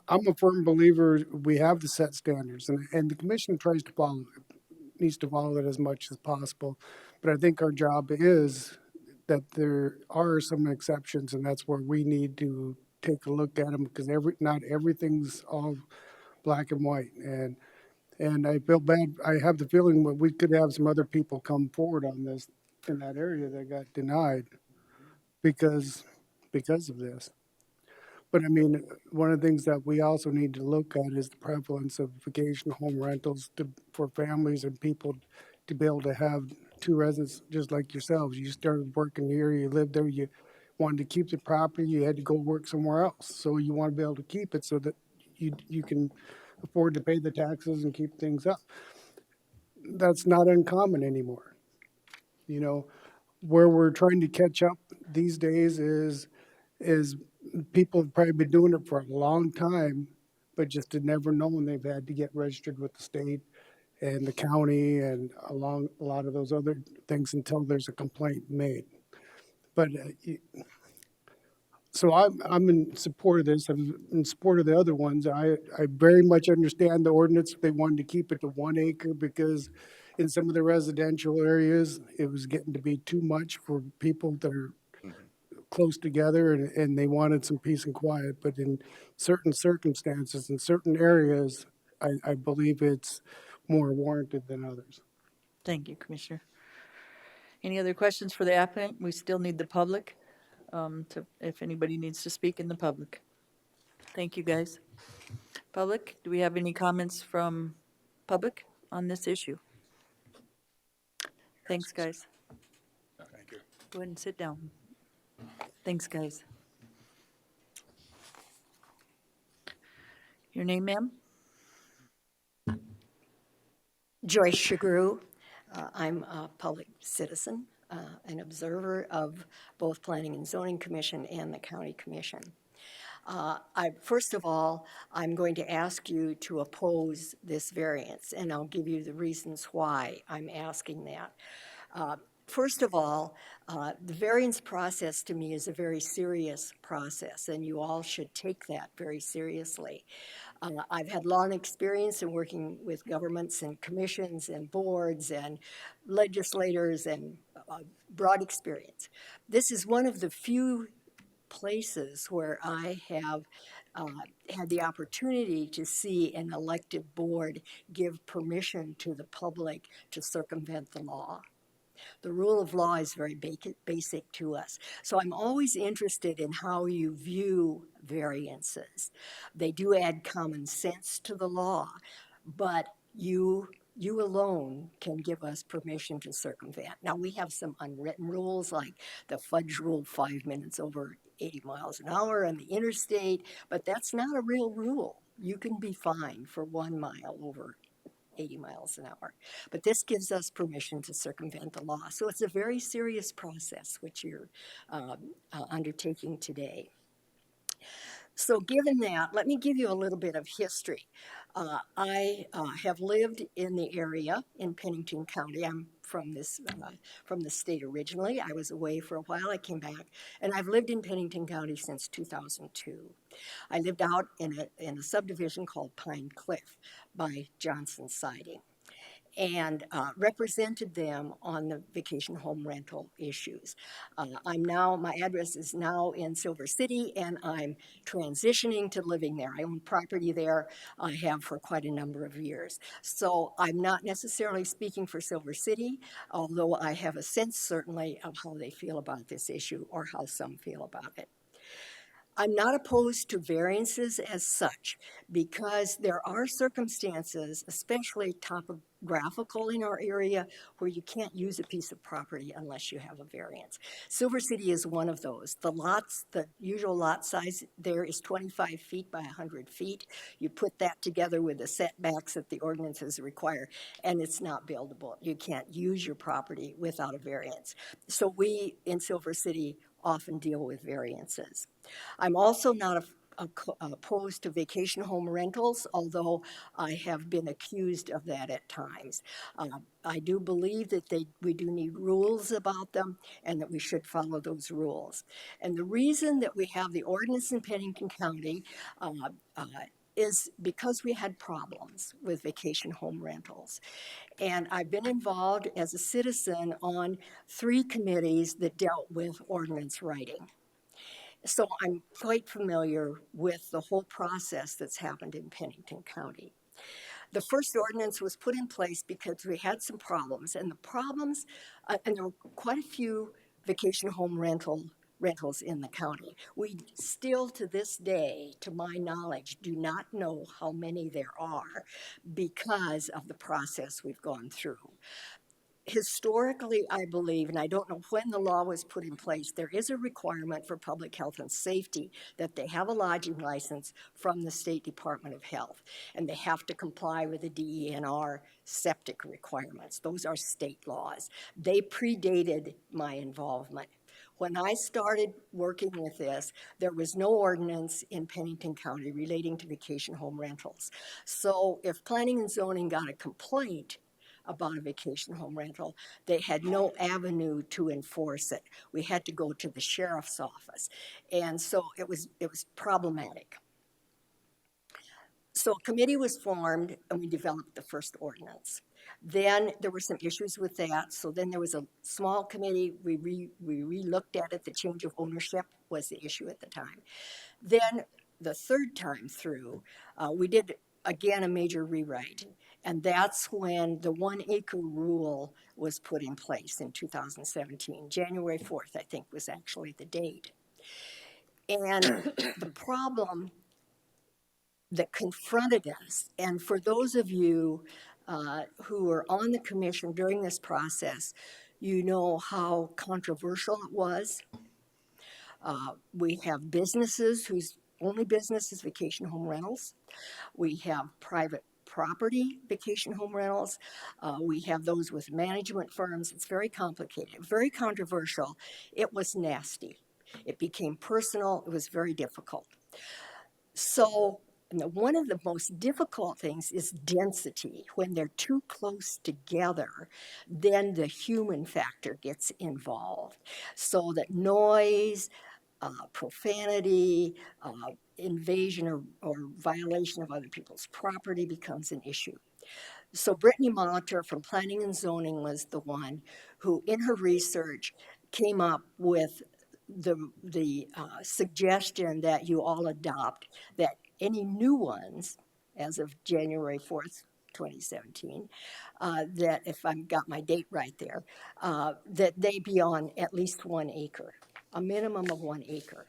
Speaker 1: I'm a firm believer we have to set standards and the commission tries to follow it, needs to follow it as much as possible. But I think our job is that there are some exceptions, and that's where we need to take a look at them because not everything's all black and white. And I feel bad. I have the feeling that we could have some other people come forward on this in that area that got denied because of this. But I mean, one of the things that we also need to look at is the prevalence of vacation home rentals for families and people to be able to have two residents just like yourselves. You started working here, you lived there, you wanted to keep the property, you had to go work somewhere else. So you want to be able to keep it so that you can afford to pay the taxes and keep things up. That's not uncommon anymore. You know, where we're trying to catch up these days is people have probably been doing it for a long time, but just had never known they've had to get registered with the state and the county and a lot of those other things until there's a complaint made. But so I'm in support of this. I'm in support of the other ones. I very much understand the ordinance. They wanted to keep it to 1 acre because in some of the residential areas, it was getting to be too much for people that are close together and they wanted some peace and quiet. But in certain circumstances, in certain areas, I believe it's more warranted than others.
Speaker 3: Thank you, Commissioner. Any other questions for the applicant? We still need the public, if anybody needs to speak in the public. Thank you, guys. Public, do we have any comments from public on this issue? Thanks, guys.
Speaker 2: Thank you.
Speaker 3: Go ahead and sit down. Thanks, guys. Your name, ma'am?
Speaker 21: Joyce Shagru. I'm a public citizen, an observer of both Planning and Zoning Commission and the County Commission. First of all, I'm going to ask you to oppose this variance, and I'll give you the reasons why I'm asking that. First of all, the variance process to me is a very serious process, and you all should take that very seriously. I've had long experience in working with governments and commissions and boards and legislators and broad experience. This is one of the few places where I have had the opportunity to see an elected board give permission to the public to circumvent the law. The rule of law is very basic to us. So I'm always interested in how you view variances. They do add common sense to the law, but you alone can give us permission to circumvent. Now, we have some unwritten rules like the fudge rule, 5 minutes over 80 miles an hour on the interstate, but that's not a real rule. You can be fined for 1 mile over 80 miles an hour. But this gives us permission to circumvent the law. So it's a very serious process which you're undertaking today. So given that, let me give you a little bit of history. I have lived in the area in Pennington County. I'm from the state originally. I was away for a while. I came back, and I've lived in Pennington County since 2002. I lived out in a subdivision called Pine Cliff by Johnson Siding, and represented them on the vacation home rental issues. My address is now in Silver City, and I'm transitioning to living there. I own property there. I have for quite a number of years. So I'm not necessarily speaking for Silver City, although I have a sense certainly of how they feel about this issue or how some feel about it. I'm not opposed to variances as such because there are circumstances, especially topographical in our area, where you can't use a piece of property unless you have a variance. Silver City is one of those. The usual lot size there is 25 feet by 100 feet. You put that together with the setbacks that the ordinances require, and it's not buildable. You can't use your property without a variance. So we in Silver City often deal with variances. I'm also not opposed to vacation home rentals, although I have been accused of that at times. I do believe that we do need rules about them and that we should follow those rules. And the reason that we have the ordinance in Pennington County is because we had problems with vacation home rentals. And I've been involved as a citizen on 3 committees that dealt with ordinance writing. So I'm quite familiar with the whole process that's happened in Pennington County. The first ordinance was put in place because we had some problems, and and there were quite a few vacation home rentals in the county. We still, to this day, to my knowledge, do not know how many there are because of the process we've gone through. Historically, I believe, and I don't know when the law was put in place, there is a requirement for public health and safety that they have a lodging license from the State Department of Health, and they have to comply with the DENR septic requirements. Those are state laws. They predated my involvement. When I started working with this, there was no ordinance in Pennington County relating to vacation home rentals. So if planning and zoning got a complaint about a vacation home rental, they had no avenue to enforce it. We had to go to the sheriff's office. And so it was problematic. So a committee was formed and we developed the first ordinance. Then there were some issues with that. So then there was a small committee. We re-looked at it. The change of ownership was the issue at the time. Then the third time through, we did again a major rewrite. And that's when the 1 acre rule was put in place in 2017. January 4th, I think, was actually the date. And the problem that confronted us, and for those of you who were on the commission during this process, you know how controversial it was. We have businesses whose only business is vacation home rentals. We have private property vacation home rentals. We have those with management firms. It's very complicated, very controversial. It was nasty. It became personal. It was very difficult. So one of the most difficult things is density. When they're too close together, then the human factor gets involved. So that noise, profanity, invasion or violation of other people's property becomes an issue. So Brittany Molitor from Planning and Zoning was the one who in her research came up with the suggestion that you all adopt that any new ones as of January 4th, 2017, that if I've got my date right there, that they be on at least 1 acre, a minimum of 1 acre.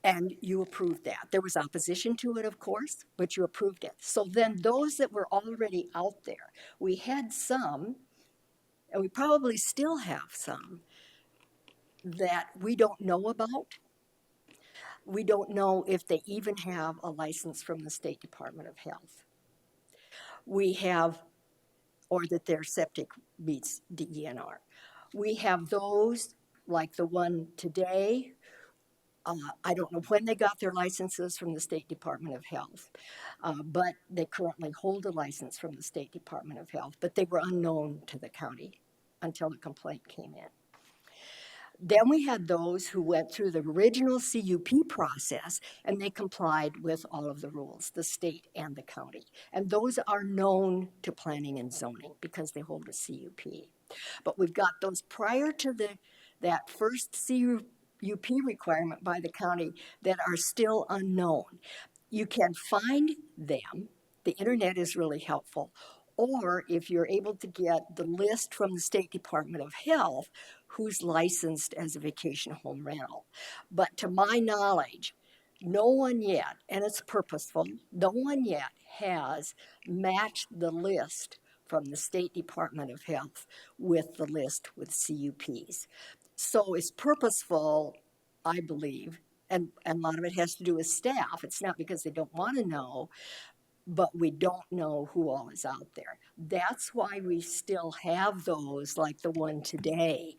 Speaker 21: And you approved that. There was opposition to it, of course, but you approved it. So then those that were already out there, we had some, and we probably still have some, that we don't know about. We don't know if they even have a license from the State Department of Health. We have, or that their septic meets DENR. We have those like the one today. I don't know when they got their licenses from the State Department of Health, but they currently hold a license from the State Department of Health, but they were unknown to the county until the complaint came in. Then we had those who went through the original CUP process and they complied with all of the rules, the state and the county. And those are known to planning and zoning because they hold a CUP. But we've got those prior to that first CUP requirement by the county that are still unknown. You can find them. The internet is really helpful. Or if you're able to get the list from the State Department of Health, who's licensed as a vacation home rental. But to my knowledge, no one yet, and it's purposeful, no one yet has matched the list from the State Department of Health with the list with CUPs. So it's purposeful, I believe, and a lot of it has to do with staff. It's not because they don't want to know, but we don't know who all is out there. That's why we still have those, like the one today,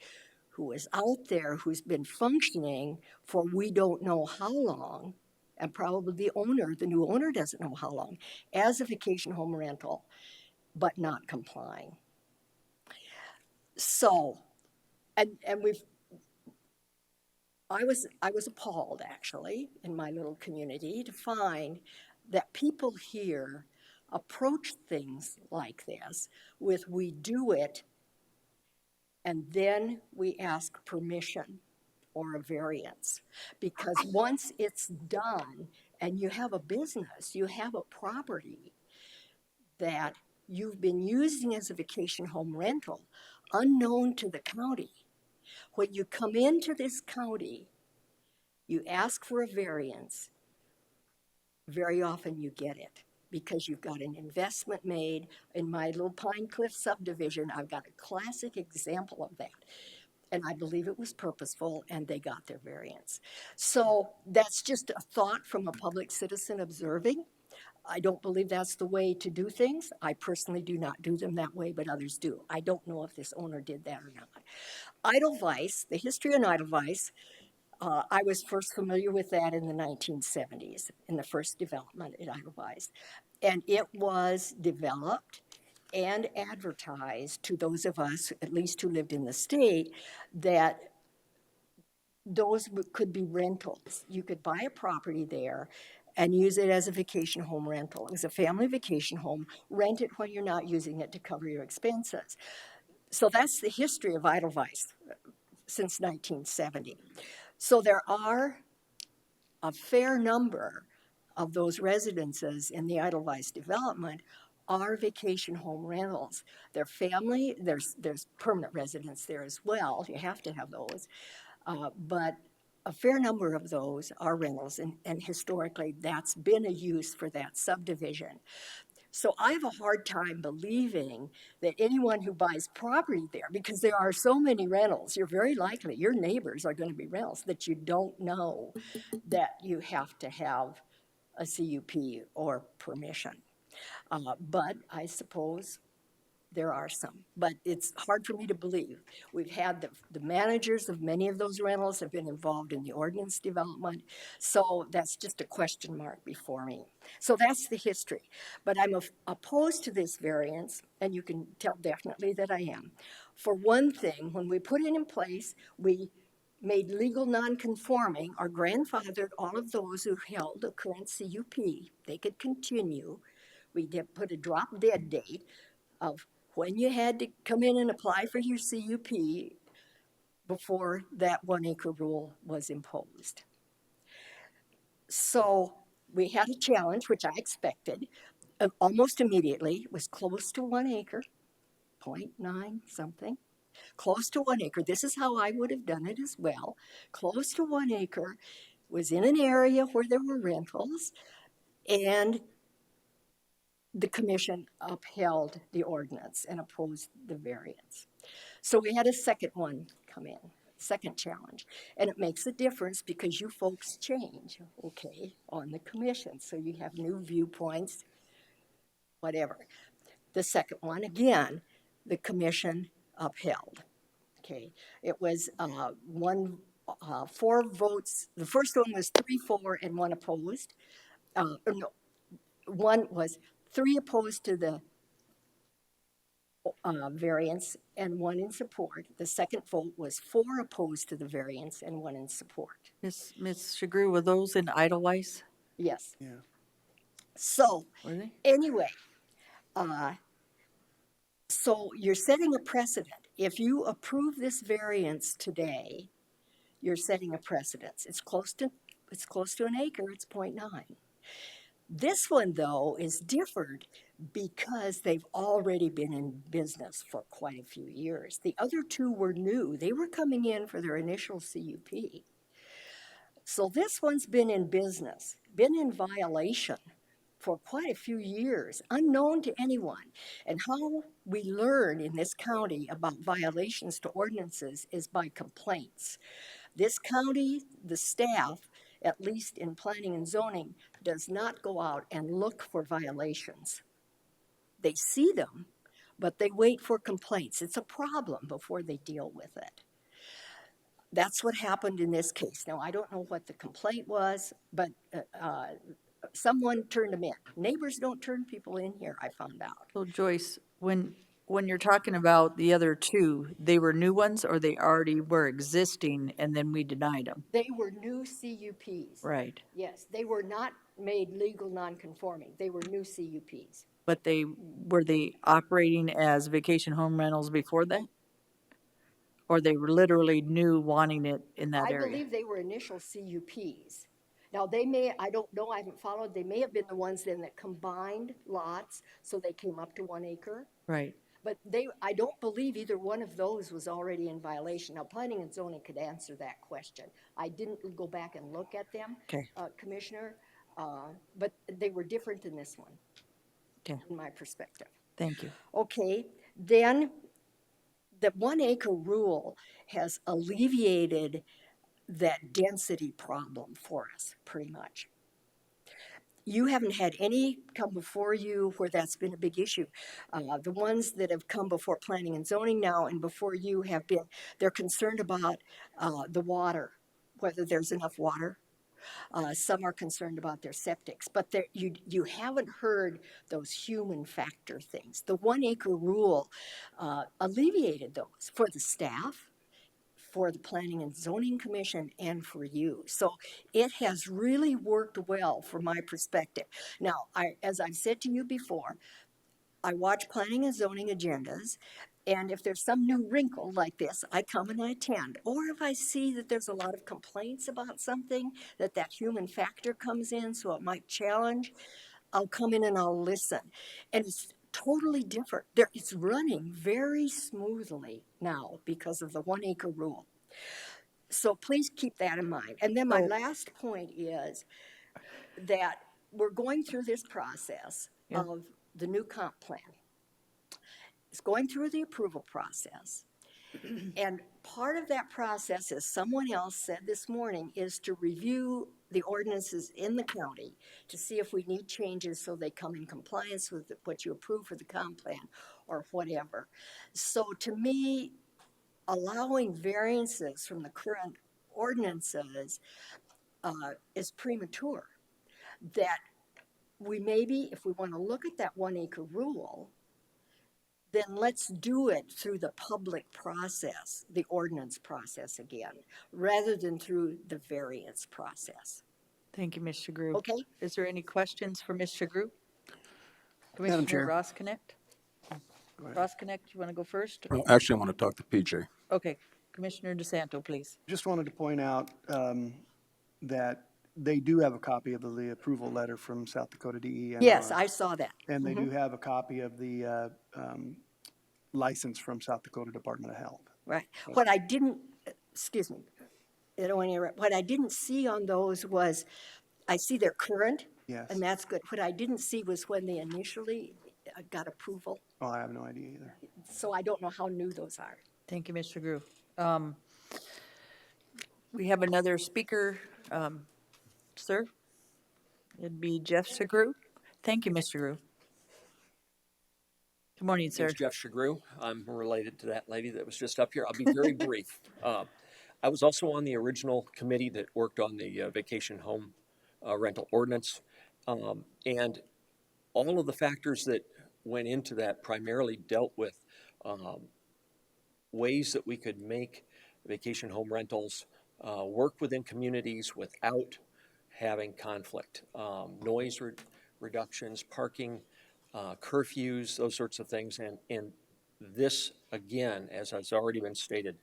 Speaker 21: who is out there, who's been functioning for we don't know how long, and probably the new owner doesn't know how long, as a vacation home rental, but not complying. So, and I was appalled, actually, in my little community to find that people here approach things like this with we do it and then we ask permission or a variance. Because once it's done and you have a business, you have a property that you've been using as a vacation home rental, unknown to the county, when you come into this county, you ask for a variance, very often you get it because you've got an investment made. In my little Pine Cliff subdivision, I've got a classic example of that. And I believe it was purposeful and they got their variance. So that's just a thought from a public citizen observing. I don't believe that's the way to do things. I personally do not do them that way, but others do. I don't know if this owner did that or not. Edelweiss, the history of Edelweiss, I was first familiar with that in the 1970s, in the first development at Edelweiss. And it was developed and advertised to those of us, at least who lived in the state, that those could be rentals. You could buy a property there and use it as a vacation home rental. It was a family vacation home. Rent it when you're not using it to cover your expenses. So that's the history of Edelweiss since 1970. So there are a fair number of those residences in the Edelweiss development are vacation home rentals. They're family, there's permanent residents there as well. You have to have those. But a fair number of those are rentals, and historically that's been a use for that subdivision. So I have a hard time believing that anyone who buys property there, because there are so many rentals, you're very likely, your neighbors are going to be rentals, that you don't know that you have to have a CUP or permission. But I suppose there are some, but it's hard for me to believe. We've had the managers of many of those rentals have been involved in the ordinance development, so that's just a question mark before me. So that's the history, but I'm opposed to this variance, and you can tell definitely that I am. For one thing, when we put it in place, we made legal non-conforming or grandfathered all of those who held a current CUP. They could continue. We did put a drop dead date of when you had to come in and apply for your CUP before that 1 acre rule was imposed. So we had a challenge, which I expected, almost immediately. It was close to 1 acre, 0.9 something, close to 1 acre. This is how I would have done it as well. Close to 1 acre, was in an area where there were rentals, and the commission upheld the ordinance and opposed the variance. So we had a second one come in, second challenge. And it makes a difference because you folks change, okay, on the commission. So you have new viewpoints, whatever. The second one, again, the commission upheld. Okay, it was 4 votes. The first one was 3-4 and 1 opposed. No, one was 3 opposed to the variance and 1 in support. The second vote was 4 opposed to the variance and 1 in support.
Speaker 3: Ms. Shagru, were those in Edelweiss?
Speaker 21: Yes.
Speaker 1: Yeah.
Speaker 21: So,
Speaker 3: Were they?
Speaker 21: anyway, so you're setting a precedent. If you approve this variance today, you're setting a precedent. It's close to 1 acre, it's 0.9. This one, though, is different because they've already been in business for quite a few years. The other 2 were new. They were coming in for their initial CUP. So this one's been in business, been in violation for quite a few years, unknown to anyone. And how we learn in this county about violations to ordinances is by complaints. This county, the staff, at least in planning and zoning, does not go out and look for violations. They see them, but they wait for complaints. It's a problem before they deal with it. That's what happened in this case. Now, I don't know what the complaint was, but someone turned them in. Neighbors don't turn people in here, I found out.
Speaker 3: So Joyce, when you're talking about the other 2, they were new ones or they already were existing and then we denied them?
Speaker 21: They were new CUPs.
Speaker 3: Right.
Speaker 21: Yes, they were not made legal non-conforming. They were new CUPs.
Speaker 3: But were they operating as vacation home rentals before that? Or they were literally new wanting it in that area?
Speaker 21: I believe they were initial CUPs. Now, I don't know, I haven't followed, they may have been the ones then that combined lots, so they came up to 1 acre.
Speaker 3: Right.
Speaker 21: But I don't believe either one of those was already in violation. Now, planning and zoning could answer that question. I didn't go back and look at them,
Speaker 3: Okay.
Speaker 21: Commissioner, but they were different than this one,
Speaker 3: Okay.
Speaker 21: in my perspective.
Speaker 3: Thank you.
Speaker 21: Okay, then the 1 acre rule has alleviated that density problem for us, pretty much. You haven't had any come before you where that's been a big issue. The ones that have come before planning and zoning now and before you they're concerned about the water, whether there's enough water. Some are concerned about their septics, but you haven't heard those human factor things. The 1 acre rule alleviated those for the staff, for the Planning and Zoning Commission, and for you. So it has really worked well from my perspective. Now, as I've said to you before, I watch planning and zoning agendas, and if there's some new wrinkle like this, I come and I attend. Or if I see that there's a lot of complaints about something, that human factor comes in, so it might challenge, I'll come in and I'll listen. And it's totally different. It's running very smoothly now because of the 1 acre rule. So please keep that in mind. And then my last point is that we're going through this process of the new comp plan. It's going through the approval process. And part of that process, as someone else said this morning, is to review the ordinances in the county to see if we need changes so they come in compliance with what you approve for the comp plan or whatever. So to me, allowing variances from the current ordinances is premature. That we maybe, if we want to look at that 1 acre rule, then let's do it through the public process, the ordinance process again, rather than through the variance process.
Speaker 3: Thank you, Ms. Shagru.
Speaker 21: Okay.
Speaker 3: Is there any questions for Ms. Shagru?
Speaker 8: Madam
Speaker 3: Commissioner
Speaker 8: Chair.
Speaker 3: Ross Connect? Ross Connect, you want to go first?
Speaker 9: Well, actually, I want to talk to PJ.
Speaker 3: Okay, Commissioner DeSanto, please.
Speaker 8: Just wanted to point out that they do have a copy of the approval letter from South Dakota DENR.
Speaker 21: Yes, I saw that.
Speaker 8: And they do have a copy of the license from South Dakota Department of Health.
Speaker 21: Right. What I didn't, excuse me, I don't want to interrupt. What I didn't see on those was, I see they're current.
Speaker 8: Yes.
Speaker 21: And that's good. What I didn't see was when they initially got approval.
Speaker 8: Oh, I have no idea either.
Speaker 21: So I don't know how new those are.
Speaker 3: Thank you, Mr. Grew. We have another speaker, sir. It'd be Jeff Segru. Thank you, Mr. Grew. Good morning, sir.
Speaker 7: It's Jeff Segru. I'm related to that lady that was just up here. I'll be very brief. I was also on the original committee that worked on the vacation home rental ordinance. And all of the factors that went into that primarily dealt with ways that we could make vacation home rentals work within communities without having conflict. Noise reductions, parking, curfews, those sorts of things. And this, again, as has already been stated,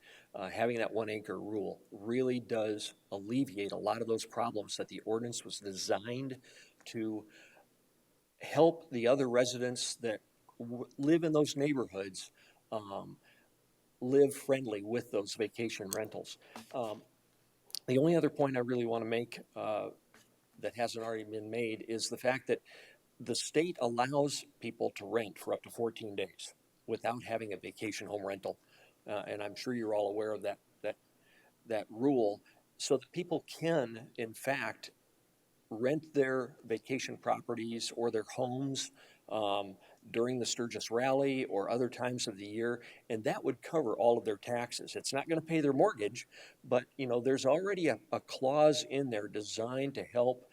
Speaker 7: having that 1 acre rule really does alleviate a lot of those problems that the ordinance was designed to help the other residents that live in those neighborhoods live friendly with those vacation rentals. The only other point I really want to make that hasn't already been made is the fact that the state allows people to rent for up to 14 days without having a vacation home rental. And I'm sure you're all aware of that rule, so that people can, in fact, rent their vacation properties or their homes during the Sturgis Rally or other times of the year, and that would cover all of their taxes. It's not going to pay their mortgage, but there's already a clause in there designed to help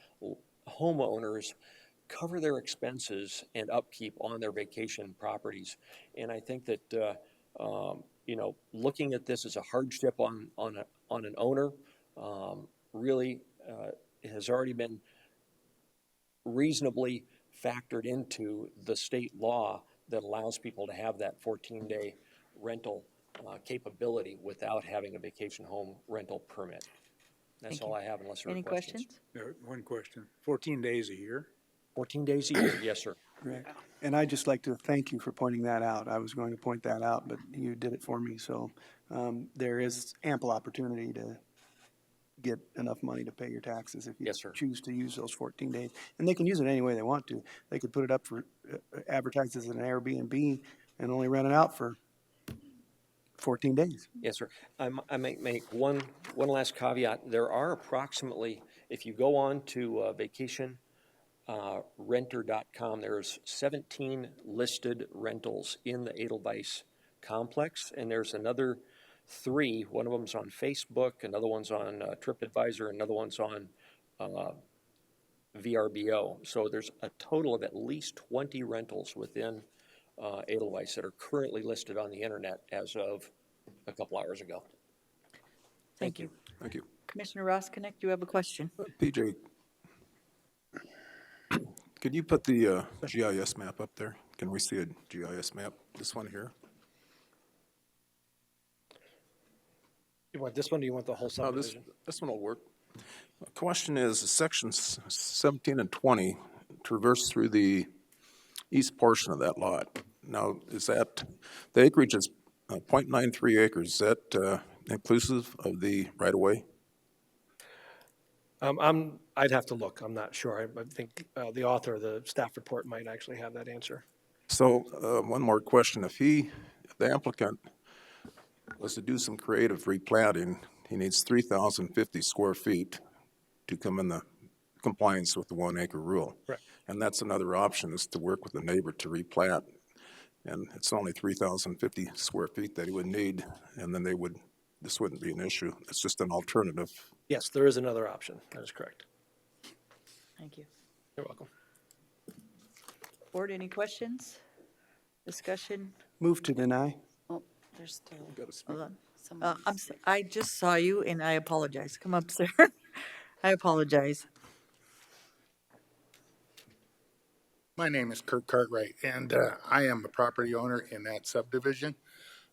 Speaker 7: homeowners cover their expenses and upkeep on their vacation properties. And I think that looking at this as a hardship on an owner really has already been reasonably factored into the state law that allows people to have that 14-day rental capability without having a vacation home rental permit. That's all I have, unless there are questions.
Speaker 2: No, one question. 14 days a year?
Speaker 7: 14 days a year, yes, sir.
Speaker 8: Right. And I'd just like to thank you for pointing that out. I was going to point that out, but you did it for me. So there is ample opportunity to get enough money to pay your taxes if you choose to use those 14 days. And they can use it any way they want to. They could put it up for advertised as an Airbnb and only rent it out for 14 days.
Speaker 7: Yes, sir. I might make one last caveat. There are approximately, if you go on to vacationrenter.com, there's 17 listed rentals in the Edelweiss complex, and there's another 3. One of them's on Facebook, another one's on TripAdvisor, another one's on VRBO. So there's a total of at least 20 rentals within Edelweiss that are currently listed on the internet as of a couple hours ago.
Speaker 3: Thank you.
Speaker 9: Thank you.
Speaker 3: Commissioner Ross Connect, you have a question?
Speaker 9: PJ, could you put the GIS map up there? Can we see a GIS map? This one here?
Speaker 6: You want this one, or you want the whole
Speaker 9: No,
Speaker 6: subdivision?
Speaker 9: this one will work. The question is, sections 17 and 20 traverse through the east portion of that lot. Now, is that, the acreage is 0.93 acres, is that inclusive of the right-of-way?
Speaker 6: I'd have to look, I'm not sure. I think the author of the staff report might actually have that answer.
Speaker 9: So, one more question. If the applicant was to do some creative replanting, he needs 3,050 square feet to come in the compliance with the 1 acre rule.
Speaker 6: Right.
Speaker 9: And that's another option, is to work with the neighbor to replant. And it's only 3,050 square feet that he would need, and then this wouldn't be an issue. It's just an alternative.
Speaker 6: Yes, there is another option. That is correct.
Speaker 3: Thank you.
Speaker 6: You're welcome.
Speaker 3: Board, any questions? Discussion?
Speaker 8: Move to deny.
Speaker 18: Oh, there's still.
Speaker 3: Hold on. I just saw you and I apologize. Come up, sir. I apologize.
Speaker 5: My name is Kurt Cartwright, and I am a property owner in that subdivision.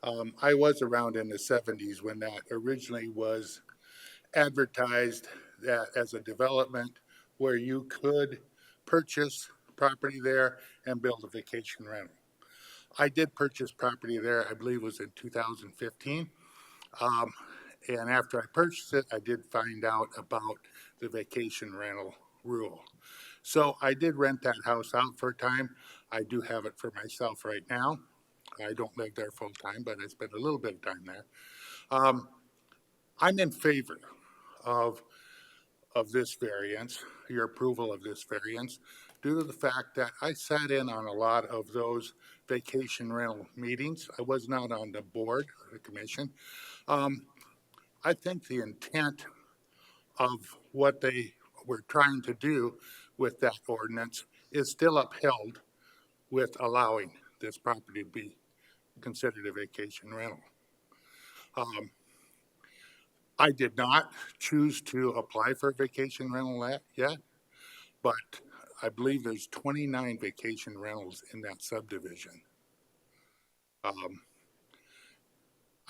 Speaker 5: I was around in the 70s when that originally was advertised that as a development where you could purchase property there and build a vacation rental. I did purchase property there, I believe it was in 2015. And after I purchased it, I did find out about the vacation rental rule. So I did rent that house out for a time. I do have it for myself right now. I don't live there full time, but I spend a little bit of time there. I'm in favor of this variance, your approval of this variance, due to the fact that I sat in on a lot of those vacation rental meetings. I was not on the board or the commission. I think the intent of what they were trying to do with that ordinance is still upheld with allowing this property to be considered a vacation rental. I did not choose to apply for a vacation rental yet, but I believe there's 29 vacation rentals in that subdivision. I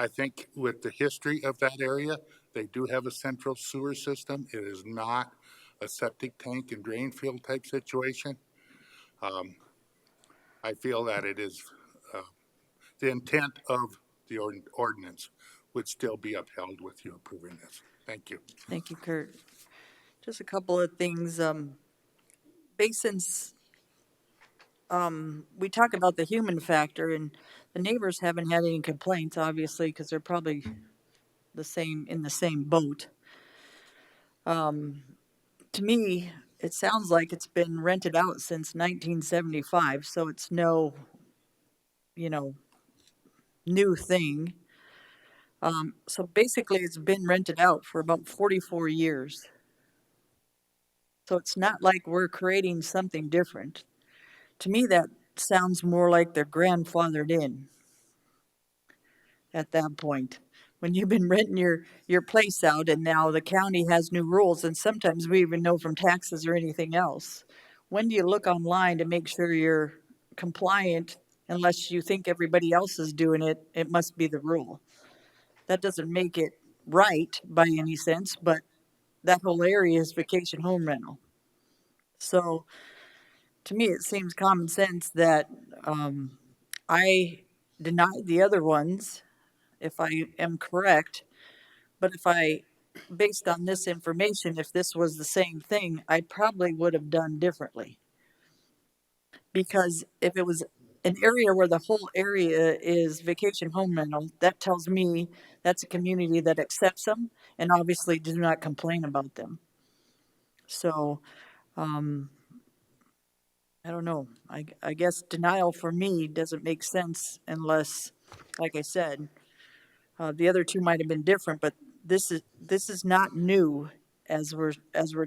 Speaker 5: think with the history of that area, they do have a central sewer system. It is not a septic tank and drain field type situation. I feel that it is the intent of the ordinance would still be upheld with you approving this. Thank you.
Speaker 3: Thank you, Kurt. Just a couple of things. Basins, we talk about the human factor, and the neighbors haven't had any complaints, obviously, because they're probably in the same boat. To me, it sounds like it's been rented out since 1975, so it's no, new thing. So basically, it's been rented out for about 44 years. So it's not like we're creating something different. To me, that sounds more like they're grandfathered in at that point. When you've been renting your place out and now the county has new rules, and sometimes we even know from taxes or anything else. When do you look online to make sure you're compliant? Unless you think everybody else is doing it, it must be the rule. That doesn't make it right by any sense, but that whole area is vacation home rental. So to me, it seems common sense that I denied the other ones, if I am correct. But based on this information, if this was the same thing, I probably would have done differently. Because if it was an area where the whole area is vacation home rental, that tells me that's a community that accepts them and obviously do not complain about them. So, I don't know. I guess denial for me doesn't make sense unless, like I said, the other two might have been different, but this is not new as we're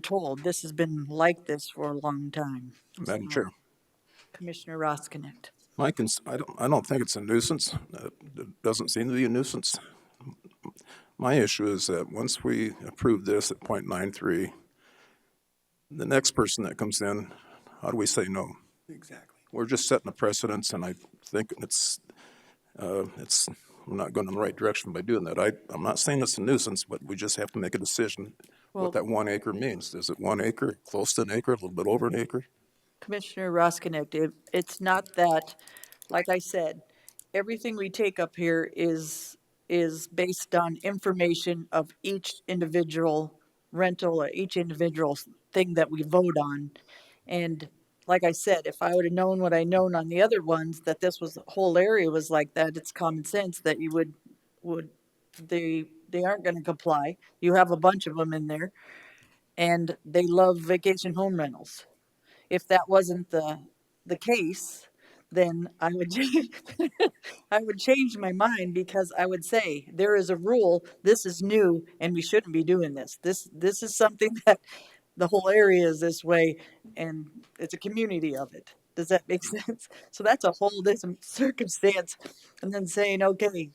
Speaker 3: told. This has been like this for a long time.
Speaker 9: Madam Chair.
Speaker 3: Commissioner Roskinicht.
Speaker 9: I don't think it's a nuisance. It doesn't seem to be a nuisance. My issue is that once we approve this at 0.93, the next person that comes in, how do we say no?
Speaker 1: Exactly.
Speaker 9: We're just setting a precedence, and I think we're not going in the right direction by doing that. I'm not saying it's a nuisance, but we just have to make a decision what that 1 acre means. Is it 1 acre, close to an acre, a little bit over an acre?
Speaker 3: Commissioner Roskinicht, it's not that, like I said, everything we take up here is based on information of each individual rental or each individual thing that we vote on. And like I said, if I would have known what I known on the other ones, that this whole area was like that, it's common sense that you they aren't going to comply. You have a bunch of them in there, and they love vacation home rentals. If that wasn't the case, then I would I would change my mind, because I would say there is a rule. This is new, and we shouldn't be doing this. This is something that the whole area is this way, and it's a community of it. Does that make sense? So that's a whole different circumstance. And then saying, okay,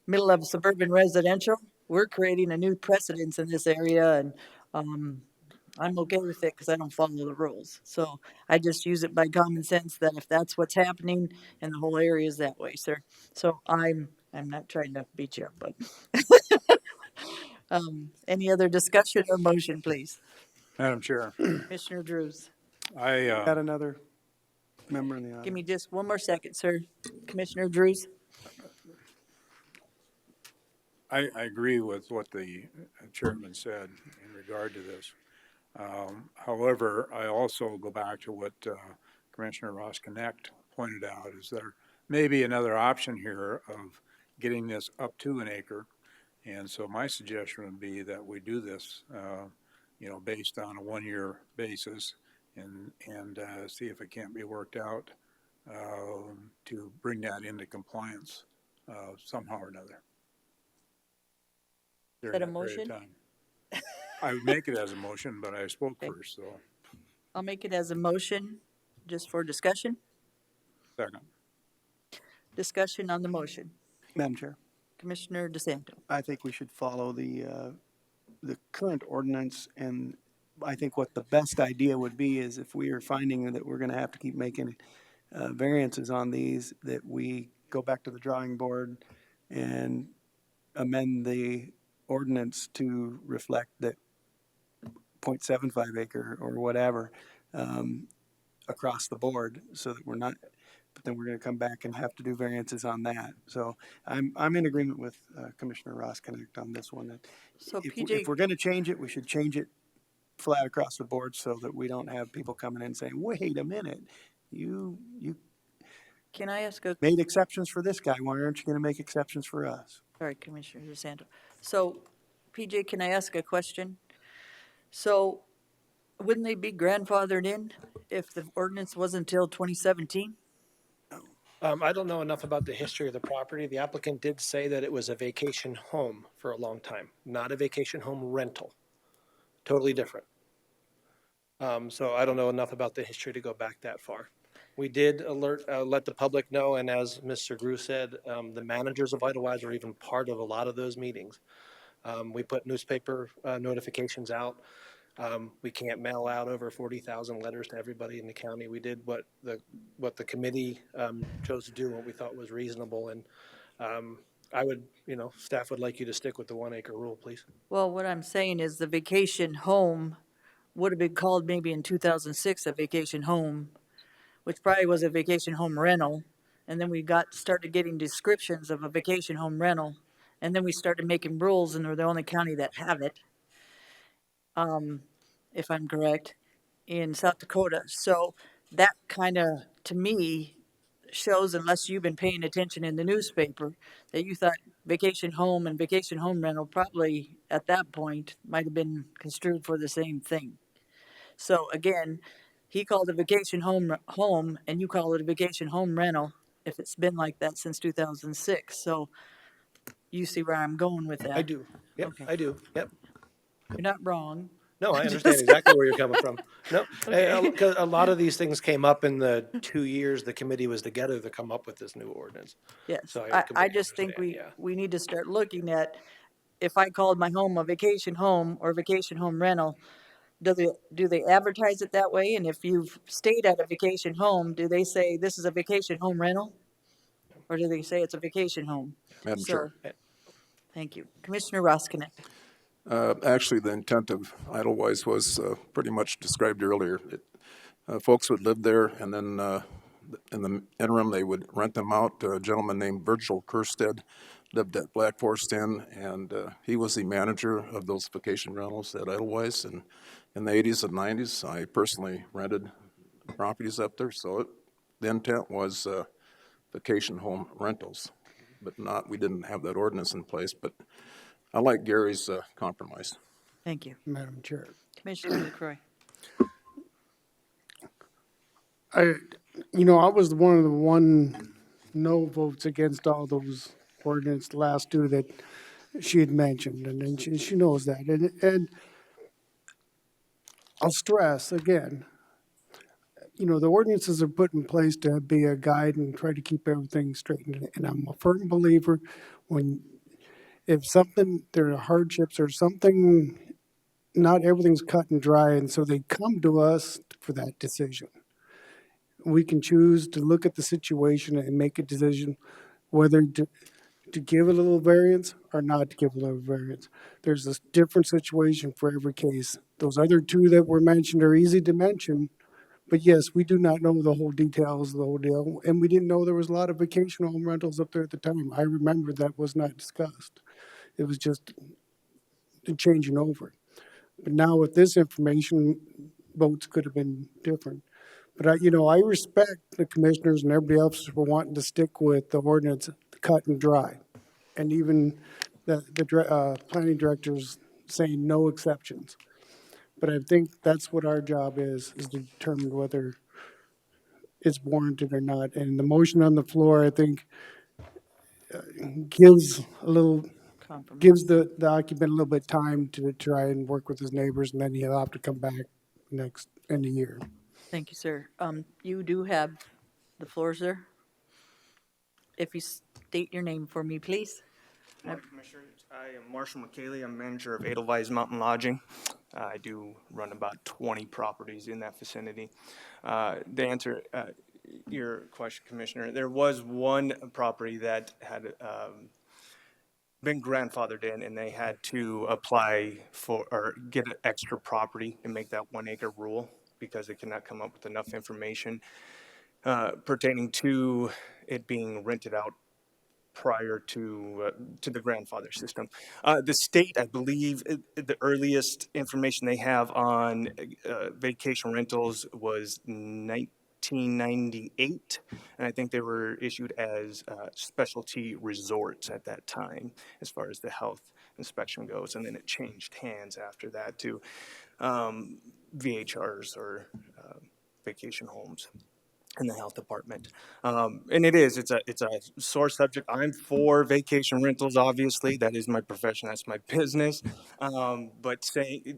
Speaker 3: middle of suburban residential, we're creating a new precedence in this area, and I'm okay with it because I don't follow the rules. So I just use it by common sense that if that's what's happening and the whole area is that way, sir. So I'm not trying to beat you up, but any other discussion or motion, please?
Speaker 2: Madam Chair,
Speaker 3: Commissioner Drews.
Speaker 8: Got another member in the
Speaker 3: Give
Speaker 8: audience.
Speaker 3: me just one more second, sir. Commissioner Drews.
Speaker 2: I agree with what the chairman said in regard to this. However, I also go back to what Commissioner Ross Connect pointed out, is there may be another option here of getting this up to an acre. And so my suggestion would be that we do this, based on a 1-year basis and see if it can't be worked out to bring that into compliance somehow or another.
Speaker 3: Is that a
Speaker 2: during period of
Speaker 3: motion?
Speaker 2: time. I would make it as a motion, but I spoke first, so
Speaker 3: I'll make it as a motion just for discussion.
Speaker 2: second.
Speaker 3: Discussion on the motion.
Speaker 8: Madam Chair,
Speaker 3: Commissioner DeSanto.
Speaker 8: I think we should follow the current ordinance, and I think what the best idea would be is if we are finding that we're gonna have to keep making variances on these, that we go back to the drawing board and amend the ordinance to reflect that 0.75 acre or whatever, across the board, so that we're not, but then we're gonna come back and have to do variances on that. So I'm in agreement with Commissioner Ross Connect on this one, that
Speaker 3: So
Speaker 8: if we're gonna change it, we should change it flat across the board so that we don't have people coming in saying, wait a minute, you
Speaker 3: Can I ask a,
Speaker 8: made exceptions for this guy, why aren't you gonna make exceptions for us?
Speaker 3: sorry, Commissioner DeSanto. So, PJ, can I ask a question? So, wouldn't they be grandfathered in if the ordinance wasn't until 2017?
Speaker 6: I don't know enough about the history of the property. The applicant did say that it was a vacation home for a long time, not a vacation home rental. Totally different. So I don't know enough about the history to go back that far. We did let the public know, and as Mr. Grew said, the managers of Idlewise are even part of a lot of those meetings. We put newspaper notifications out. We can't mail out over 40,000 letters to everybody in the county. We did what the committee chose to do, what we thought was reasonable, and I would, staff would like you to stick with the 1 acre rule, please.
Speaker 3: Well, what I'm saying is the vacation home would have been called maybe in 2006 a vacation home, which probably was a vacation home rental. And then we started getting descriptions of a vacation home rental. And then we started making rules, and we're the only county that have it, if I'm correct, in South Dakota. So that kind of, to me, shows, unless you've been paying attention in the newspaper, that you thought vacation home and vacation home rental probably at that point might have been construed for the same thing. So again, he called a vacation home, and you call it a vacation home rental, if it's been like that since 2006. So you see where I'm going with that.
Speaker 6: I do. Yep,
Speaker 3: Okay.
Speaker 6: I do. Yep.
Speaker 3: You're not wrong.
Speaker 6: No, I understand exactly where you're coming from. No,
Speaker 3: Okay.
Speaker 6: because a lot of these things came up in the 2 years the committee was together to come up with this new ordinance.
Speaker 3: Yes,
Speaker 6: So I
Speaker 3: I
Speaker 6: completely
Speaker 3: just think
Speaker 6: understand,
Speaker 3: we need to start looking at, if I called my home a vacation home or vacation home rental, do they advertise it that way? And if you've stayed at a vacation home, do they say this is a vacation home rental? Or do they say it's a vacation home?
Speaker 9: Madam Chair.
Speaker 3: So, thank you. Commissioner Ross Connect.
Speaker 9: Actually, the intent of Idlewise was pretty much described earlier. Folks would live there, and then in the interim, they would rent them out. A gentleman named Virgil Kerstead lived at Black Forest Inn, and he was the manager of those vacation rentals at Idlewise. And in the 80s and 90s, I personally rented properties up there, so the intent was vacation home rentals, but we didn't have that ordinance in place. But I like Gary's compromise.
Speaker 3: Thank you.
Speaker 1: Madam Chair.
Speaker 3: Commissioner LaCroy.
Speaker 1: I was one of the no votes against all those ordinance, the last two that she had mentioned, and then she knows that. And I'll stress again, the ordinances are put in place to be a guide and try to keep everything straight. And I'm a firm believer if there are hardships or something not everything's cut and dry, and so they come to us for that decision. We can choose to look at the situation and make a decision whether to give a little variance or not to give a little variance. There's a different situation for every case. Those other two that were mentioned are easy to mention, but yes, we do not know the whole details of the whole deal, and we didn't know there was a lot of vacation home rentals up there at the time. I remember that was not discussed. It was just changing over. But now with this information, votes could have been different. But I respect the commissioners and everybody else for wanting to stick with the ordinance cut and dry. And even the planning directors saying no exceptions. But I think that's what our job is to determine whether it's warranted or not. And the motion on the floor, I think, gives the occupant a little bit time to try and work with his neighbors, and then he'll have to come back next end of year.
Speaker 3: Thank you, sir. You do have the floor, sir. If you state your name for me, please.
Speaker 12: Morning, Commissioners. I am Marshall McKaylee. I'm manager of Edelweiss Mountain Lodging. I do run about 20 properties in that vicinity. To answer your question, Commissioner, there was one property that had been grandfathered in, and they had to apply for or get an extra property and make that 1 acre rule because they could not come up with enough information pertaining to it being rented out prior to the grandfather system. The state, I believe, the earliest information they have on vacation rentals was 1998, and I think they were issued as specialty resorts at that time, as far as the health inspection goes, and then it changed hands after that to VHRs or vacation homes in the health department. And it's a sore subject. I'm for vacation rentals, obviously. That is my profession, that's my business. But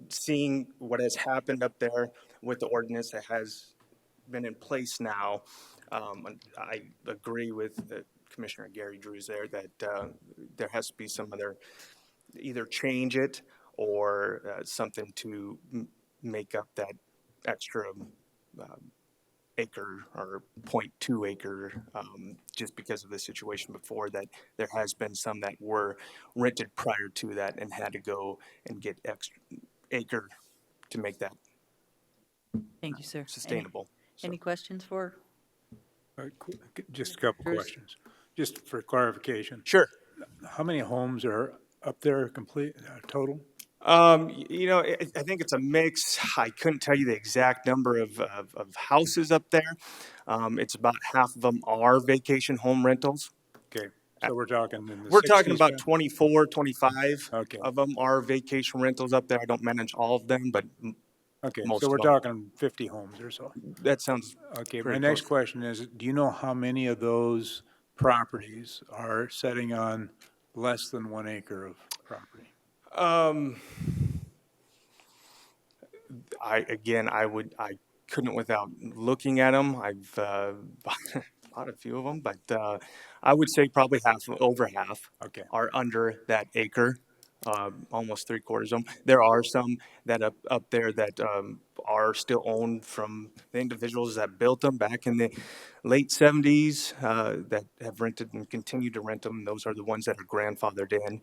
Speaker 12: seeing what has happened up there with the ordinance that has been in place now, I agree with Commissioner Gary Drews there that there has to be some other, either change it or something to make up that extra acre or 0.2 acre, just because of the situation before that there has been some that were rented prior to that and had to go and get extra acre to make that
Speaker 3: Thank you, sir.
Speaker 12: sustainable.
Speaker 3: Any questions for?
Speaker 2: Just a couple questions, just for clarification.
Speaker 12: Sure.
Speaker 2: How many homes are up there complete, total?
Speaker 12: I think it's a mix. I couldn't tell you the exact number of houses up there. It's about half of them are vacation home rentals.
Speaker 2: Okay, so we're talking in the
Speaker 12: We're talking
Speaker 2: 60s,
Speaker 12: about
Speaker 2: then?
Speaker 12: 24, 25
Speaker 2: Okay.
Speaker 12: of them are vacation rentals up there. I don't manage all of them, but
Speaker 2: Okay,
Speaker 12: most
Speaker 2: so
Speaker 12: of
Speaker 2: we're
Speaker 12: them.
Speaker 2: talking 50 homes or so.
Speaker 12: That sounds
Speaker 2: Okay, my
Speaker 12: pretty
Speaker 2: next
Speaker 12: close.
Speaker 2: question is, do you know how many of those properties are setting on less than 1 acre of property?
Speaker 12: I couldn't without looking at them. I've bought a few of them, but I would say probably over half
Speaker 2: Okay.
Speaker 12: are under that acre. Almost 3/4 of them. There are some that up there that are still owned from the individuals that built them back in the late 70s that have rented and continue to rent them. Those are the ones that are grandfathered in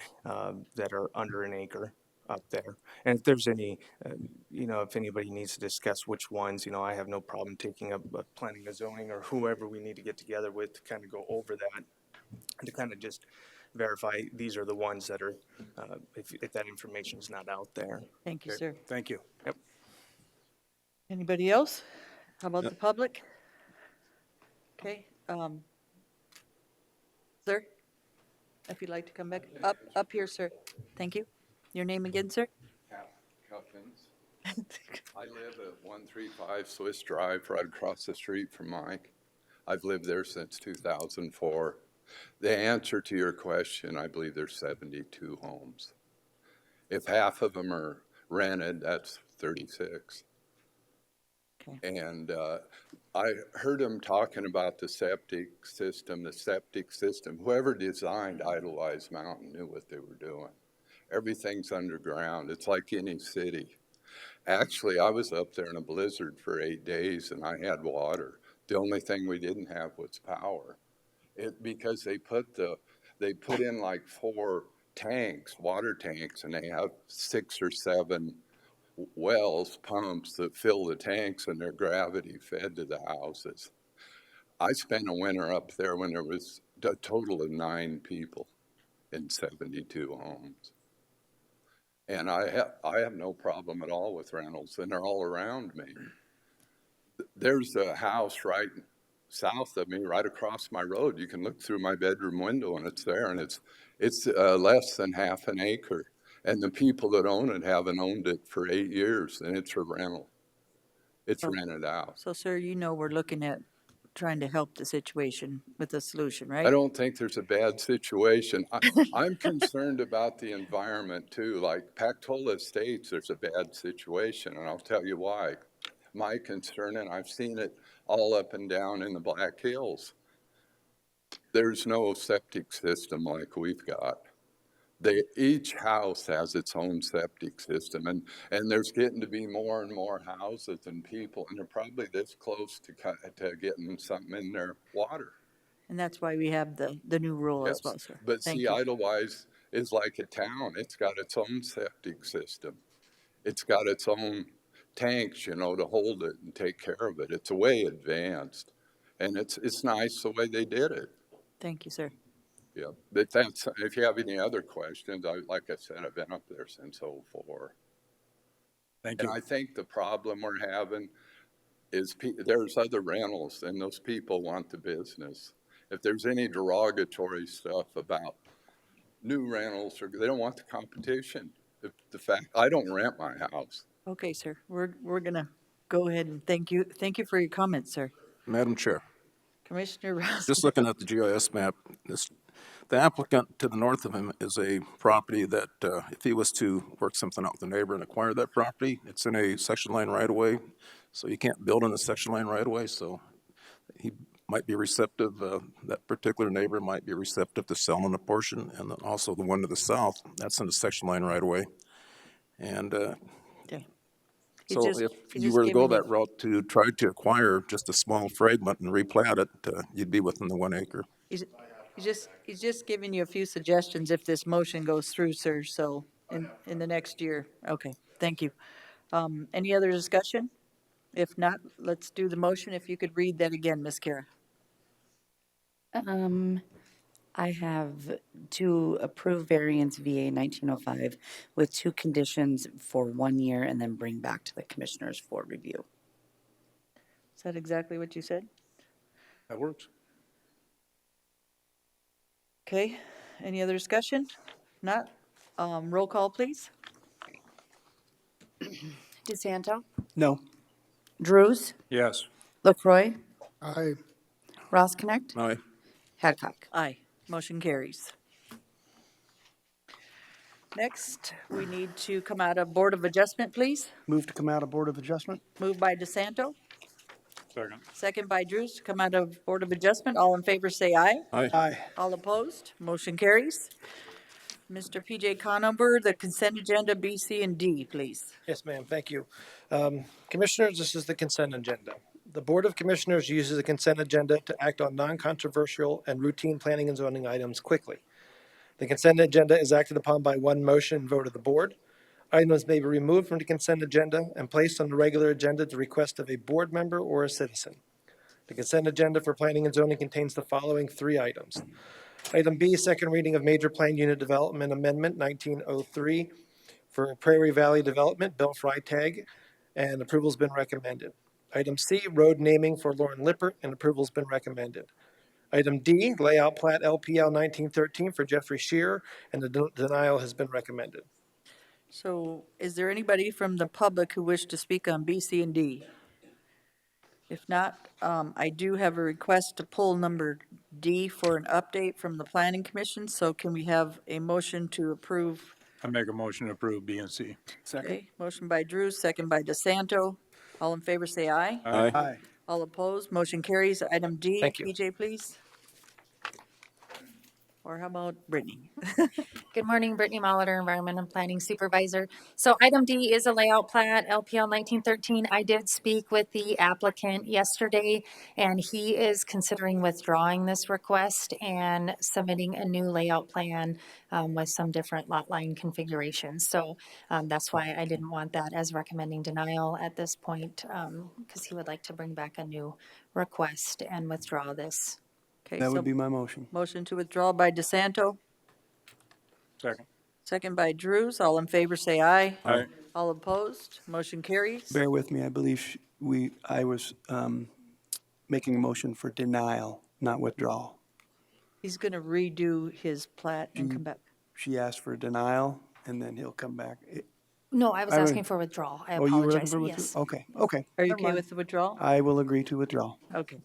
Speaker 12: that are under an acre up there. And if there's any, if anybody needs to discuss which ones, I have no problem taking up planning and zoning or whoever we need to get together with to kind of go over that and to kind of just verify these are the ones that are, if that information is not out there.
Speaker 3: Thank you,
Speaker 2: Okay,
Speaker 3: sir.
Speaker 2: thank you.
Speaker 12: Yep.
Speaker 3: Anybody else? How about the public? Okay, sir, if you'd like to come back, up here, sir. Thank you. Your name again, sir?
Speaker 20: Cuffins. I live at 135 Swiss Drive, right across the street from Mike. I've lived there since 2004. The answer to your question, I believe there's 72 homes. If half of them are rented, that's 36.
Speaker 3: Okay.
Speaker 20: And I heard him talking about the septic system. Whoever designed Idlewild Mountain knew what they were doing. Everything's underground. It's like any city. Actually, I was up there in a blizzard for 8 days and I had water. The only thing we didn't have was power. Because they put in like 4 tanks, water tanks, and they have 6 or 7 wells, pumps that fill the tanks, and they're gravity fed to the houses. I spent a winter up there when there was a total of 9 people in 72 homes. And I have no problem at all with rentals, and they're all around me. There's a house right south of me, right across my road. You can look through my bedroom window, and it's there, and it's less than half an acre. And the people that own it haven't owned it for 8 years, and it's a rental. It's rented out.
Speaker 3: So, sir, you know we're looking at trying to help the situation with a solution, right?
Speaker 20: I don't think there's a bad situation. I'm concerned about the environment too. Like Pactola Estates, there's a bad situation, and I'll tell you why. My concern, and I've seen it all up and down in the Black Hills, there's no septic system like we've got. Each house has its own septic system, and there's getting to be more and more houses and people, and they're probably this close to getting something in their water.
Speaker 3: And that's why we have the new rule as
Speaker 20: Yes.
Speaker 3: well, sir.
Speaker 20: But
Speaker 3: Thank
Speaker 20: see,
Speaker 3: you.
Speaker 20: Idlewise is like a town. It's got its own septic system. It's got its own tanks, to hold it and take care of it. It's way advanced, and it's nice the way they did it.
Speaker 3: Thank you, sir.
Speaker 20: Yeah, but if you have any other questions, like I said, I've been up there since '04.
Speaker 2: Thank you.
Speaker 20: And I think the problem we're having is there's other rentals, and those people want the business. If there's any derogatory stuff about new rentals, or they don't want the competition. The fact I don't rent my house.
Speaker 3: Okay, sir. We're gonna go ahead and thank you. Thank you for your comments, sir.
Speaker 9: Madam Chair,
Speaker 3: Commissioner Ross.
Speaker 9: just looking at the GIS map, the applicant to the north of him is a property that, if he was to work something out with the neighbor and acquire that property, it's in a section line right of way, so you can't build in a section line right of way, so he might be receptive, that particular neighbor might be receptive to selling a portion, and then also the one to the south, that's in the section line right of way. And so if you were to go that route to try to acquire just a small fragment and replat it, you'd be within the 1 acre.
Speaker 3: He's just giving you a few suggestions if this motion goes through, sir, so in the next year. Okay, thank you. Any other discussion? If not, let's do the motion. If you could read that again, Ms. Kara.
Speaker 10: I have to approve variance VA 1905 with 2 conditions for 1 year and then bring back to the commissioners for review.
Speaker 3: Is that exactly what you said?
Speaker 2: That works.
Speaker 3: Okay, any other discussion? Not, roll call, please.
Speaker 10: DeSanto,
Speaker 8: No.
Speaker 10: Drews,
Speaker 2: Yes.
Speaker 10: LaCroy,
Speaker 1: Aye.
Speaker 10: Ross Connect,
Speaker 9: Aye.
Speaker 10: Hadcock.
Speaker 3: Aye, motion carries. Next, we need to come out of Board of Adjustment, please.
Speaker 8: Move to come out of Board of Adjustment?
Speaker 3: Moved by DeSanto,
Speaker 2: Second.
Speaker 3: second by Drews to come out of Board of Adjustment. All in favor, say aye.
Speaker 9: Aye.
Speaker 8: Aye.
Speaker 3: All opposed, motion carries. Mr. PJ Conover, the consent agenda B, C, and D, please.
Speaker 6: Yes, ma'am, thank you. Commissioners, this is the consent agenda. The Board of Commissioners uses the consent agenda to act on non-controversial and routine planning and zoning items quickly. The consent agenda is acted upon by one motion and vote of the board. Items may be removed from the consent agenda and placed on the regular agenda at the request of a board member or a citizen. The consent agenda for planning and zoning contains the following 3 items. Item B, second reading of Major Plan Unit Development Amendment 1903 for Prairie Valley Development, Bill Freitag, and approval's been recommended. Item C, road naming for Lauren Lippert, and approval's been recommended. Item D, layout plat LPL 1913 for Jeffrey Shearer, and the denial has been recommended.
Speaker 3: So is there anybody from the public who wish to speak on B, C, and D? If not, I do have a request to pull number D for an update from the Planning Commission, so can we have a motion to approve?
Speaker 2: I make a motion to approve B and C.
Speaker 8: Second.
Speaker 3: Okay, motion by Drew, second by DeSanto. All in favor, say aye.
Speaker 9: Aye.
Speaker 8: Aye.
Speaker 3: All opposed, motion carries. Item D,
Speaker 6: Thank you.
Speaker 3: PJ, please. Or how about Brittany?
Speaker 13: Good morning, Brittany Molitor, Environment and Planning Supervisor. So item D is a layout plat, LPL 1913. I did speak with the applicant yesterday, and he is considering withdrawing this request and submitting a new layout plan with some different lot line configurations. So that's why I didn't want that as recommending denial at this point, because he would like to bring back a new request and withdraw this.
Speaker 3: Okay,
Speaker 8: That
Speaker 3: so
Speaker 8: would be my motion.
Speaker 3: motion to withdraw by DeSanto,
Speaker 2: Second.
Speaker 3: second by Drews. All in favor, say aye.
Speaker 2: Aye.
Speaker 3: All opposed, motion carries.
Speaker 8: Bear with me, I believe I was making a motion for denial, not withdrawal.
Speaker 3: He's going to redo his plat and come back.
Speaker 8: She asked for denial, and then he'll come back.
Speaker 13: No, I was
Speaker 8: I would-
Speaker 13: asking for withdrawal. I
Speaker 8: Oh, you were looking
Speaker 13: apologize.
Speaker 8: for
Speaker 13: Yes.
Speaker 8: withdrawal? Okay, okay.
Speaker 3: Are you
Speaker 8: Never
Speaker 3: okay
Speaker 8: mind.
Speaker 3: with the withdrawal?
Speaker 8: I will agree to withdraw.
Speaker 3: Okay.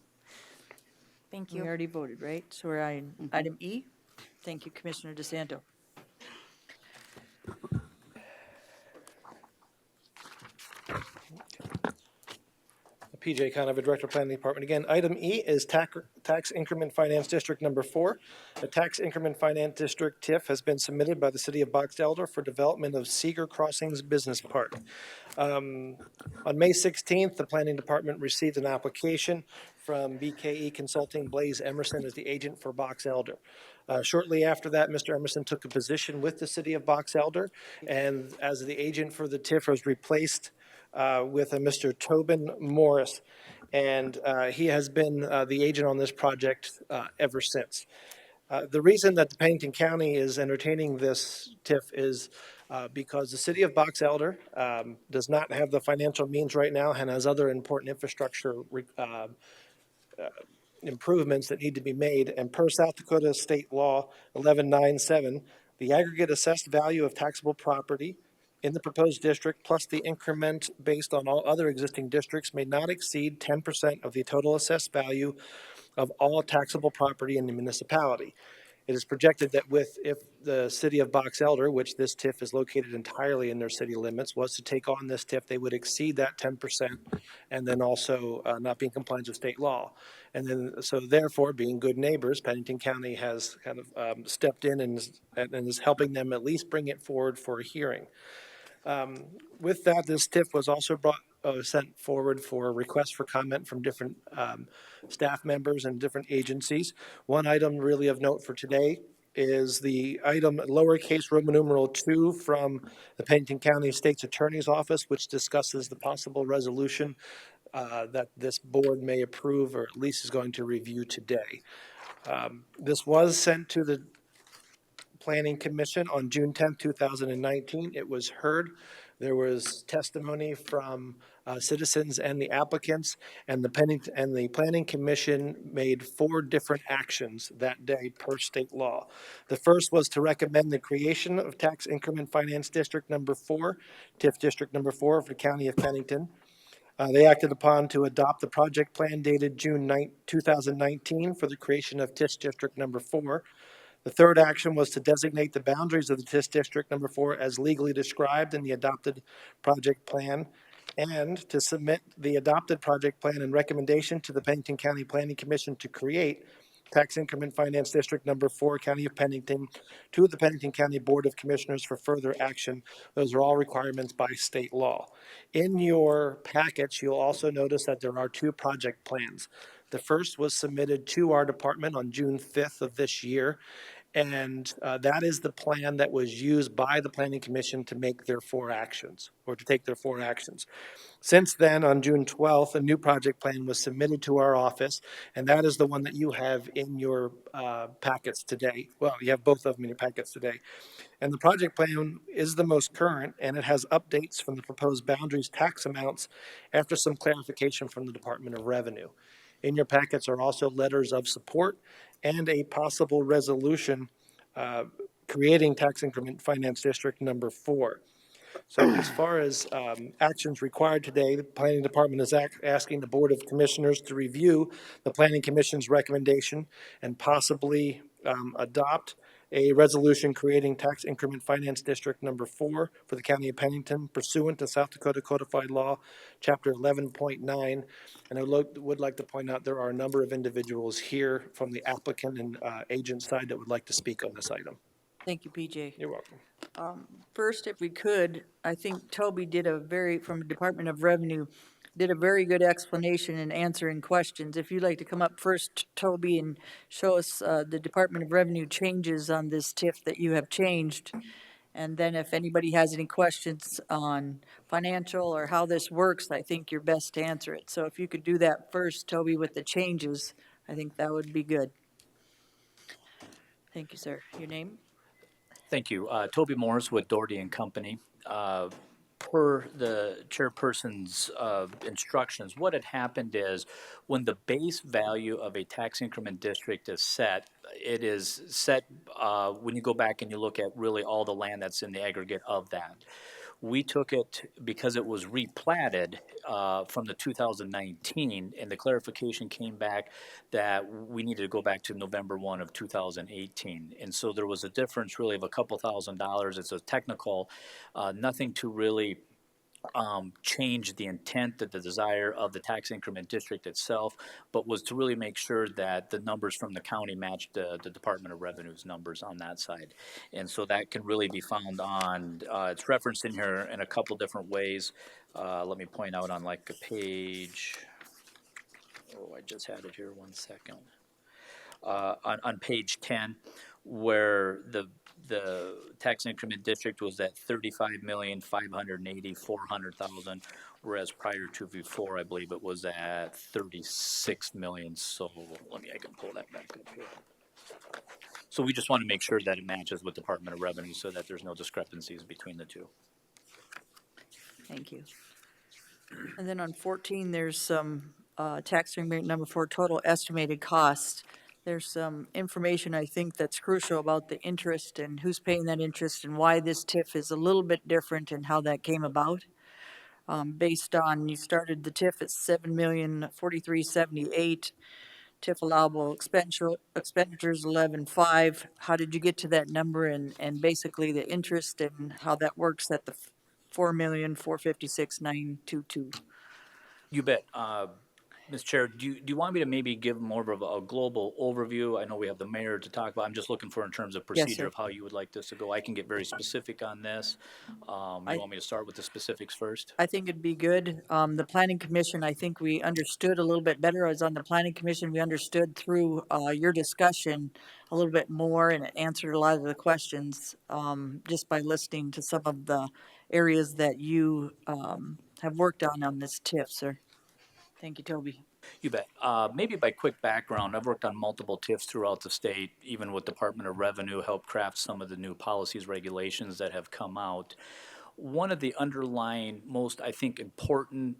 Speaker 13: Thank
Speaker 3: We
Speaker 13: you.
Speaker 3: already voted, right? So we're on item E. Thank you, Commissioner DeSanto.
Speaker 6: PJ Conover, Director of Planning Department. Again, item E is Tax Increment Finance District Number 4. The Tax Increment Finance District TIF has been submitted by the City of Box Elder for development of Seeger Crossings Business Park. On May 16th, the Planning Department received an application from BKE Consulting. Blaze Emerson as the agent for Box Elder. Shortly after that, Mr. Emerson took a position with the City of Box Elder, and as the agent for the TIF was replaced with a Mr. Tobin Morris, and he has been the agent on this project ever since. The reason that the Pennington County is entertaining this TIF is because the City of Box Elder does not have the financial means right now and has other important infrastructure improvements that need to be made. And per South Dakota State Law 1197, the aggregate assessed value of taxable property in the proposed district plus the increment based on all other existing districts may not exceed 10% of the total assessed value of all taxable property in the municipality. It is projected that if the City of Box Elder, which this TIF is located entirely in their city limits, was to take on this TIF, they would exceed that 10% and then also not be in compliance with state law. And then, so therefore, being good neighbors, Pennington County has kind of stepped in and is helping them at least bring it forward for a hearing. With that, this TIF was also sent forward for a request for comment from different staff members and different agencies. One item really of note for today is the item lowercase Roman numeral 2 from the Pennington County State's Attorney's Office, which discusses the possible resolution that this board may approve or at least is going to review today. This was sent to the Planning Commission on June 10th, 2019. It was heard. There was testimony from citizens and the applicants, and the Planning Commission made 4 different actions that day per state law. The first was to recommend the creation of Tax Increment Finance District Number 4, TIF District Number 4 for the County of Pennington. They acted upon to adopt the project plan dated June 9, 2019 for the creation of TIF District Number 4. The third action was to designate the boundaries of the TIF District Number 4 as legally described in the adopted project plan, and to submit the adopted project plan and recommendation to the Pennington County Planning Commission to create Tax Increment Finance District Number 4, County of Pennington, to the Pennington County Board of Commissioners for further action. Those are all requirements by state law. In your package, you'll also notice that there are 2 project plans. The first was submitted to our department on June 5th of this year, and that is the plan that was used by the Planning Commission to make their 4 actions, or to take their 4 actions. Since then, on June 12th, a new project plan was submitted to our office, and that is the one that you have in your packets today. Well, you have both of them in your packets today. And the project plan is the most current, and it has updates from the proposed boundaries tax amounts after some clarification from the Department of Revenue. In your packets are also letters of support and a possible resolution creating Tax Increment Finance District Number 4. So as far as actions required today, the Planning Department is asking the Board of Commissioners to review the Planning Commission's recommendation and possibly adopt a resolution creating Tax Increment Finance District Number 4 for the County of Pennington pursuant to South Dakota Codified Law, Chapter 11.9. And I would like to point out there are a number of individuals here from the applicant and agent side that would like to speak on this item.
Speaker 3: Thank you, PJ.
Speaker 11: You're welcome.
Speaker 3: First, if we could, I think Toby from Department of Revenue, did a very good explanation in answering questions. If you'd like to come up first, Toby, and show us the Department of Revenue changes on this TIF that you have changed. And then if anybody has any questions on financial or how this works, I think you're best to answer it. So if you could do that first, Toby, with the changes, I think that would be good. Thank you, sir. Your name?
Speaker 15: Thank you. Toby Morris with Doherty and Company. Per the chairperson's instructions, what had happened is when the base value of a tax increment district is set, it is set when you go back and you look at really all the land that's in the aggregate of that. We took it because it was replatted from the 2019, and the clarification came back that we needed to go back to November 1 of 2018. And so there was a difference really of a couple $1,000s. It's a technical, nothing to really change the intent, the desire of the tax increment district itself, but was to really make sure that the numbers from the county matched the Department of Revenue's numbers on that side. And so that can really be found on, it's referenced in here in a couple different ways. Let me point out on like a page, I just had it here, 1 second. On page 10, where the tax increment district was at 35,580,400,000, whereas prior to before, I believe it was at 36 million. So I can pull that back up here. So we just want to make sure that it matches with Department of Revenue so that there's no discrepancies between the two.
Speaker 3: Thank you. And then on 14, there's some tax increment number 4, total estimated cost. There's some information I think that's crucial about the interest and who's paying that interest and why this TIF is a little bit different and how that came about. Based on, you started the TIF at $7,043,078. TIF allowable expenditures 11.5. How did you get to that number and basically the interest and how that works at the 4,456,922?
Speaker 15: You bet. Ms. Chair, do you want me to maybe give more of a global overview? I know we have the mayor to talk about. I'm just looking for in terms of
Speaker 3: Yes,
Speaker 15: procedure
Speaker 3: sir.
Speaker 15: of how you would like this to go. I can get very specific on this. You want me to start with the specifics first?
Speaker 3: I think it'd be good. The planning commission, I think we understood a little bit better. I was on the planning commission. We understood through your discussion a little bit more, and it answered a lot of the questions just by listening to some of the areas that you have worked on this TIF, sir. Thank you, Toby.
Speaker 15: You bet. Maybe by quick background, I've worked on multiple TIFs throughout the state, even with Department of Revenue, helped craft some of the new policies, regulations that have come out. One of the underlying most, I think, important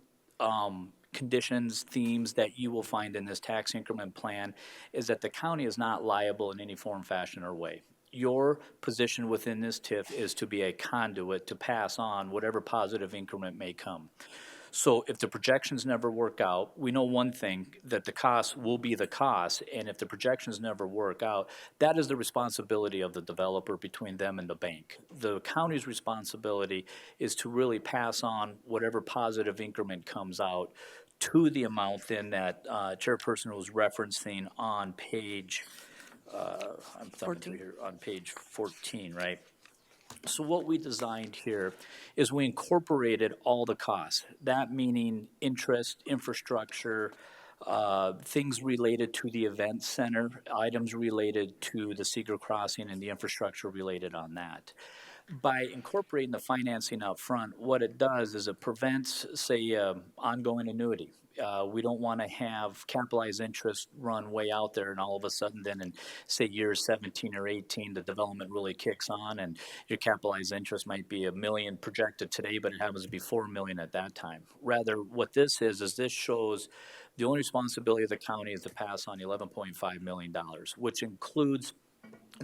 Speaker 15: conditions, themes that you will find in this tax increment plan is that the county is not liable in any form, fashion, or way. Your position within this TIF is to be a conduit to pass on whatever positive increment may come. So if the projections never work out, we know one thing, that the cost will be the cost, and if the projections never work out, that is the responsibility of the developer between them and the bank. The county's responsibility is to really pass on whatever positive increment comes out to the amount then that chairperson was referencing on page, I'm thumbing through here, on page 14, right? So what we designed here is we incorporated all the costs, that meaning interest, infrastructure, things related to the event center, items related to the Seeger Crossing and the infrastructure related on that. By incorporating the financing up front, what it does is it prevents, say, ongoing annuity. We don't want to have capitalized interest run way out there and all of a sudden then in, say, years 17 or 18, the development really kicks on and your capitalized interest might be $1 million projected today, but it happens to be $4 million at that time. Rather, what this is this shows the only responsibility of the county is to pass on $11.5 million, which includes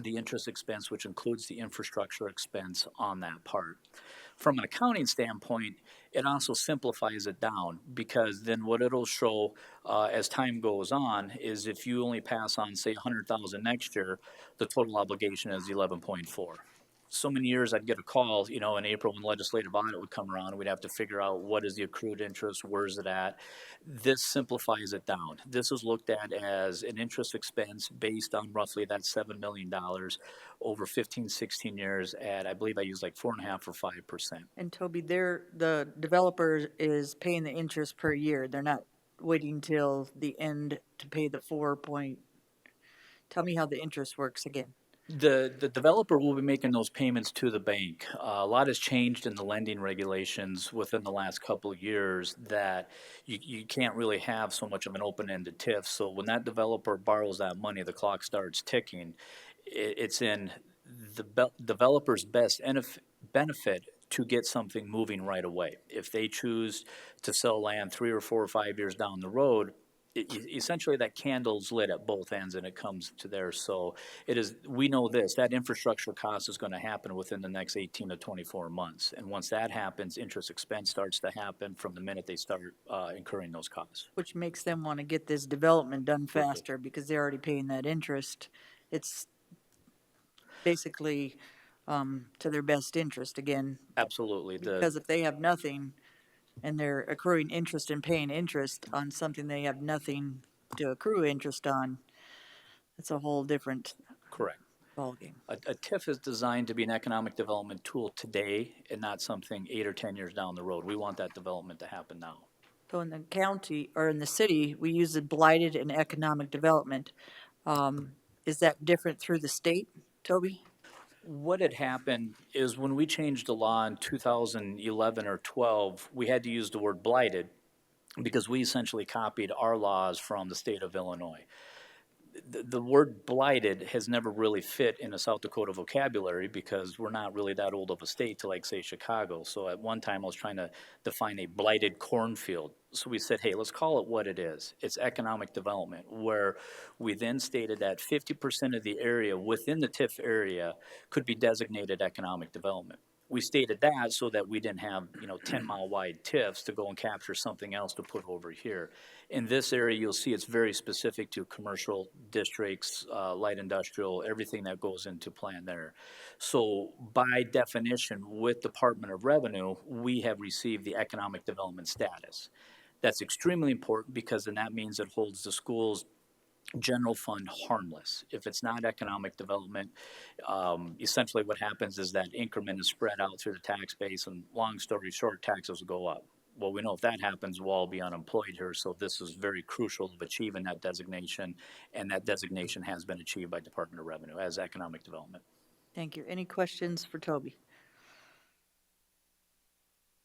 Speaker 15: the interest expense, which includes the infrastructure expense on that part. From an accounting standpoint, it also simplifies it down because then what it'll show as time goes on is if you only pass on, say, $100,000 next year, the total obligation is 11.4. so many years I'd get a call, you know, in April when legislative audit would come around, and we'd have to figure out what is the accrued interest, where's it at? This simplifies it down. This is looked at as an interest expense based on roughly that $7 million over 15, 16 years at, I believe I used like 4.5 or 5%.
Speaker 3: And Toby, the developer is paying the interest per year. They're not waiting till the end to pay the 4 point. Tell me how the interest works again.
Speaker 15: The developer will be making those payments to the bank. A lot has changed in the lending regulations within the last couple of years that you can't really have so much of an open-ended TIF. So when that developer borrows that money, the clock starts ticking. It's in the developer's best benefit to get something moving right away. If they choose to sell land 3 or 4 or 5 years down the road, essentially that candle's lit at both ends and it comes to there. So it is, we know this, that infrastructure cost is going to happen within the next 18 to 24 months. And once that happens, interest expense starts to happen from the minute they start incurring those costs.
Speaker 3: Which makes them want to get this development done faster because they're already paying that interest. It's basically to their best interest again.
Speaker 15: Absolutely.
Speaker 3: Because if they have nothing and they're accruing interest and paying interest on something they have nothing to accrue interest on, it's a whole different
Speaker 15: Correct.
Speaker 3: ballgame.
Speaker 15: A TIF is designed to be an economic development tool today and not something 8 or 10 years down the road. We want that development to happen now.
Speaker 3: So in the county or in the city, we use the blighted and economic development. Is that different through the state, Toby?
Speaker 15: What had happened is when we changed the law in 2011 or 12, we had to use the word blighted because we essentially copied our laws from the state of Illinois. The word blighted has never really fit in a South Dakota vocabulary because we're not really that old of a state to, like, say, Chicago. So at one time I was trying to define a blighted cornfield. So we said, hey, let's call it what it is. It's economic development, where we then stated that 50% of the area within the TIF area could be designated economic development. We stated that so that we didn't have, 10-mile wide TIFs to go and capture something else to put over here. In this area, you'll see it's very specific to commercial districts, light industrial, everything that goes into plan there. So by definition, with Department of Revenue, we have received the economic development status. That's extremely important because then that means it holds the schools general fund harmless. If it's not economic development, essentially what happens is that increment is spread out through the tax base, and long story short, taxes will go up. Well, we know if that happens, we'll all be unemployed here, so this is very crucial of achieving that designation, and that designation has been achieved by Department of Revenue as economic development.
Speaker 3: Thank you. Any questions for Toby?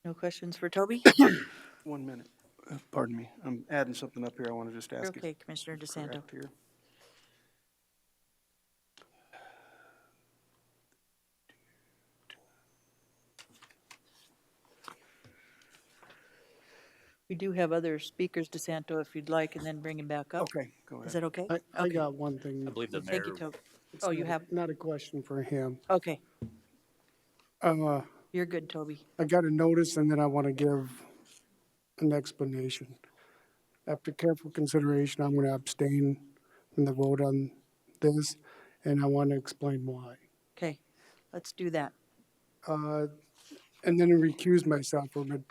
Speaker 3: No questions for Toby?
Speaker 8: 1 minute. Pardon me. I'm adding something up here. I want to just ask.
Speaker 3: Okay, Commissioner DeSanto.
Speaker 8: Here.
Speaker 3: We do have other speakers, DeSanto, if you'd like, and then bring him back up.
Speaker 8: Okay, go ahead.
Speaker 3: Is that okay?
Speaker 1: I got one thing.
Speaker 15: I believe the
Speaker 3: Thank you,
Speaker 15: mayor,
Speaker 3: Toby.
Speaker 1: It's
Speaker 3: Oh, you
Speaker 1: not-
Speaker 3: have,
Speaker 1: Not a question for him.
Speaker 3: okay.
Speaker 1: Uh,
Speaker 3: You're good, Toby.
Speaker 1: I got a notice and then I want to give an explanation. After careful consideration, I'm going to abstain from the vote on this, and I want to explain why.
Speaker 3: Okay, let's do that.
Speaker 1: And then recuse myself from it.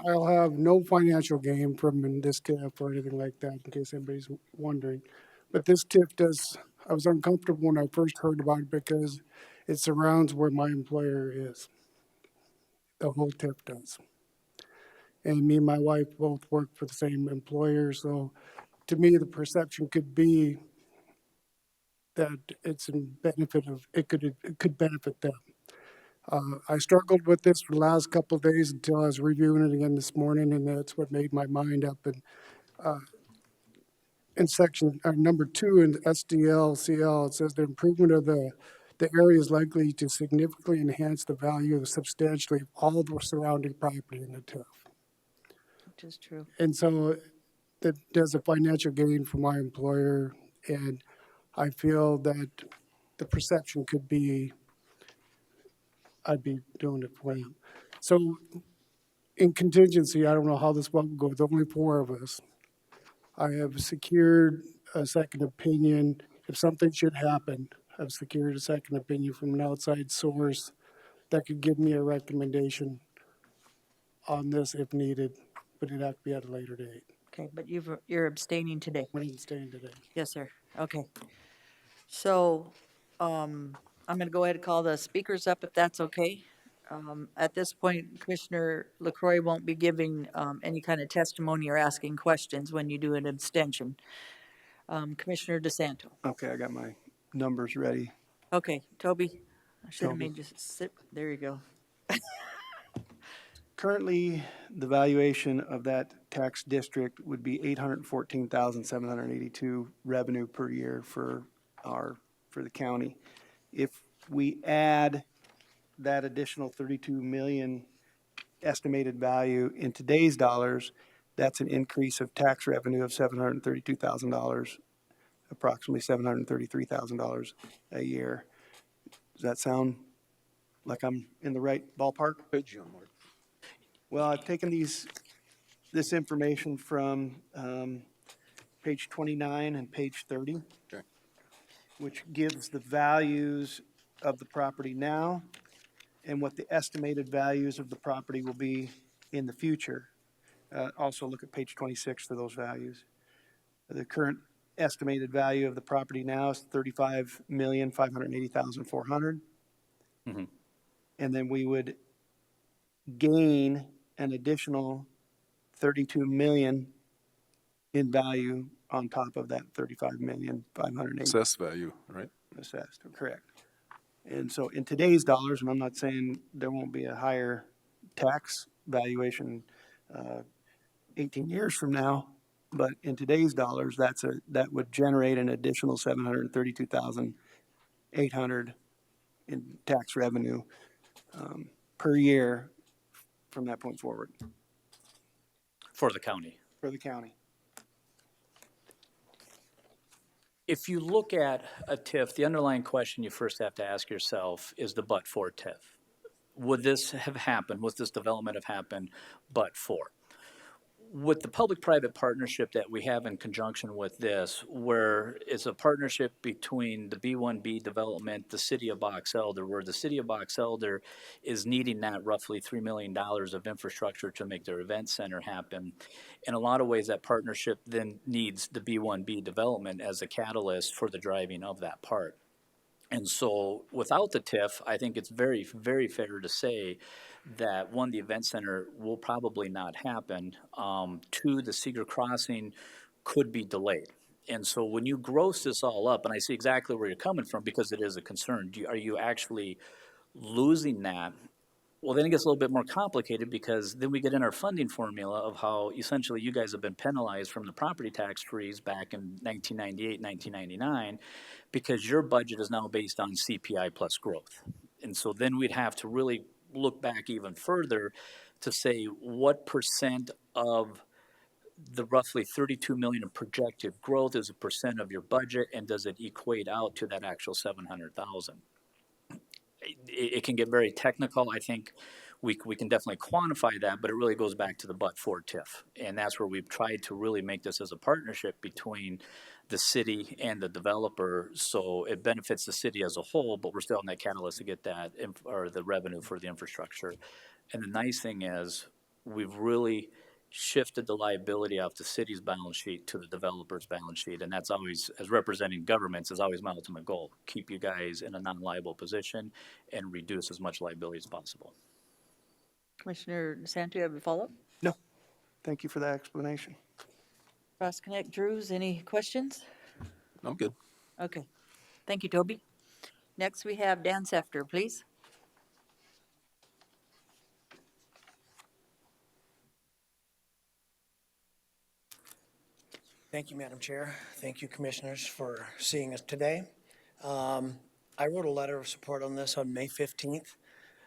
Speaker 1: I'll have no financial gain from this TIF or anything like that, in case anybody's wondering. But this TIF does, I was uncomfortable when I first heard about it because it surrounds where my employer is. The whole TIF does. And me and my wife both work for the same employer, so to me, the perception could be that it's in benefit of, it could benefit them. I struggled with this for the last couple of days until I was reviewing it again this morning, and that's what made my mind up. And in section number 2 in SDLCL, it says the improvement of the area is likely to significantly enhance the value of substantially all the surrounding property in the TIF.
Speaker 3: Which is true.
Speaker 1: And so that there's a financial gain for my employer, and I feel that the perception could be I'd be doing it for him. So in contingency, I don't know how this will go. There's only 4 of us. I have secured a second opinion. If something should happen, have secured a second opinion from an outside source that could give me a recommendation on this if needed, but it'd have to be at a later date.
Speaker 3: Okay, but you're abstaining today?
Speaker 1: I'm abstaining today.
Speaker 3: Yes, sir. Okay. So, I'm gonna go ahead and call the speakers up if that's okay. At this point, Commissioner LaCroy won't be giving, any kind of testimony or asking questions when you do an abstention. Commissioner DeSanto.
Speaker 8: Okay, I got my numbers ready.
Speaker 3: Okay, Toby, I should have
Speaker 8: Toby.
Speaker 3: made you sit, there you go.
Speaker 8: Currently, the valuation of that tax district would be 814,782 revenue per year for the county. If we add that additional 32 million estimated value in today's dollars, that's an increase of tax revenue of $732,000, approximately $733,000 a year. Does that sound like I'm in the right ballpark? Well, I've taken this information from page 29 and page 30,
Speaker 9: Okay.
Speaker 8: which gives the values of the property now and what the estimated values of the property will be in the future. Also look at page 26 for those values. The current estimated value of the property now is $35,580,400.
Speaker 15: Mm-hmm.
Speaker 8: And then we would gain an additional 32 million in value on top of that 35,580,000.
Speaker 9: Assessed value, right?
Speaker 8: Assessed, correct. And so in today's dollars, and I'm not saying there won't be a higher tax valuation 18 years from now, but in today's dollars, that would generate an additional 732,800 in tax revenue per year from that point forward
Speaker 15: For the county.
Speaker 8: for the county.
Speaker 15: If you look at a TIF, the underlying question you first have to ask yourself is the but-for TIF. Would this have happened, would this development have happened but for? With the public-private partnership that we have in conjunction with this, where it's a partnership between the B1B development, the city of Box Elder, where the city of Box Elder is needing that roughly $3 million of infrastructure to make their event center happen. In a lot of ways, that partnership then needs the B1B development as a catalyst for the driving of that part. And so without the TIF, I think it's very, very fair to say that, one, the event center will probably not happen. Two, the Seeger Crossing could be delayed. And so when you gross this all up, and I see exactly where you're coming from because it is a concern, are you actually losing that? Well, then it gets a little bit more complicated because then we get in our funding formula of how essentially you guys have been penalized from the property tax freeze back in 1998, 1999, because your budget is now based on CPI plus growth. And so then we'd have to really look back even further to say what percent of the roughly 32 million of projected growth is a percent of your budget, and does it equate out to that actual 700,000? It can get very technical. I think we can definitely quantify that, but it really goes back to the but-for TIF. And that's where we've tried to really make this as a partnership between the city and the developer, so it benefits the city as a whole, but we're still in that catalyst to get that, or the revenue for the infrastructure. And the nice thing is, we've really shifted the liability off the city's balance sheet to the developer's balance sheet. And that's always, as representing governments, is always my ultimate goal. Keep you guys in a non-liable position and reduce as much liability as possible.
Speaker 3: Commissioner DeSanto, you have a follow-up?
Speaker 8: No, thank you for that explanation.
Speaker 3: Cross Connect, Drews, any questions?
Speaker 9: I'm good.
Speaker 3: Okay, thank you, Toby. Next, we have Dan Sefter, please.
Speaker 4: Thank you, Madam Chair. Thank you, Commissioners, for seeing us today. I wrote a letter of support on this on May 15th,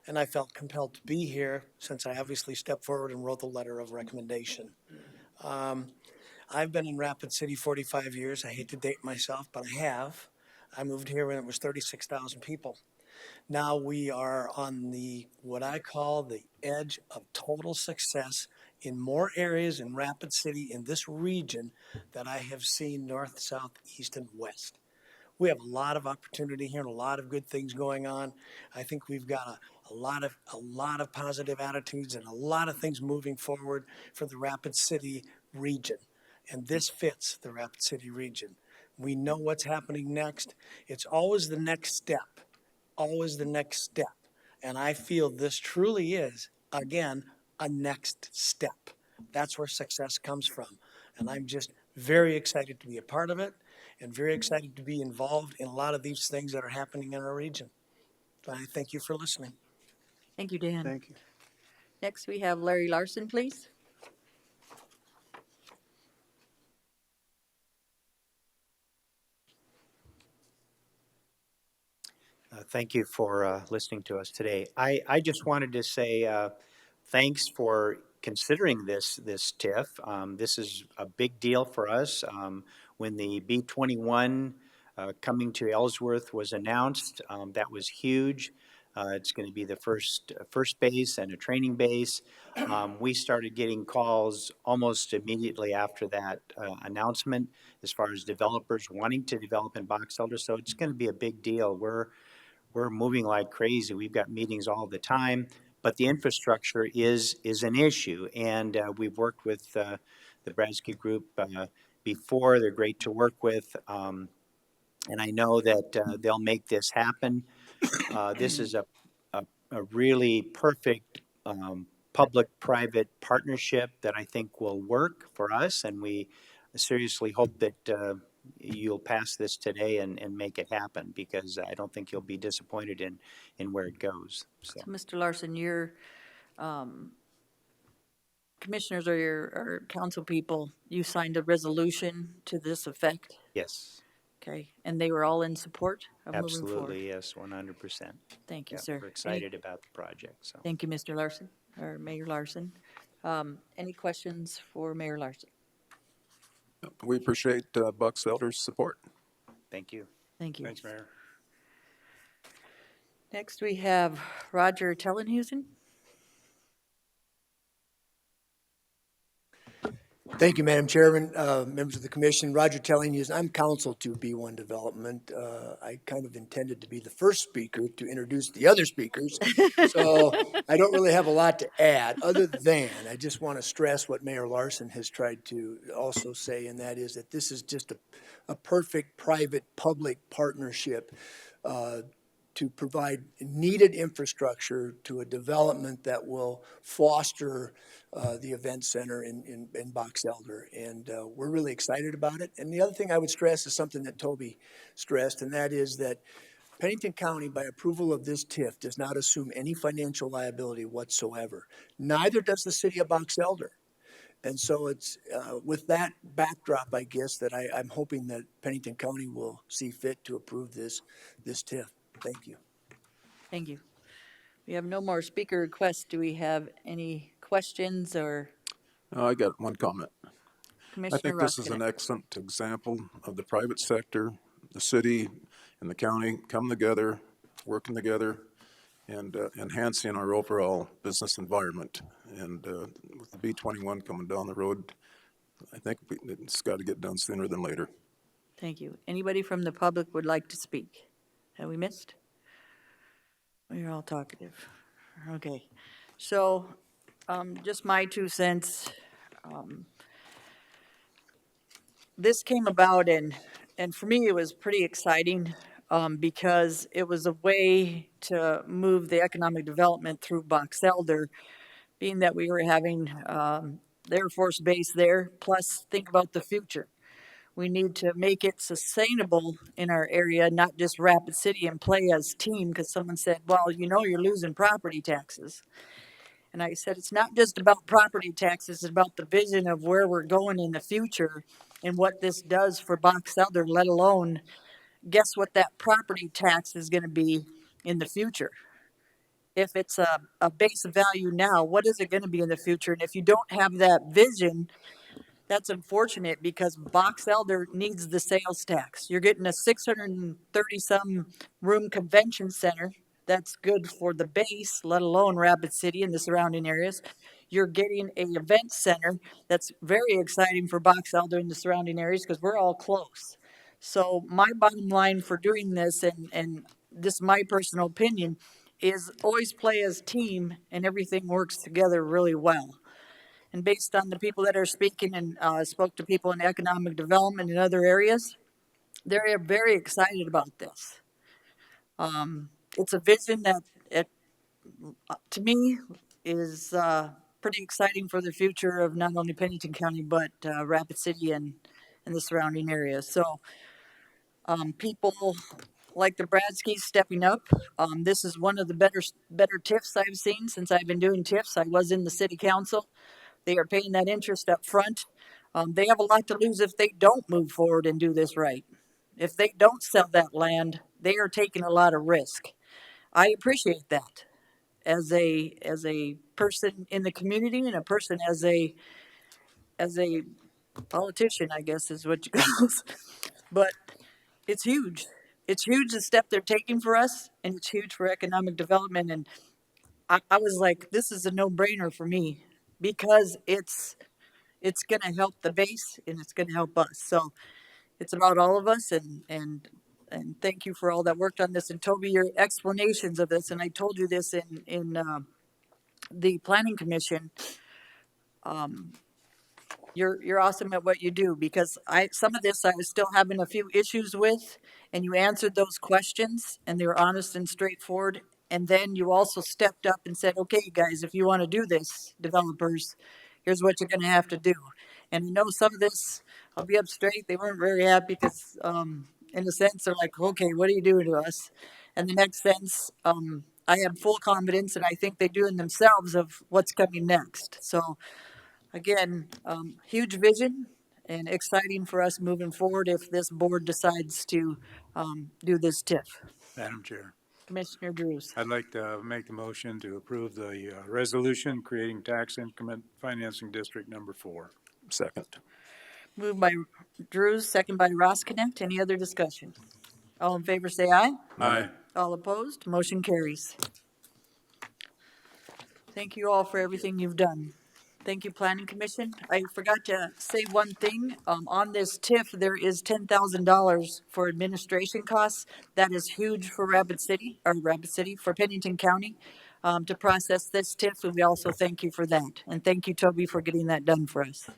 Speaker 4: and I felt compelled to be here since I obviously stepped forward and wrote the letter of recommendation. I've been in Rapid City 45 years. I hate to date myself, but I have. I moved here when it was 36,000 people. Now we are on what I call the edge of total success in more areas in Rapid City in this region that I have seen north, south, east, and west. We have a lot of opportunity here and a lot of good things going on. I think we've got a lot of positive attitudes and a lot of things moving forward for the Rapid City region. And this fits the Rapid City region. We know what's happening next. It's always the next step, always the next step. And I feel this truly is, again, a next step. That's where success comes from. And I'm just very excited to be a part of it and very excited to be involved in a lot of these things that are happening in our region. So I thank you for listening.
Speaker 3: Thank you, Dan.
Speaker 8: Thank you.
Speaker 3: Next, we have Larry Larson, please.
Speaker 16: Thank you for listening to us today. I just wanted to say thanks for considering this TIF. This is a big deal for us. When the B-21 coming to Ellsworth was announced, that was huge. It's going to be the first base and a training base. We started getting calls almost immediately after that announcement as far as developers wanting to develop in Box Elder. So it's going to be a big deal. We're moving like crazy. We've got meetings all the time, but the infrastructure is an issue. And we've worked with the Bradsky Group before. They're great to work with. And I know that they'll make this happen. This is a really perfect public-private partnership that I think will work for us. And we seriously hope that you'll pass this today and make it happen, because I don't think you'll be disappointed in where it goes. So,
Speaker 3: Mr. Larson, your commissioners or your council people, you signed a resolution to this effect?
Speaker 16: yes,
Speaker 3: Okay, and they were all in support of moving forward?
Speaker 16: absolutely, yes, 100%.
Speaker 3: Thank you,
Speaker 16: Yeah,
Speaker 3: sir.
Speaker 16: we're excited about the project, so.
Speaker 3: Thank you, Mr. Larson, or Mayor Larson. Any questions for Mayor Larson?
Speaker 9: We appreciate Bucks Elder's support.
Speaker 16: Thank you.
Speaker 3: Thank you.
Speaker 2: Thanks, Mayor.
Speaker 3: Next, we have Roger Tellenhusen.
Speaker 22: Thank you, Madam Chairman, members of the commission. Roger Tellinghus, I'm counsel to B1 Development. I kind of intended to be the first speaker to introduce the other speakers, so I don't really have a lot to add, other than I just want to stress what Mayor Larson has tried to also say, and that is that this is just a perfect private-public partnership to provide needed infrastructure to a development that will foster the event center in Box Elder. And we're really excited about it. And the other thing I would stress is something that Toby stressed, and that is that Pennington County, by approval of this TIF, does not assume any financial liability whatsoever. Neither does the city of Box Elder. And so it's with that backdrop, I guess, that I'm hoping that Pennington County will see fit to approve this TIF. Thank you.
Speaker 3: Thank you. We have no more speaker requests. Do we have any questions or?
Speaker 9: I got one comment.
Speaker 3: Commissioner
Speaker 9: I think this is an
Speaker 3: Roskinek.
Speaker 9: excellent example of the private sector, the city and the county coming together, working together, and enhancing our overall business environment. And with the B-21 coming down the road, I think it's got to get done sooner than later.
Speaker 3: Thank you. Anybody from the public would like to speak? Have we missed? You're all talkative. Okay. So, just my 2 cents. This came about and for me it was pretty exciting because it was a way to move the economic development through Box Elder, being that we were having the Air Force Base there, plus think about the future. We need to make it sustainable in our area, not just Rapid City and play as team, because someone said, well, you know, you're losing property taxes. And I said, it's not just about property taxes, it's about the vision of where we're going in the future and what this does for Box Elder, let alone guess what that property tax is going to be in the future. If it's a base value now, what is it going to be in the future? And if you don't have that vision, that's unfortunate because Box Elder needs the sales tax. You're getting a 630-some room convention center. That's good for the base, let alone Rapid City and the surrounding areas. You're getting an event center that's very exciting for Box Elder and the surrounding areas because we're all close. So my bottom line for doing this, and this is my personal opinion, is always play as a team and everything works together really well. And based on the people that are speaking and spoke to people in economic development in other areas, they're very excited about this. It's a vision that, to me, is pretty exciting for the future of not only Pennington County, but Rapid City and the surrounding areas. So people like the Bradskys stepping up. This is one of the better TIFs I've seen since I've been doing TIFs. I was in the city council. They are paying that interest up front. They have a lot to lose if they don't move forward and do this right. If they don't sell that land, they are taking a lot of risk. I appreciate that as a person in the community and a person as a politician, I guess is what you call it. But it's huge. It's huge the step they're taking for us, and it's huge for economic development. And I was like, this is a no-brainer for me because it's going to help the base and it's going to help us. So it's about all of us, and thank you for all that worked on this. And Toby, your explanations of this, and I told you this in the planning commission. You're awesome at what you do because some of this I was still having a few issues with, and you answered those questions and they were honest and straightforward. And then you also stepped up and said, okay, guys, if you want to do this, developers, here's what you're going to have to do. And you know, some of this, I'll be up straight, they weren't very happy because, in a sense, they're like, okay, what are you doing to us? And the next sense, I have full confidence, and I think they do in themselves of what's coming next. So, again, huge vision and exciting for us moving forward if this board decides to do this TIF.
Speaker 2: Madam Chair,
Speaker 3: Commissioner Drews.
Speaker 2: I'd like to make the motion to approve the resolution creating tax increment financing district number 4.
Speaker 9: Second.
Speaker 3: Moved by Drews, second by Roskinick. Any other discussion? All in favor say aye.
Speaker 2: Aye.
Speaker 3: All opposed, motion carries. Thank you all for everything you've done. Thank you, Planning Commission. I forgot to say one thing. On this TIF, there is $10,000 for administration costs. That is huge for for Pennington County, to process this TIF. And we also thank you for that. And thank you, Toby, for getting that done for us.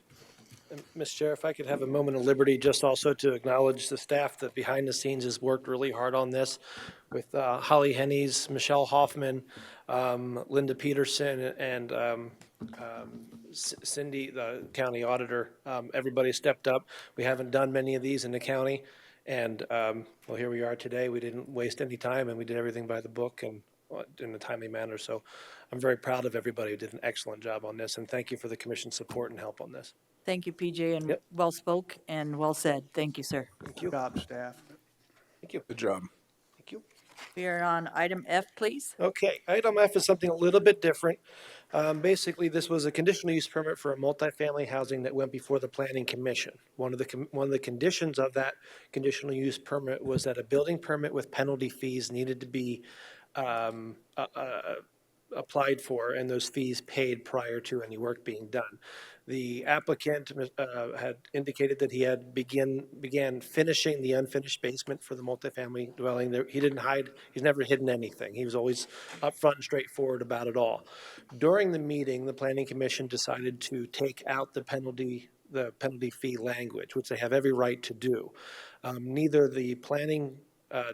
Speaker 6: Mr. Chair, if I could have a moment of liberty just also to acknowledge the staff that behind the scenes has worked really hard on this with Holly Hennies, Michelle Hoffman, Linda Peterson, and Cindy, the county auditor. Everybody stepped up. We haven't done many of these in the county. And, well, here we are today. We didn't waste any time and we did everything by the book and in a timely manner. So I'm very proud of everybody who did an excellent job on this. And thank you for the commission's support and help on this.
Speaker 3: Thank you, PJ, and
Speaker 6: Yep.
Speaker 3: well spoke and well said. Thank you, sir.
Speaker 6: Thank you.
Speaker 8: Good job, staff.
Speaker 6: Thank you.
Speaker 9: Good job.
Speaker 6: Thank you.
Speaker 3: We are on item F, please.
Speaker 6: Okay, item F is something a little bit different. Basically, this was a conditional use permit for a multifamily housing that went before the Planning Commission. One of the conditions of that conditional use permit was that a building permit with penalty fees needed to be applied for and those fees paid prior to any work being done. The applicant had indicated that he had began finishing the unfinished basement for the multifamily dwelling. He didn't hide, he's never hidden anything. He was always upfront and straightforward about it all. During the meeting, the Planning Commission decided to take out the penalty fee language, which they have every right to do. Neither the planning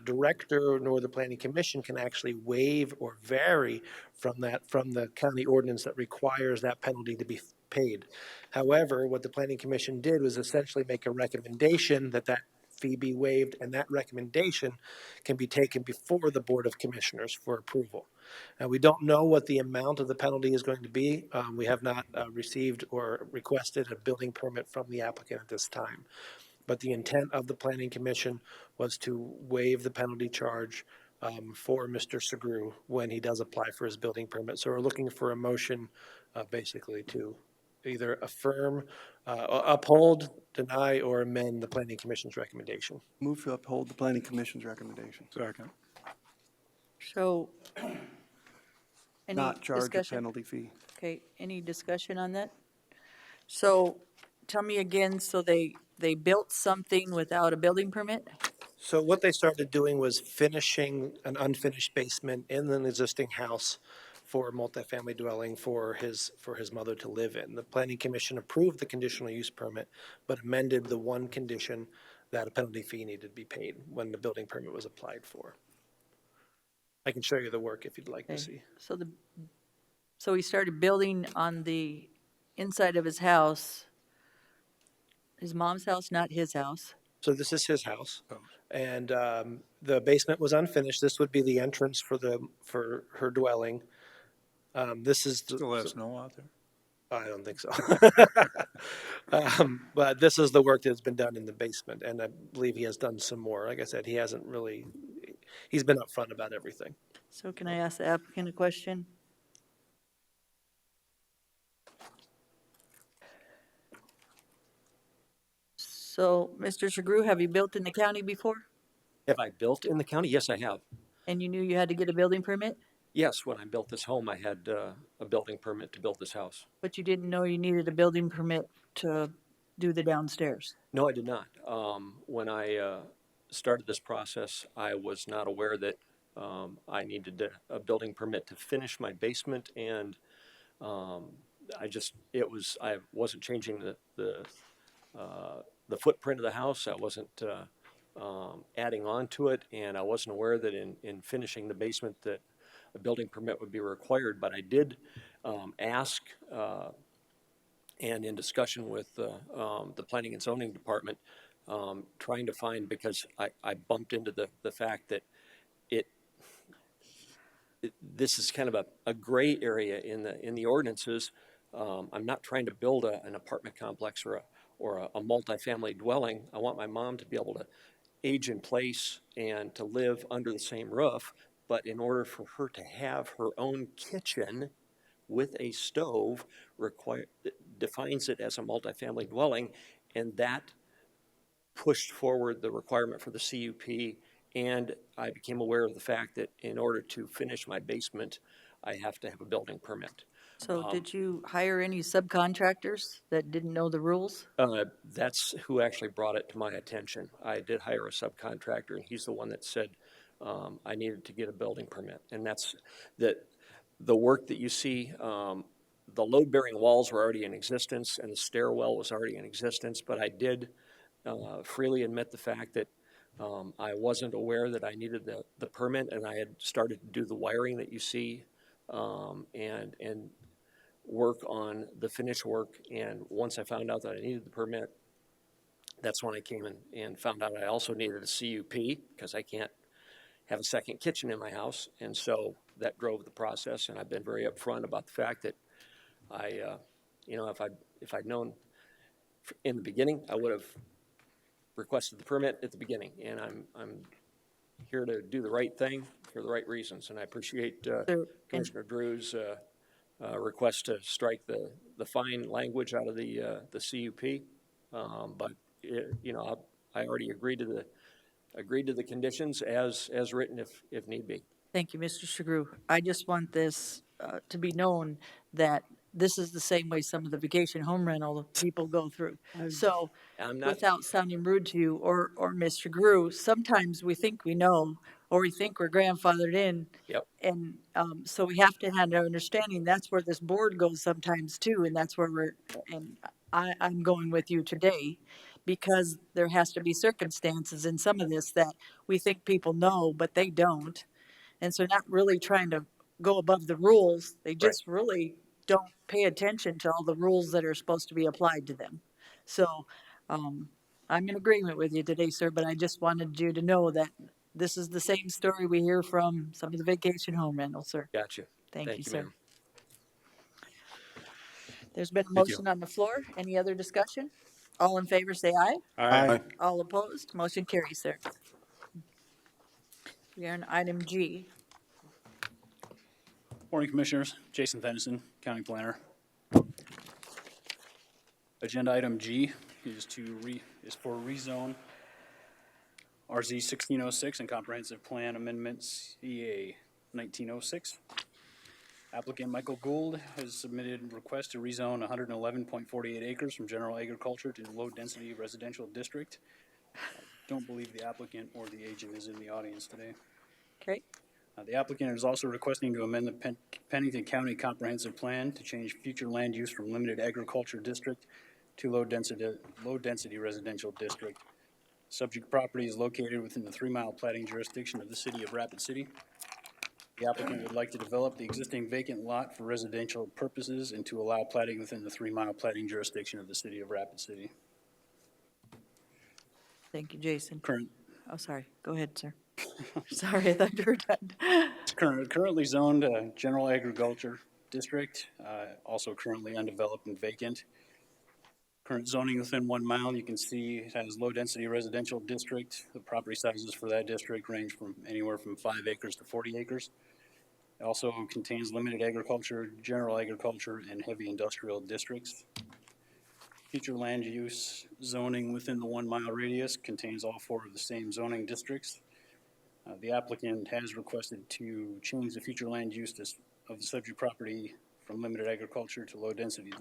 Speaker 6: director nor the Planning Commission can actually waive or vary from the county ordinance that requires that penalty to be paid. However, what the Planning Commission did was essentially make a recommendation that that fee be waived, and that recommendation can be taken before the Board of Commissioners for approval. Now, we don't know what the amount of the penalty is going to be. We have not received or requested a building permit from the applicant at this time. But the intent of the Planning Commission was to waive the penalty charge for Mr. Segru when he does apply for his building permit. So we're looking for a motion basically to either affirm, uphold, deny, or amend the Planning Commission's recommendation.
Speaker 8: Move to uphold the Planning Commission's recommendation.
Speaker 2: Second.
Speaker 3: So, any
Speaker 8: Not charge a
Speaker 3: discussion?
Speaker 8: penalty fee.
Speaker 3: Okay, any discussion on that? So, tell me again, so they they built something without a building permit?
Speaker 6: So what they started doing was finishing an unfinished basement in an existing house for a multifamily dwelling for his mother to live in. The planning commission approved the conditional use permit, but amended the one condition that a penalty fee needed to be paid when the building permit was applied for. I can show you the work if you'd like to
Speaker 3: Okay.
Speaker 6: see.
Speaker 3: So he started building on the inside of his mom's house, not his house.
Speaker 6: So this is his house, and the basement was unfinished. This would be the entrance for her dwelling. This is
Speaker 2: Still has snow out there?
Speaker 6: I don't think so. But this is the work that's been done in the basement, and I believe he has done some more. Like I said, he's been upfront about everything.
Speaker 3: So can I ask the applicant a question? So, Mr. Shagru, have you built in the county before?
Speaker 7: Have I built in the county? Yes, I have.
Speaker 3: And you knew you had to get a building permit,
Speaker 7: Yes, when I built this home, I had a building permit to build this house.
Speaker 3: but you didn't know you needed a building permit to do the downstairs?
Speaker 7: No, I did not. When I started this process, I was not aware that I needed a building permit to finish my basement, and I wasn't changing the footprint of the house. I wasn't adding on to it, and I wasn't aware that in finishing the basement that a building permit would be required. But I did ask, and in discussion with the Planning and Zoning Department, trying to find, because I bumped into the fact that this is kind of a gray area in the ordinances. I'm not trying to build an apartment complex or a multifamily dwelling. I want my mom to be able to age in place and to live under the same roof. But in order for her to have her own kitchen with a stove, defines it as a multifamily dwelling, and that pushed forward the requirement for the CUP. And I became aware of the fact that in order to finish my basement, I have to have a building permit.
Speaker 3: So did you hire any subcontractors that didn't know the rules?
Speaker 7: That's who actually brought it to my attention. I did hire a subcontractor, and he's the one that said I needed to get a building permit. And that's the work that you see. The load-bearing walls were already in existence, and the stairwell was already in existence. But I did freely admit the fact that I wasn't aware that I needed the permit, and I had started to do the wiring that you see, and work on the finish work. And once I found out that I needed the permit, that's when I came in and found out I also needed a CUP, because I can't have a second kitchen in my house. And so that drove the process, and I've been very upfront about the fact that if I'd known in the beginning, I would have requested the permit at the beginning. And I'm here to do the right thing for the right reasons. And I appreciate Commissioner Drew's request to strike the fine language out of the CUP. But I already agreed to the conditions as written if need be.
Speaker 3: Thank you, Mr. Shagru. I just want this to be known that this is the same way some of the vacation home rental people go through. So without sounding rude to you or Mr. Shagru, sometimes we think we know, or we think we're grandfathered in.
Speaker 7: Yep.
Speaker 3: And so we have to have an understanding. That's where this board goes sometimes too, and that's where I'm going with you today, because there has to be circumstances in some of this that we think people know, but they don't. And so not really trying to go above the rules, they just really don't pay attention to all the rules that are supposed to be applied to them. So I'm in agreement with you today, sir, but I just wanted you to know that this is the same story we hear from some of the vacation home rentals, sir.
Speaker 7: Gotcha.
Speaker 3: Thank you, sir.
Speaker 7: ma'am.
Speaker 3: There's been a motion on the floor. Any other discussion? All in favor, say aye.
Speaker 2: Aye.
Speaker 3: All opposed, motion carries, sir. We are on item G.
Speaker 14: Morning, Commissioners. Jason Pennington, County Planner. Agenda item G is for rezone RZ 1606 and Comprehensive Plan Amendment CA 1906. Applicant Michael Gould has submitted a request to rezone 111.48 acres from general agriculture to low-density residential district. Don't believe the applicant or the agent is in the audience today.
Speaker 3: Okay,
Speaker 14: The applicant is also requesting to amend the Pennington County Comprehensive Plan to change future land use from limited agriculture district to low-density residential district. Subject property is located within the 3-mile plating jurisdiction of the city of Rapid City. The applicant would like to develop the existing vacant lot for residential purposes and to allow plating within the 3-mile plating jurisdiction of the city of Rapid City.
Speaker 3: thank you, Jason.
Speaker 14: Current,
Speaker 3: Oh, sorry, go ahead, sir. Sorry, I thought you were done.
Speaker 14: it's currently zoned general agriculture district, also currently undeveloped and vacant. Current zoning within 1 mile, you can see it has low-density residential district. The property sizes for that district range from anywhere from 5 acres to 40 acres. It also contains limited agriculture, general agriculture, and heavy industrial districts. Future land use zoning within the 1 mile radius contains all 4 of the same zoning districts. The applicant has requested to change the future land use of the subject property from limited agriculture to low-density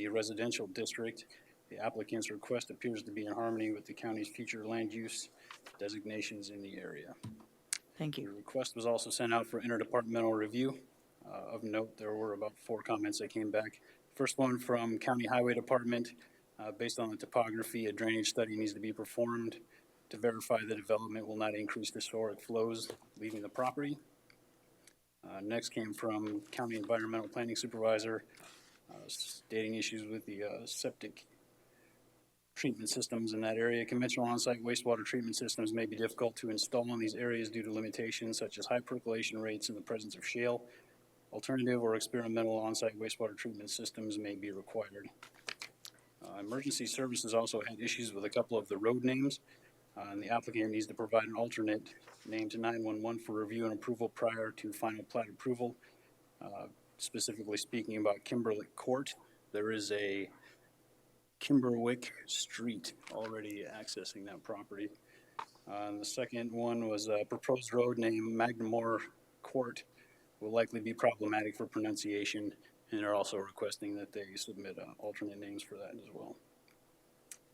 Speaker 14: residential district. The applicant's request appears to be in harmony with the county's future land use designations in the area.
Speaker 3: Thank you.
Speaker 14: The request was also sent out for interdepartmental review. Of note, there were about 4 comments that came back. First one from County Highway Department. Based on the topography, a drainage study needs to be performed to verify the development will not increase historic flows leaving the property. Next came from County Environmental Planning Supervisor, stating issues with the septic treatment systems in that area. Conventional on-site wastewater treatment systems may be difficult to install in these areas due to limitations such as high percolation rates and the presence of shale. Alternative or experimental on-site wastewater treatment systems may be required. Emergency services also had issues with a couple of the road names, and the applicant needs to provide an alternate name to 911 for review and approval prior to final plat approval. Specifically speaking about Kimberlick Court, there is a Kimberwick Street already accessing that property. The second one was a proposed road named Magnamore Court will likely be problematic for pronunciation, and they're also requesting that they submit alternate names for that as well.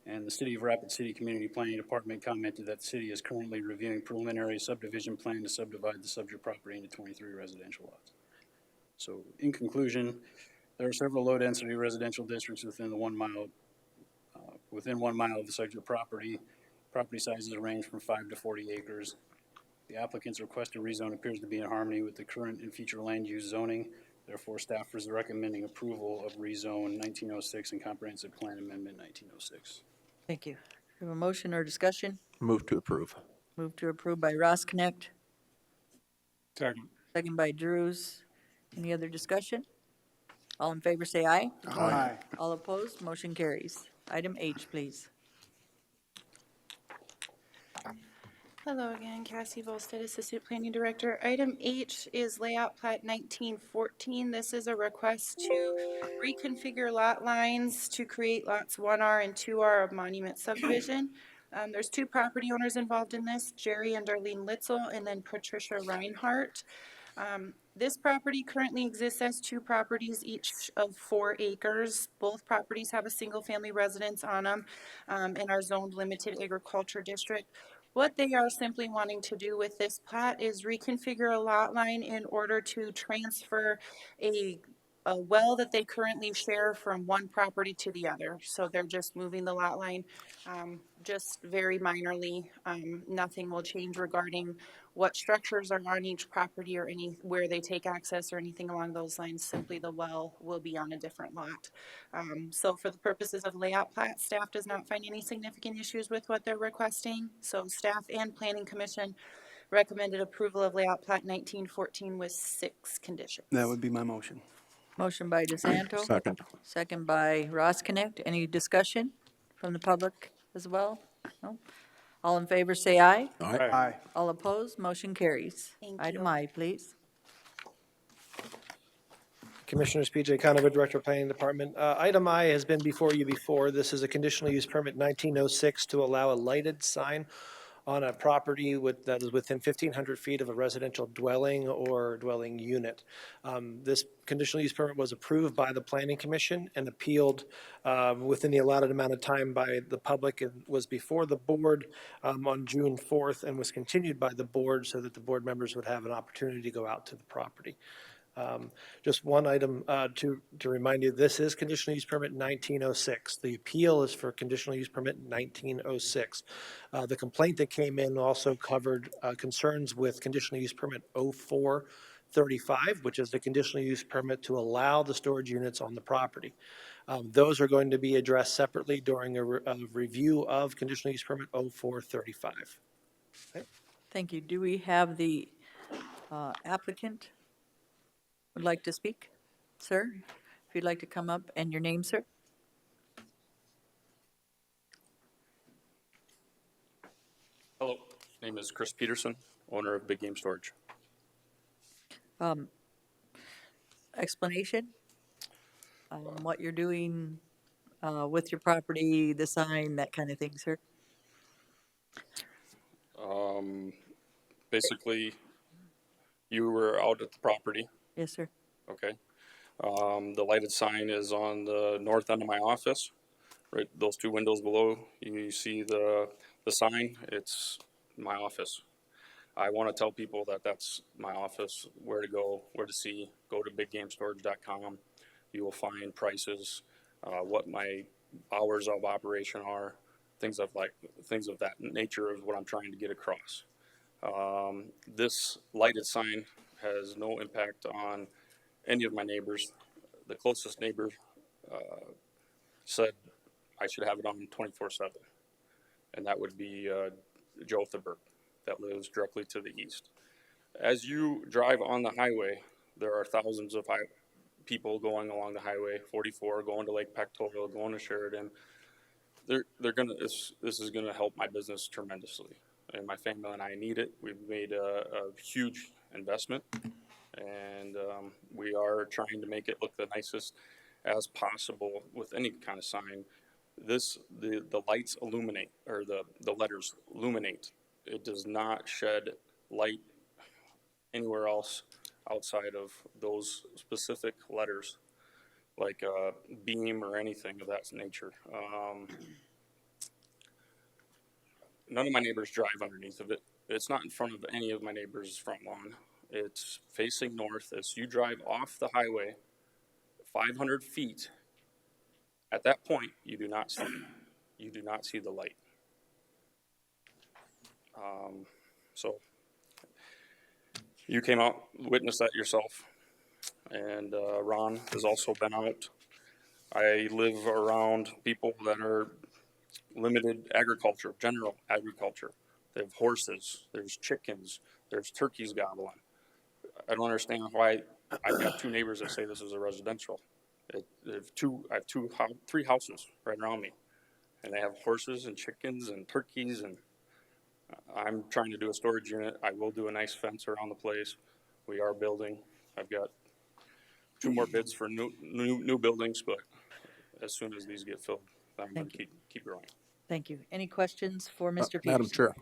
Speaker 14: And the City of Rapid City Community Planning Department commented that the city is currently reviewing preliminary subdivision plan to subdivide the subject property into 23 residential lots. So in conclusion, there are several low-density residential districts within the 1 mile of the subject property. Property sizes range from 5 to 40 acres. The applicant's request to rezone appears to be in harmony with the current and future land use zoning. Therefore, staff is recommending approval of rezone 1906 and comprehensive plan amendment 1906.
Speaker 3: Thank you. We have a motion or discussion?
Speaker 9: Move to approve.
Speaker 3: Move to approve by Ross Connect,
Speaker 2: Second.
Speaker 3: second by Drews. Any other discussion? All in favor, say aye.
Speaker 2: Aye.
Speaker 3: All opposed, motion carries. Item H, please.
Speaker 18: Hello again, Cassie Volstead, Assistant Planning Director. Item H is Layout Plat 1914. This is a request to reconfigure lot lines to create lots 1R and 2R of Monument Subdivision. There's 2 property owners involved in this, Jerry and Darlene Litzel, and then Patricia Reinhardt. This property currently exists as 2 properties, each of 4 acres. Both properties have a single-family residence on them and are zoned limited agriculture district. What they are simply wanting to do with this plat is reconfigure a lot line in order to transfer a well that they currently share from one property to the other. So they're just moving the lot line just very minorly. Nothing will change regarding what structures are on each property or where they take access or anything along those lines. Simply the well will be on a different lot. So for the purposes of layout plat, staff does not find any significant issues with what they're requesting. So staff and Planning Commission recommended approval of layout plat 1914 with 6 conditions.
Speaker 8: That would be my motion.
Speaker 3: Motion by DeSanto.
Speaker 9: Second.
Speaker 3: Second by Ross Connect. Any discussion from the public as well? No? All in favor, say aye.
Speaker 9: Aye.
Speaker 8: Aye.
Speaker 3: All opposed, motion carries.
Speaker 18: Thank
Speaker 3: Item
Speaker 18: you.
Speaker 3: I, please.
Speaker 17: Commissioners, PJ Conover, Director of Planning Department. Item I has been before you before. This is a conditional use permit 1906 to allow a lighted sign on a property that is within 1,500 feet of a residential dwelling or dwelling unit. This conditional use permit was approved by the Planning Commission and appealed within the allotted amount of time by the public, and was before the board on June 4th, and was continued by the board so that the board members would have an opportunity to go out to the property. Just one item to remind you, this is conditional use permit 1906. The appeal is for conditional use permit 1906. The complaint that came in also covered concerns with conditional use permit 0435, which is the conditional use permit to allow the storage units on the property. Those are going to be addressed separately during a review of conditional use permit 0435. Okay.
Speaker 3: Thank you. Do we have the applicant would like to speak? Sir, if you'd like to come up, and your name, sir?
Speaker 19: Hello, name is Chris Peterson, owner of Big Game Storage.
Speaker 3: Explanation on what you're doing with your property, the sign, that kind of thing, sir?
Speaker 19: Basically, you were out at the property.
Speaker 3: Yes, sir.
Speaker 19: Okay. The lighted sign is on the north end of my office. Right, those two windows below, you see the sign, it's my office. I want to tell people that that's my office, where to go, where to see. Go to biggamestorage.com. You will find prices, what my hours of operation are, things of that nature is what I'm trying to get across. This lighted sign has no impact on any of my neighbors. The closest neighbor said I should have it on 24/7, and that would be Joe Thibert, that lives directly to the east. As you drive on the highway, there are thousands of people going along the highway 44, going to Lake Pectoral, going to Sheridan. This is gonna help my business tremendously, and my family and I need it. We've made a huge investment, and we are trying to make it look the nicest as possible with any kind of sign. The lights illuminate, or the letters illuminate. It does not shed light anywhere else outside of those specific letters, like beam or anything of that nature. None of my neighbors drive underneath of it. It's not in front of any of my neighbors' front lawn. It's facing north. As you drive off the highway 500 feet, at that point, you do not see the light. So you came out, witnessed that yourself, and Ron has also been out. I live around people that are limited agriculture, general agriculture. They have horses, there's chickens, there's turkeys gobbling. I don't understand why I've got two neighbors that say this is a residential. I have three houses right around me, and they have horses and chickens and turkeys, and I'm trying to do a storage unit. I will do a nice fence around the place. We are building. I've got 2 more bids for new buildings, but as soon as these get filled, I'm going to keep growing.
Speaker 3: Thank you. Any questions for Mr. Peterson?
Speaker 9: Madam Chair,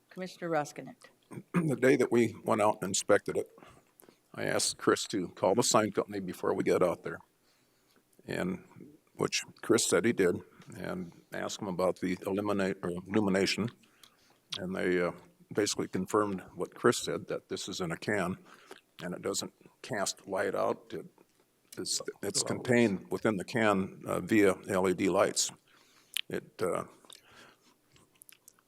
Speaker 3: Commissioner Roskinek.
Speaker 9: the day that we went out and inspected it, I asked Chris to call the sign company before we get out there, and which Chris said he did, and asked him about the illumination, and they basically confirmed what Chris said, that this is in a can, and it doesn't cast light out. It's contained within the can via LED lights.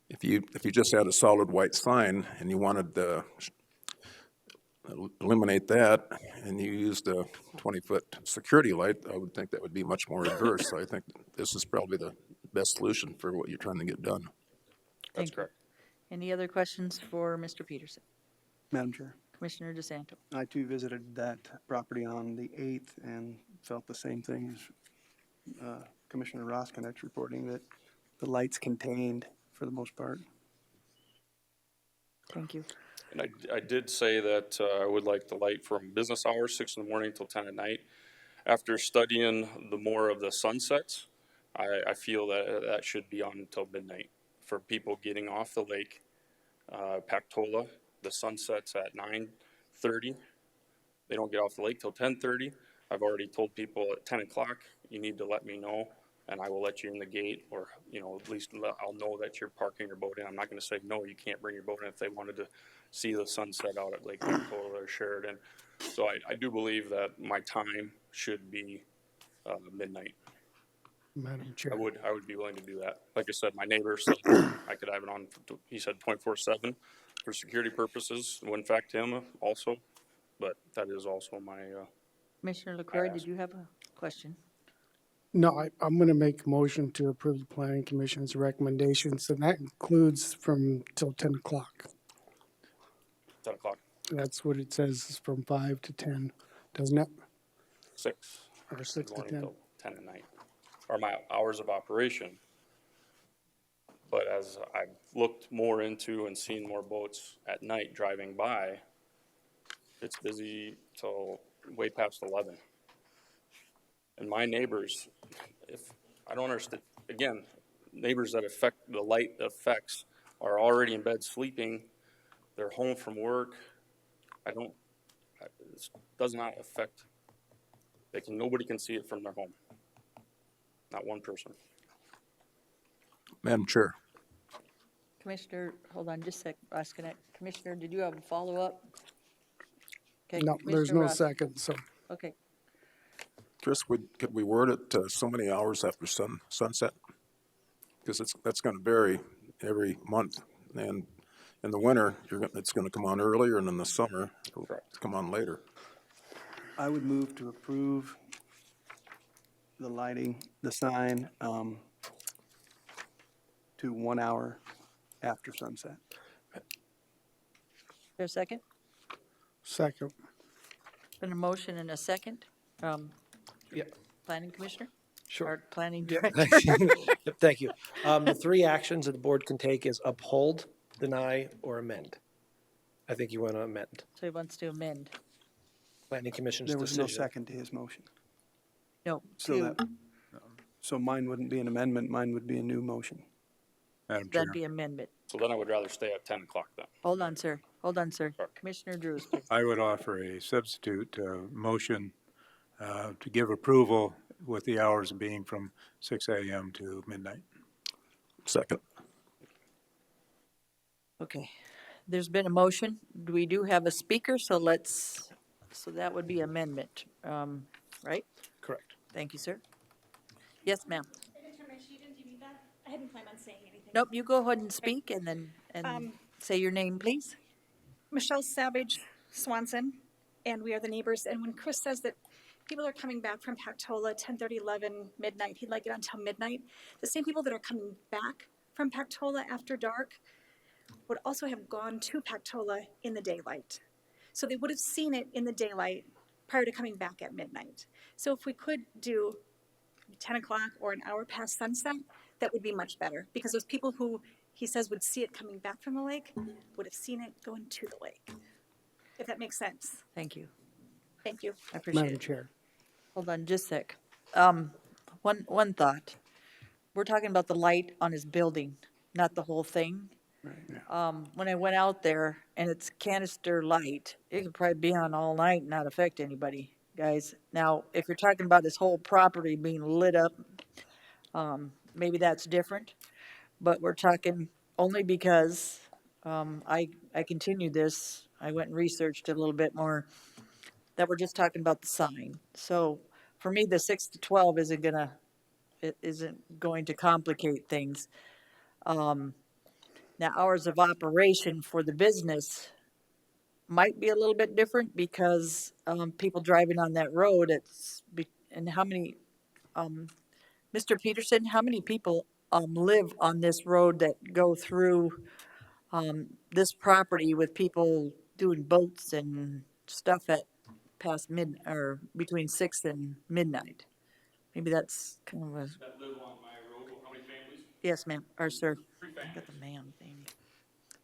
Speaker 9: If you just had a solid white sign and you wanted to eliminate that, and you used a 20-foot security light, I would think that would be much more adverse. So I think this is probably the best solution for what you're trying to get done.
Speaker 19: That's correct.
Speaker 3: Any other questions for Mr. Peterson?
Speaker 8: Madam Chair,
Speaker 3: Commissioner DeSanto.
Speaker 8: I too visited that property on the 8th and felt the same thing as Commissioner Roskinek reporting, that the light's contained for the most part.
Speaker 3: Thank you.
Speaker 19: And I did say that I would like the light from business hours, 6 in the morning till 10 at night. After studying the more of the sunsets, I feel that that should be on until midnight for people getting off the lake Pactola, the sun sets at 9:30. They don't get off the lake till 10:30. I've already told people at 10 o'clock, you need to let me know, and I will let you in the gate, or, at least I'll know that you're parking your boat in. I'm not gonna say, no, you can't bring your boat in if they wanted to see the sunset out at Lake Pactola or Sheridan. So I do believe that my time should be midnight.
Speaker 1: Madam Chair.
Speaker 19: I would be willing to do that. Like I said, my neighbor said I could have it on, he said 24/7 for security purposes. It wouldn't affect him also, but that is also my,
Speaker 3: Commissioner LaCroix, did you have a question?
Speaker 1: No, I'm going to make a motion to approve the planning commission's recommendations, and that includes from till 10 o'clock.
Speaker 19: 10 o'clock.
Speaker 1: That's what it says, is from 5 to 10, doesn't it?
Speaker 19: 6.
Speaker 1: Or 6 to
Speaker 19: morning
Speaker 1: 10.
Speaker 19: till 10 at night are my hours of operation. But as I've looked more into and seen more boats at night driving by, it's busy till way past 11. And my neighbors, if I don't understand, again, neighbors that affect the light effects are already in bed sleeping. They're home from work. It does not affect. Nobody can see it from their home. Not one person.
Speaker 9: Madam Chair.
Speaker 3: Commissioner, hold on just a sec, Ross Connect. Commissioner, did you have a follow-up? Okay,
Speaker 1: No, there's
Speaker 3: Commissioner
Speaker 1: no
Speaker 3: Ross.
Speaker 1: second, so.
Speaker 3: Okay,
Speaker 9: Chris, could we word it so many hours after sunset? Because that's going to vary every month. And in the winter, it's going to come on earlier, and in the summer, it'll come on later.
Speaker 8: I would move to approve the lighting, the sign, to 1 hour after sunset.
Speaker 3: there a second?
Speaker 1: Second.
Speaker 3: Been a motion and a second from
Speaker 17: Yep.
Speaker 3: Planning Commissioner?
Speaker 17: Sure.
Speaker 3: Or Planning
Speaker 17: Yep.
Speaker 3: Director?
Speaker 17: Yep, thank you. The 3 actions that the board can take is uphold, deny, or amend. I think you want to amend.
Speaker 3: So he wants to amend.
Speaker 17: Planning Commission's
Speaker 8: There was no
Speaker 17: decision.
Speaker 8: second to his motion.
Speaker 3: No,
Speaker 8: So so mine wouldn't be an amendment, mine would be a new motion.
Speaker 2: Madam Chair.
Speaker 3: that'd be amendment.
Speaker 19: So then I would rather stay at 10 o'clock then.
Speaker 3: Hold on, sir. Hold on, sir. Commissioner Drews, please.
Speaker 2: I would offer a substitute motion to give approval with the hours being from 6 a.m. to midnight.
Speaker 9: Second.
Speaker 3: Okay. There's been a motion. We do have a speaker, so that would be amendment, right?
Speaker 17: Correct.
Speaker 3: Thank you, sir. Yes, ma'am.
Speaker 5: I hadn't planned on saying anything.
Speaker 3: Nope, you go ahead and speak and then, say your name, please.
Speaker 5: Michelle Savage Swanson, and we are the neighbors. And when Chris says that people are coming back from Pactola 10:30, 11, midnight, he'd like it until midnight. The same people that are coming back from Pactola after dark would also have gone to Pactola in the daylight. So they would have seen it in the daylight prior to coming back at midnight. So if we could do 10 o'clock or an hour past sunset, that would be much better, because those people who he says would see it coming back from the lake would have seen it going to the lake, if that makes sense.
Speaker 3: Thank you.
Speaker 5: Thank you.
Speaker 3: I appreciate
Speaker 1: Madam
Speaker 3: it.
Speaker 1: Chair.
Speaker 3: Hold on just a sec. One thought. We're talking about the light on his building, not the whole thing. When I went out there and it's canister light, it could probably be on all night and not affect anybody, guys. Now, if you're talking about his whole property being lit up, maybe that's different. But we're talking only because I continued this. I went and researched it a little bit more. That we're just talking about the sign. So for me, the 6 to 12 isn't going to complicate things. Now, hours of operation for the business might be a little bit different because people driving on that road, and how many, Mr. Peterson, how many people live on this road that go through this property with people doing boats and stuff at past or between 6 and midnight? Maybe that's kind of a.
Speaker 19: That live on my road, how many families?
Speaker 3: Yes, ma'am, or sir.
Speaker 19: 3 families.
Speaker 3: I got the ma'am thing.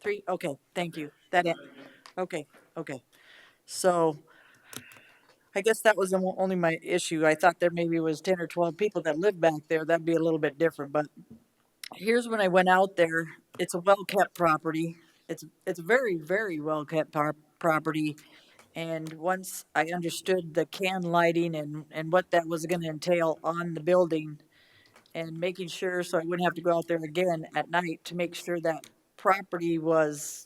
Speaker 3: 3, okay, thank you. Okay. So I guess that was only my issue. I thought there maybe was 10 or 12 people that lived back there. That'd be a little bit different, but here's when I went out there. It's a well-kept property. it's very, very well kept property. And once I understood the can lighting and what that was gonna entail on the building, and making sure, so I wouldn't have to go out there again at night to make sure that property was,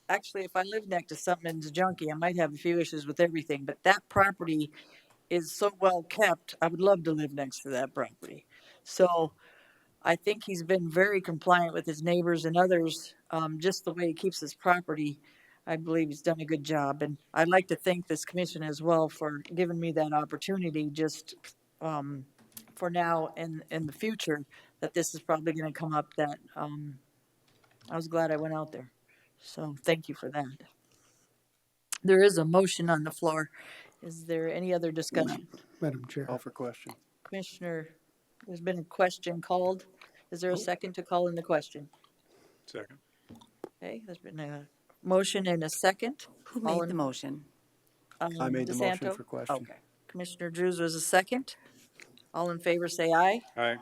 Speaker 3: actually, if I lived next to something that's junky, I might have a few issues with everything, but that property is so well kept, I would love to live next to that property. So I think he's been very compliant with his neighbors and others, just the way he keeps his property. I believe he's done a good job, and I'd like to thank this commission as well for giving me that opportunity, just, for now and in the future, that this is probably gonna come up, that, I was glad I went out there. So thank you for that. There is a motion on the floor. Is there any other discussion?
Speaker 1: Madam Chair.
Speaker 8: Call for question.
Speaker 3: Commissioner, there's been a question called. Is there a second to call in the question?
Speaker 2: Second.
Speaker 3: Okay, there's been a motion and a second.
Speaker 10: Who
Speaker 3: All
Speaker 10: made
Speaker 3: in-
Speaker 10: the motion?
Speaker 8: I made the motion
Speaker 3: DeSanto?
Speaker 8: for question.
Speaker 3: Okay. Commissioner Drews was a second. All in favor, say aye.
Speaker 2: Aye.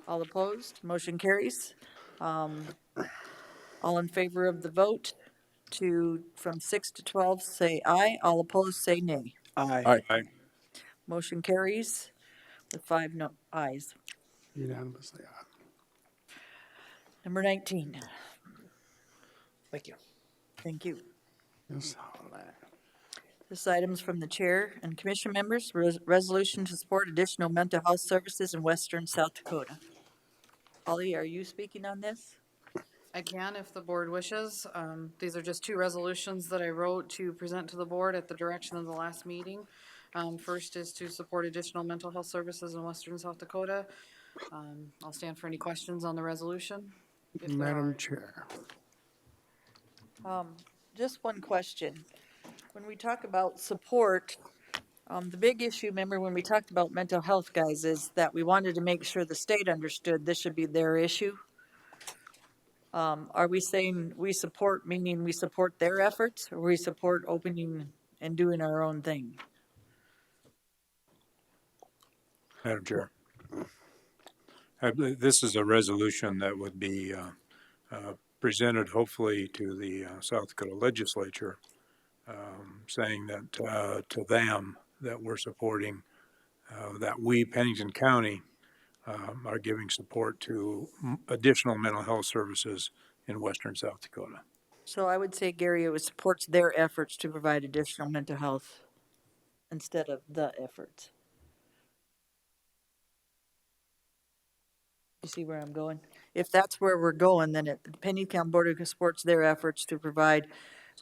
Speaker 3: All opposed, motion carries. All in favor of the vote from 6 to 12, say aye. All opposed, say nay.
Speaker 8: Aye.
Speaker 2: Aye.
Speaker 3: Motion carries with 5 no ayes.
Speaker 1: Unanimously, aye.
Speaker 3: Number 19.
Speaker 17: Thank you.
Speaker 3: Thank you.
Speaker 1: Yes.
Speaker 3: This item's from the chair and commission members, resolution to support additional mental health services in western South Dakota. Holly, are you speaking on this?
Speaker 12: I can if the board wishes. These are just two resolutions that I wrote to present to the board at the direction of the last meeting. First is to support additional mental health services in western South Dakota. I'll stand for any questions on the resolution. if there
Speaker 1: Madam
Speaker 12: are.
Speaker 1: Chair.
Speaker 3: Just one question. When we talk about support, the big issue, remember when we talked about mental health, guys, is that we wanted to make sure the state understood this should be their issue. Are we saying we support, meaning we support their efforts, or we support opening and doing our own thing?
Speaker 2: Madam Chair. This is a resolution that would be presented hopefully to the South Dakota legislature, saying that to them that we're supporting, that we, Pennington County, are giving support to additional mental health services in western South Dakota.
Speaker 3: So I would say, Gary, it supports their efforts to provide additional mental health instead of the efforts. You see where I'm going? If that's where we're going, then the Pennington County Board supports their efforts to provide,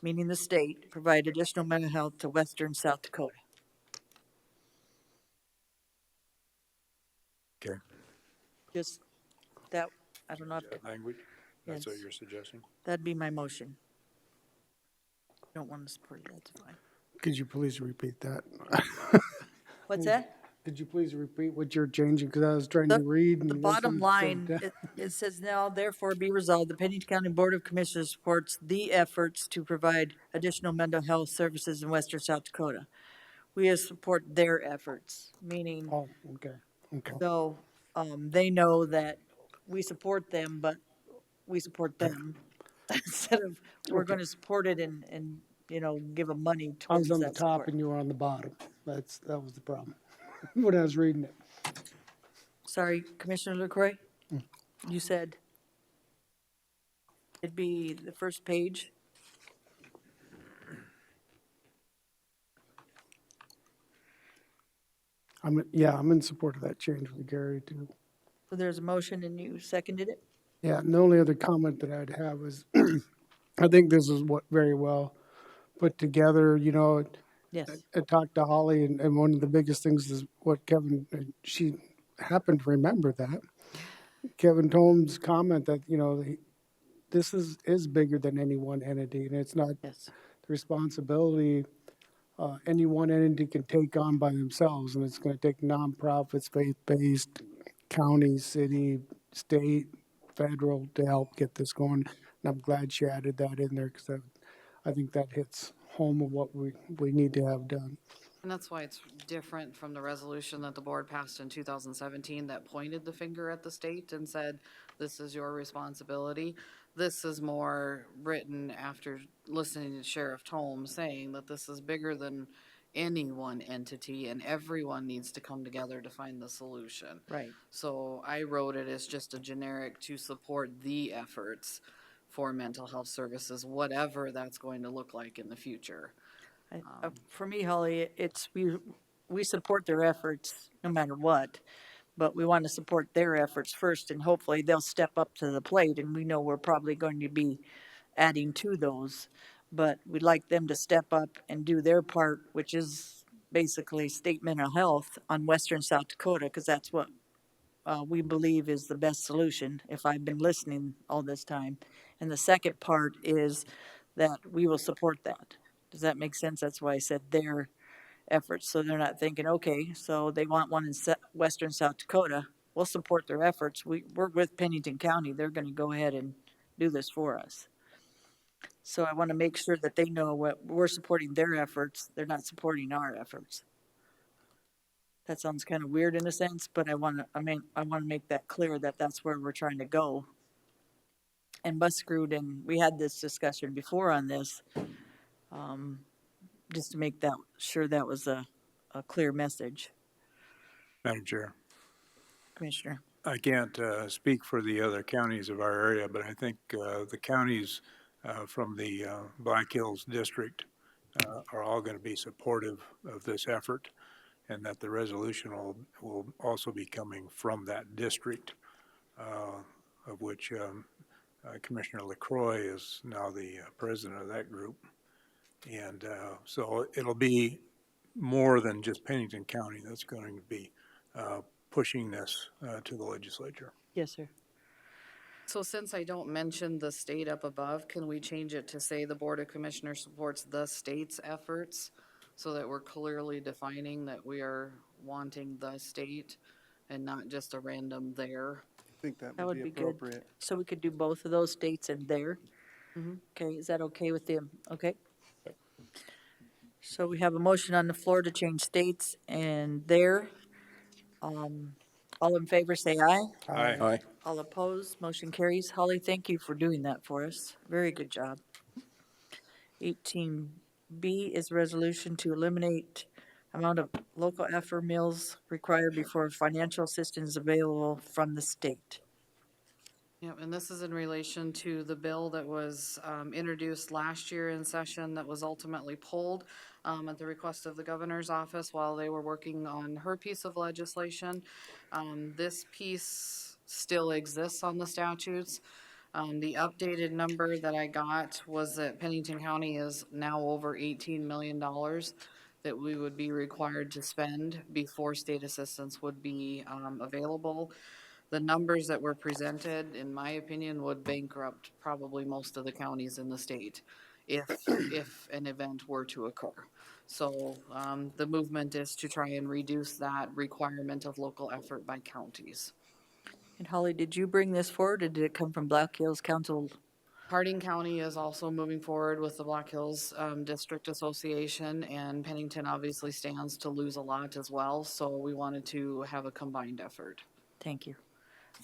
Speaker 3: meaning the state, provide additional mental health to western South Dakota.
Speaker 2: Okay.
Speaker 3: Just that, I don't know.
Speaker 2: Is that language? That's what
Speaker 3: Yes.
Speaker 2: you're suggesting?
Speaker 3: That'd be my motion. Don't want to support it, that's fine.
Speaker 1: Could you please repeat that?
Speaker 3: What's that?
Speaker 1: Could you please repeat what you're changing? Because I was trying to read and
Speaker 3: The bottom
Speaker 1: listen, so-
Speaker 3: line, it says now therefore be resolved, the Pennington County Board of Commissioners supports the efforts to provide additional mental health services in western South Dakota. We support their efforts, meaning,
Speaker 1: Oh, okay, okay.
Speaker 3: so, they know that we support them, but we support them. Instead of, we're gonna support it and, give them money
Speaker 1: I was
Speaker 3: towards
Speaker 1: on the
Speaker 3: that
Speaker 1: top
Speaker 3: support.
Speaker 1: and you were on the bottom. That was the problem when I was reading it.
Speaker 3: Sorry, Commissioner LaCroy, you said it'd be the first page.
Speaker 1: I'm in support of that change with Gary too.
Speaker 3: So there's a motion and you seconded it?
Speaker 1: Yeah, and the only other comment that I'd have is, I think this is what very well put together,
Speaker 3: Yes.
Speaker 1: I talked to Holly and one of the biggest things is what Kevin, and she happened to remember that. Kevin Tome's comment that, this is bigger than any one entity and it's not
Speaker 3: Yes.
Speaker 1: the responsibility any one entity can take on by themselves, and it's going to take nonprofits, faith-based, county, city, state, federal to help get this going. And I'm glad she added that in there because I think that hits home of what we need to have done.
Speaker 12: And that's why it's different from the resolution that the board passed in 2017 that pointed the finger at the state and said, this is your responsibility. This is more written after listening to Sheriff Tolm saying that this is bigger than any one entity and everyone needs to come together to find the solution.
Speaker 3: Right.
Speaker 12: So I wrote it as just a generic to support the efforts for mental health services, whatever that's going to look like in the future.
Speaker 3: For me, Holly, we support their efforts no matter what, but we want to support their efforts first, and hopefully they'll step up to the plate, and we know we're probably going to be adding to those. But we'd like them to step up and do their part, which is basically state mental health on Western South Dakota, because that's what we believe is the best solution, if I've been listening all this time. And the second part is that we will support that. Does that make sense? That's why I said their efforts, so they're not thinking, okay, so they want one in Western South Dakota. We'll support their efforts. We're with Pennington County. They're going to go ahead and do this for us. So I want to make sure that they know what we're supporting their efforts. They're not supporting our efforts. That sounds kind of weird in a sense, but I want to make that clear that that's where we're trying to go. And Buskerud, and we had this discussion before on this, just to make that sure that was a clear message.
Speaker 2: Madam Chair,
Speaker 3: Commissioner.
Speaker 2: I can't speak for the other counties of our area, but I think the counties from the Black Hills District are all going to be supportive of this effort, and that the resolution will also be coming from that district, of which Commissioner LaCroix is now the president of that group. And so it'll be more than just Pennington County that's going to be pushing this to the legislature.
Speaker 3: Yes, sir.
Speaker 12: So since I don't mention the state up above, can we change it to say the Board of Commissioners supports the state's efforts? So that we're clearly defining that we are wanting the state and not just a random there.
Speaker 8: I think
Speaker 3: That would be good. So we could do both of those states and there. Okay, is that okay with them? Okay. So we have a motion on the floor to change states and there. All in favor, say aye.
Speaker 2: Aye.
Speaker 9: Aye.
Speaker 3: All opposed, motion carries. Holly, thank you for doing that for us. Very good job. 18B is a resolution to eliminate amount of local effort meals required before financial assistance is available from the state.
Speaker 12: Yep, and this is in relation to the bill that was introduced last year in session that was ultimately pulled at the request of the governor's office while they were working on her piece of legislation. This piece still exists on the statutes. The updated number that I got was that Pennington County is now over $18 million that we would be required to spend before state assistance would be available. The numbers that were presented, in my opinion, would bankrupt probably most of the counties in the state if an event were to occur. So the movement is to try and reduce that requirement of local effort by counties.
Speaker 3: And Holly, did you bring this forward or did it come from Black Hills Council?
Speaker 12: Harding County is also moving forward with the Black Hills District Association, and Pennington obviously stands to lose a lot as well. So we wanted to have a combined effort.
Speaker 3: Thank you.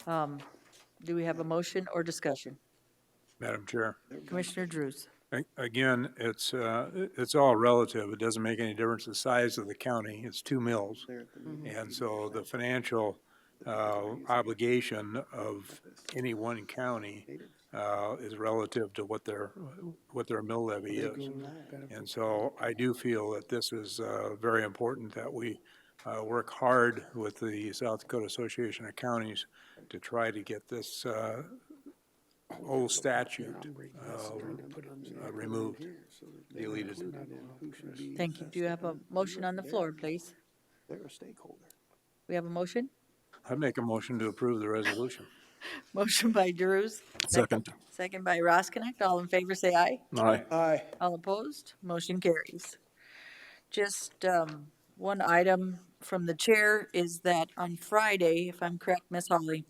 Speaker 3: Do we have a motion or discussion?
Speaker 2: Madam Chair.
Speaker 3: Commissioner Drews.
Speaker 2: Again, it's all relative. It doesn't make any difference the size of the county. It's 2 mills. And so the financial obligation of any one county is relative to what their mill levy is. And so I do feel that this is very important that we work hard with the South Dakota Association of Counties to try to get this whole statute removed, deleted.
Speaker 3: Thank you. Do you have a motion on the floor, please?
Speaker 8: They're a stakeholder.
Speaker 3: We have a motion?
Speaker 2: I make a motion to approve the resolution.
Speaker 3: Motion by Drews.
Speaker 9: Second.
Speaker 3: Second by Roskinick. All in favor, say aye.
Speaker 9: Aye.
Speaker 8: Aye.
Speaker 3: All opposed, motion carries. Just one item from the chair is that on Friday, if I'm correct, Ms. Holly,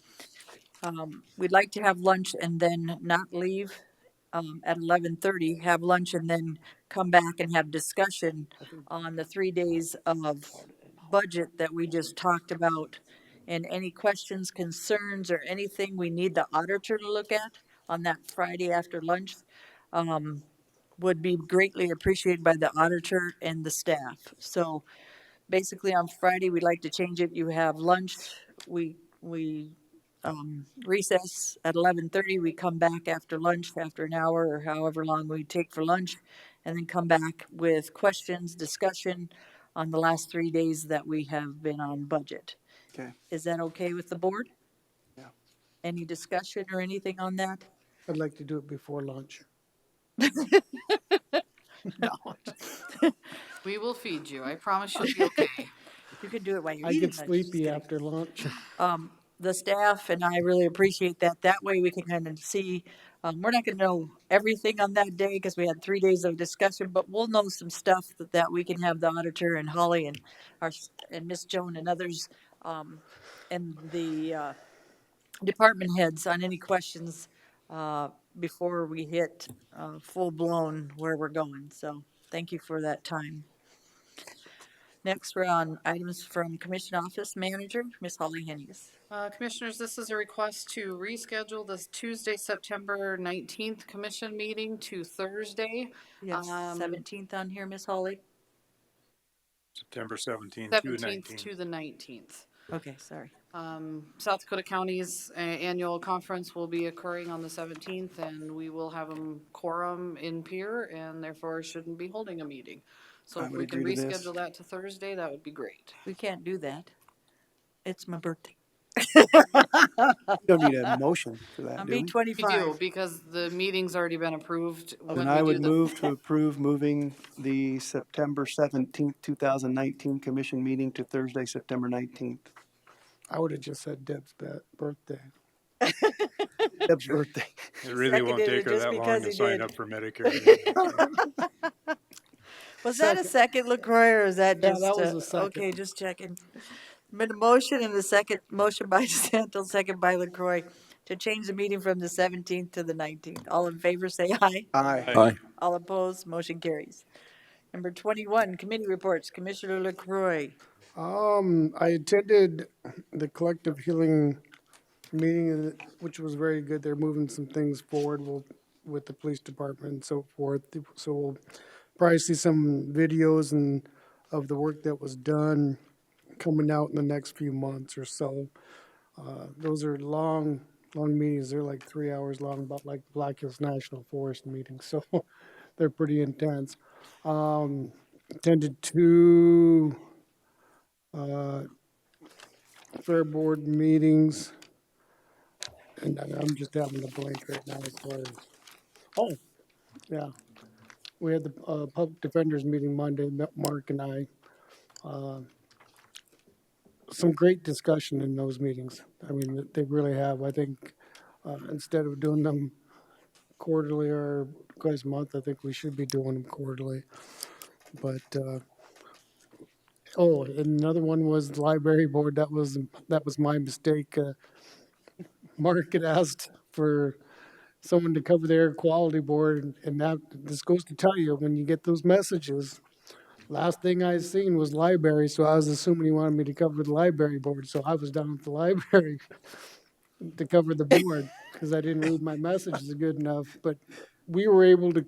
Speaker 3: we'd like to have lunch and then not leave at 11:30, have lunch and then come back and have discussion on the 3 days of budget that we just talked about. And any questions, concerns, or anything we need the auditor to look at, on that Friday after lunch would be greatly appreciated by the auditor and the staff. So basically on Friday, we'd like to change it. You have lunch, we recess at 11:30. We come back after lunch, after an hour or however long we take for lunch, and then come back with questions, discussion on the last 3 days that we have been on budget.
Speaker 8: Okay.
Speaker 3: Is that okay with the board?
Speaker 8: Yeah.
Speaker 3: Any discussion or anything on that?
Speaker 1: I'd like to do it before lunch.
Speaker 3: No.
Speaker 12: We will feed you. I promise you'll be okay.
Speaker 3: You can do it while you're
Speaker 1: I
Speaker 3: eating
Speaker 1: get
Speaker 3: lunch. Just
Speaker 1: sleepy
Speaker 3: kidding.
Speaker 1: after lunch.
Speaker 3: The staff and I really appreciate that. That way we can kind of see, we're not going to know everything on that day because we had 3 days of discussion, but we'll know some stuff that we can have the auditor and Holly and and Miss Joan and others, and the department heads on any questions, before we hit, full blown where we're going. So thank you for that time. Next, we're on items from Commission Office Manager, Miss Holly Hennies.
Speaker 12: Commissioners, this is a request to reschedule this Tuesday, September 19th commission meeting to Thursday.
Speaker 3: You have 17th on here, Miss Holly?
Speaker 2: September 17th to
Speaker 12: 17th
Speaker 2: 19th.
Speaker 12: to the 19th.
Speaker 3: Okay, sorry.
Speaker 12: South Dakota County's annual conference will be occurring on the 17th, and we will have a quorum in Pier, and therefore shouldn't be holding a meeting. So
Speaker 8: I
Speaker 12: if
Speaker 8: would
Speaker 12: we can
Speaker 8: agree to this.
Speaker 12: reschedule that to Thursday, that would be great.
Speaker 3: We can't do that. It's my birthday.
Speaker 8: Don't need a motion for that,
Speaker 3: I'll
Speaker 8: do
Speaker 3: be
Speaker 8: we?
Speaker 12: We do,
Speaker 3: 25.
Speaker 12: because the meeting's already been approved. when
Speaker 8: Then
Speaker 12: we
Speaker 8: I
Speaker 12: do
Speaker 8: would
Speaker 12: the-
Speaker 8: move to approve moving the September 17th, 2019 commission meeting to Thursday, September 19th.
Speaker 1: I would have just said Deb's birthday.
Speaker 8: Deb's birthday.
Speaker 2: It really won't
Speaker 3: seconded it
Speaker 2: take her
Speaker 3: just
Speaker 2: that
Speaker 3: because
Speaker 2: long to
Speaker 3: he
Speaker 2: sign
Speaker 3: did.
Speaker 2: up for Medicare.
Speaker 3: Was that a second, LaCroix, or is that
Speaker 1: Yeah,
Speaker 3: just?
Speaker 1: that was a second.
Speaker 3: Okay, just checking. Been a motion and the second, motion by DeSanto, second by LaCroix, to change the meeting from the 17th to the 19th. All in favor, say aye.
Speaker 8: Aye.
Speaker 9: Aye.
Speaker 3: All opposed, motion carries. Number 21, committee reports, Commissioner LaCroix.
Speaker 1: I attended the collective healing meeting, which was very good. They're moving some things forward with the police department and so forth. So we'll probably see some videos of the work that was done coming out in the next few months or so. Those are long meetings. They're like 3 hours long, about like Black Hills National Forest meetings. So they're pretty intense. Attended two fair board meetings, and I'm just having a blank right now as far as, oh, yeah. We had the public defenders meeting Monday, Mark and I. Some great discussion in those meetings. I mean, they really have. I think instead of doing them quarterly or twice a month, I think we should be doing them quarterly. But oh, and another one was the library board. That was my mistake. Mark had asked for someone to cover the air quality board, and that this goes to tell you when you get those messages. Last thing I seen was library, so I was assuming he wanted me to cover the library board. So I was down at the library to cover the board because I didn't read my messages good enough. But we were able to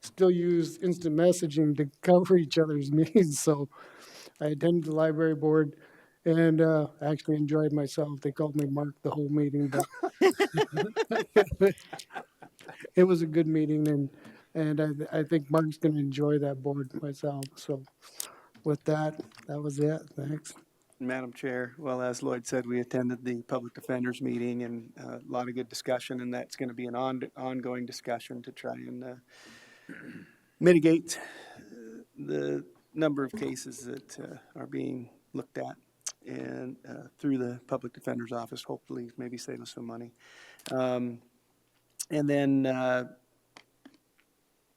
Speaker 1: still use instant messaging to cover each other's meetings. So I attended the library board and actually enjoyed myself. They called me Mark the whole meeting, but it was a good meeting, and I think Mark's going to enjoy that board myself. So with that, that was it. Thanks.
Speaker 8: Madam Chair, well, as Lloyd said, we attended the public defenders meeting and a lot of good discussion, and that's going to be an ongoing discussion to try and mitigate the number of cases that are being looked at, and through the public defender's office, hopefully maybe save us some money. And then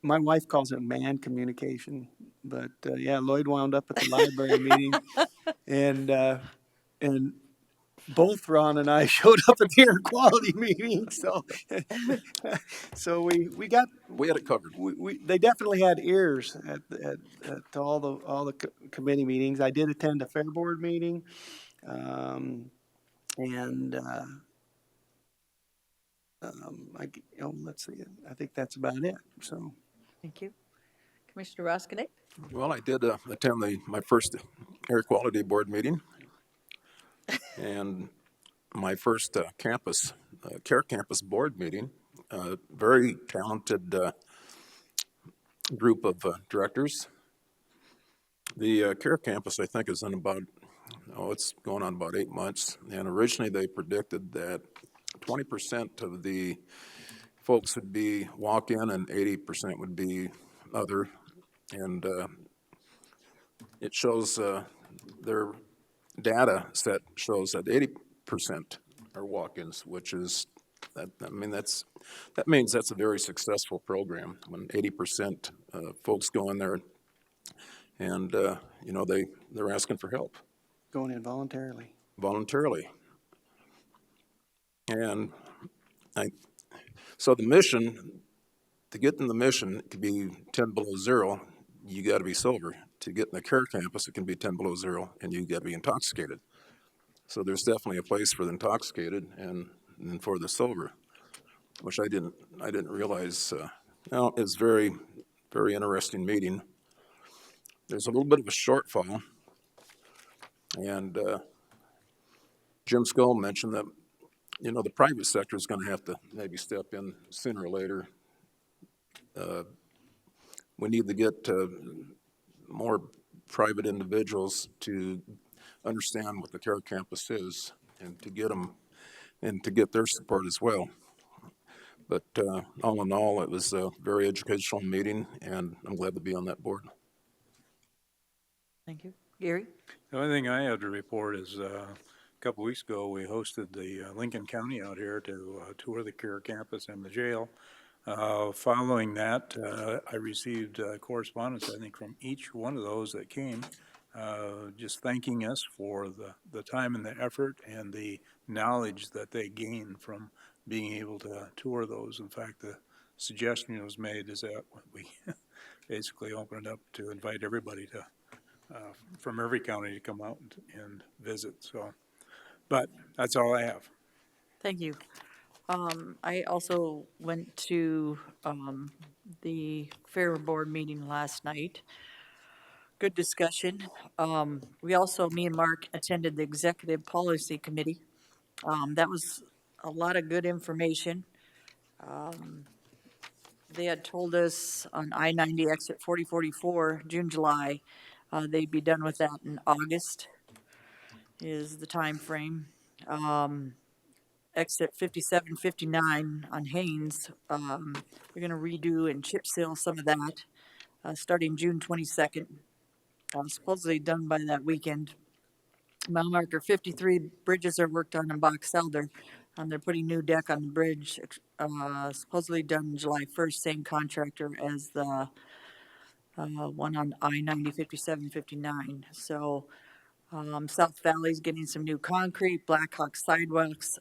Speaker 8: my wife calls it man communication, but yeah, Lloyd wound up at the library meeting, and both Ron and I showed up at the air quality meeting, so we had it covered. They definitely had ears at all the committee meetings. I did attend a fair board meeting, and let's see, I think that's about it, so.
Speaker 3: Thank you. Commissioner Roskinek?
Speaker 9: Well, I did attend my first air quality board meeting and my first care campus board meeting. Very talented group of directors. The care campus, I think, is in it's going on about 8 months. And originally they predicted that 20% of the folks would be walk-in and 80% would be other. And it shows their data set shows that 80% are walk-ins, which is that means that's a very successful program when 80% folks go in there and they're asking for help
Speaker 8: Going in voluntarily.
Speaker 9: And so the mission, to get in the mission, it could be 10 below zero, you got to be sober. To get in the care campus, it can be 10 below zero, and you got to be intoxicated. So there's definitely a place for the intoxicated and for the sober, which I didn't realize. It's very, very interesting meeting. There's a little bit of a shortfall, and Jim Skull mentioned that the private sector is going to have to maybe step in sooner or later. We need to get more private individuals to understand what the care campus is and to get them and to get their support as well. But all in all, it was a very educational meeting, and I'm glad to be on that board.
Speaker 3: Thank you. Gary?
Speaker 2: The only thing I have to report is a couple weeks ago, we hosted the Lincoln County out here to tour the care campus and the jail. Following that, I received correspondence, I think, from each one of those that came, just thanking us for the time and the effort and the knowledge that they gained from being able to tour those. In fact, the suggestion was made is that we basically open it up to invite everybody to from every county to come out and visit. So, but that's all I have.
Speaker 3: Thank you. I also went to the Fair Board meeting last night. Good discussion. Me and Mark attended the Executive Policy Committee. That was a lot of good information. They had told us on I-90 exit 4044, June, July, they'd be done with that in August is the time frame. Exit 5759 on Haynes, we're going to redo and chip seal some of that starting June 22nd. Supposedly done by that weekend. Mile marker 53 bridges are worked on in Box Elder. They're putting new deck on the bridge, supposedly done July 1st, same contractor as the one on I-90 5759. So South Valley's getting some new concrete, Blackhawk sidewalks.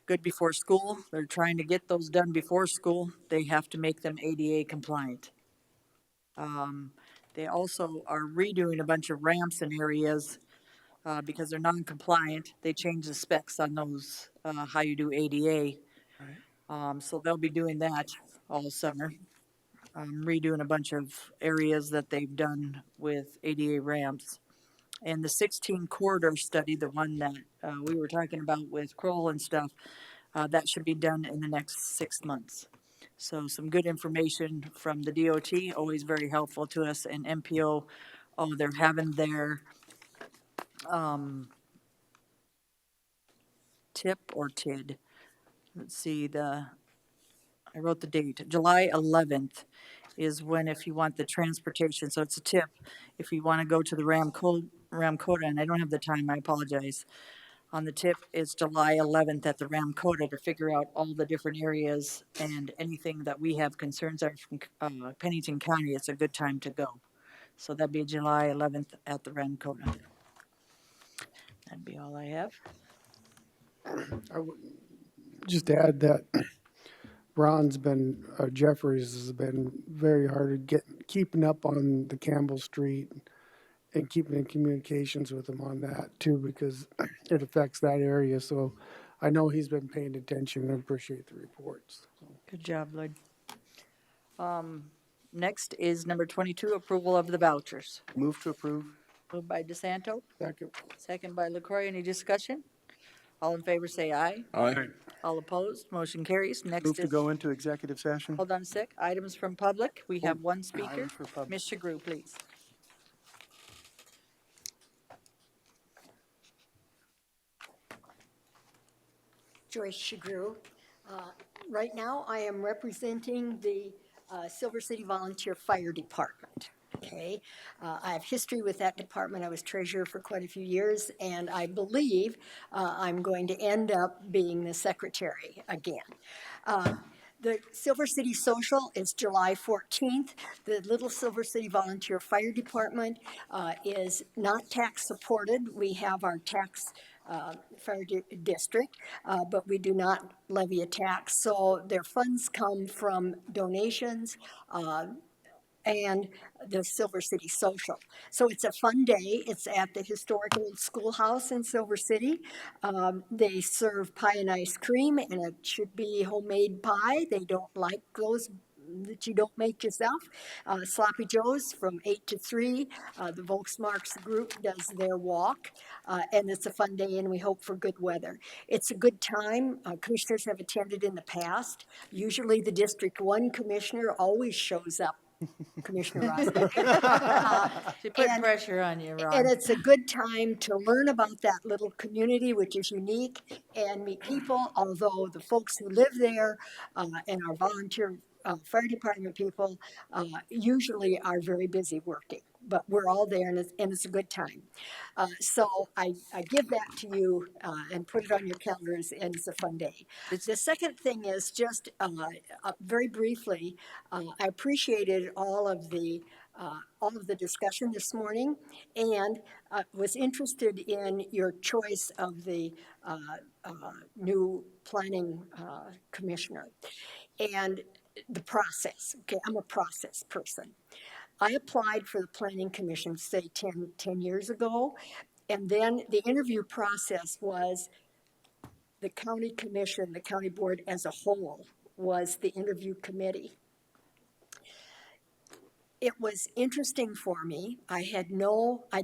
Speaker 3: Good before school. They're trying to get those done before school. They have to make them ADA compliant. They also are redoing a bunch of ramps in areas because they're non-compliant. They change the specs on those, how you do ADA. So they'll be doing that all summer. Redoing a bunch of areas that they've done with ADA ramps. And the 16 corridor study, the one that we were talking about with Kroll and stuff, that should be done in the next 6 months. So some good information from the DOT, always very helpful to us, and MPO. They're having their TIP or TID. Let's see, I wrote the date. July 11th is when, if you want the transportation, so it's a TIP. If you want to go to the Ramcota, and I don't have the time, I apologize. On the TIP, it's July 11th at the Ramcota to figure out all the different areas and anything that we have concerns are from Pennington County. It's a good time to go. So that'd be July 11th at the Ramcota. That'd be all I have.
Speaker 1: I would just add that Jeffries has been very hard at keeping up on the Campbell Street and keeping in communications with them on that too, because it affects that area. So I know he's been paying attention and appreciate the reports.
Speaker 3: Good job, Lloyd. Next is number 22, approval of the vouchers.
Speaker 8: Move to approve.
Speaker 3: Moved by DeSanto,
Speaker 1: Second.
Speaker 3: second by LaCroy. Any discussion? All in favor say aye.
Speaker 9: Aye.
Speaker 3: All opposed, motion carries. Next
Speaker 8: Move to
Speaker 3: is,
Speaker 8: go into executive session.
Speaker 3: hold on a sec, items from public. We have one speaker.
Speaker 8: Items for public.
Speaker 3: Ms. Shagru, please.
Speaker 20: Joyce Shagru. Right now, I am representing the Silver City Volunteer Fire Department. Okay, I have history with that department. I was treasurer for quite a few years, and I believe I'm going to end up being the secretary again. The Silver City Social is July 14th. The Little Silver City Volunteer Fire Department is not tax supported. We have our tax fire district, but we do not levy a tax. So their funds come from donations and the Silver City Social. So it's a fun day. It's at the historic old schoolhouse in Silver City. They serve pie and ice cream, and it should be homemade pie. They don't like those that you don't make yourself. Sloppy Joe's from 8 to 3. The Volksmarks group does their walk, and it's a fun day, and we hope for good weather. It's a good time. Commissioners have attended in the past. Usually the District 1 commissioner always shows up. Commissioner Rosnick.
Speaker 3: She put pressure on you, Ron.
Speaker 20: And it's a good time to learn about that little community, which is unique, and meet people, although the folks who live there and our volunteer fire department people usually are very busy working. But we're all there, and it's a good time. So I give that to you and put it on your calendars, and it's a fun day. The second thing is just very briefly, I appreciated all of the discussion this morning, and was interested in your choice of the new planning commissioner and the process. Okay, I'm a process person. I applied for the Planning Commission, say 10 years ago, and then the interview process was the county commission, the county board as a whole was the interview committee. It was interesting for me. I'd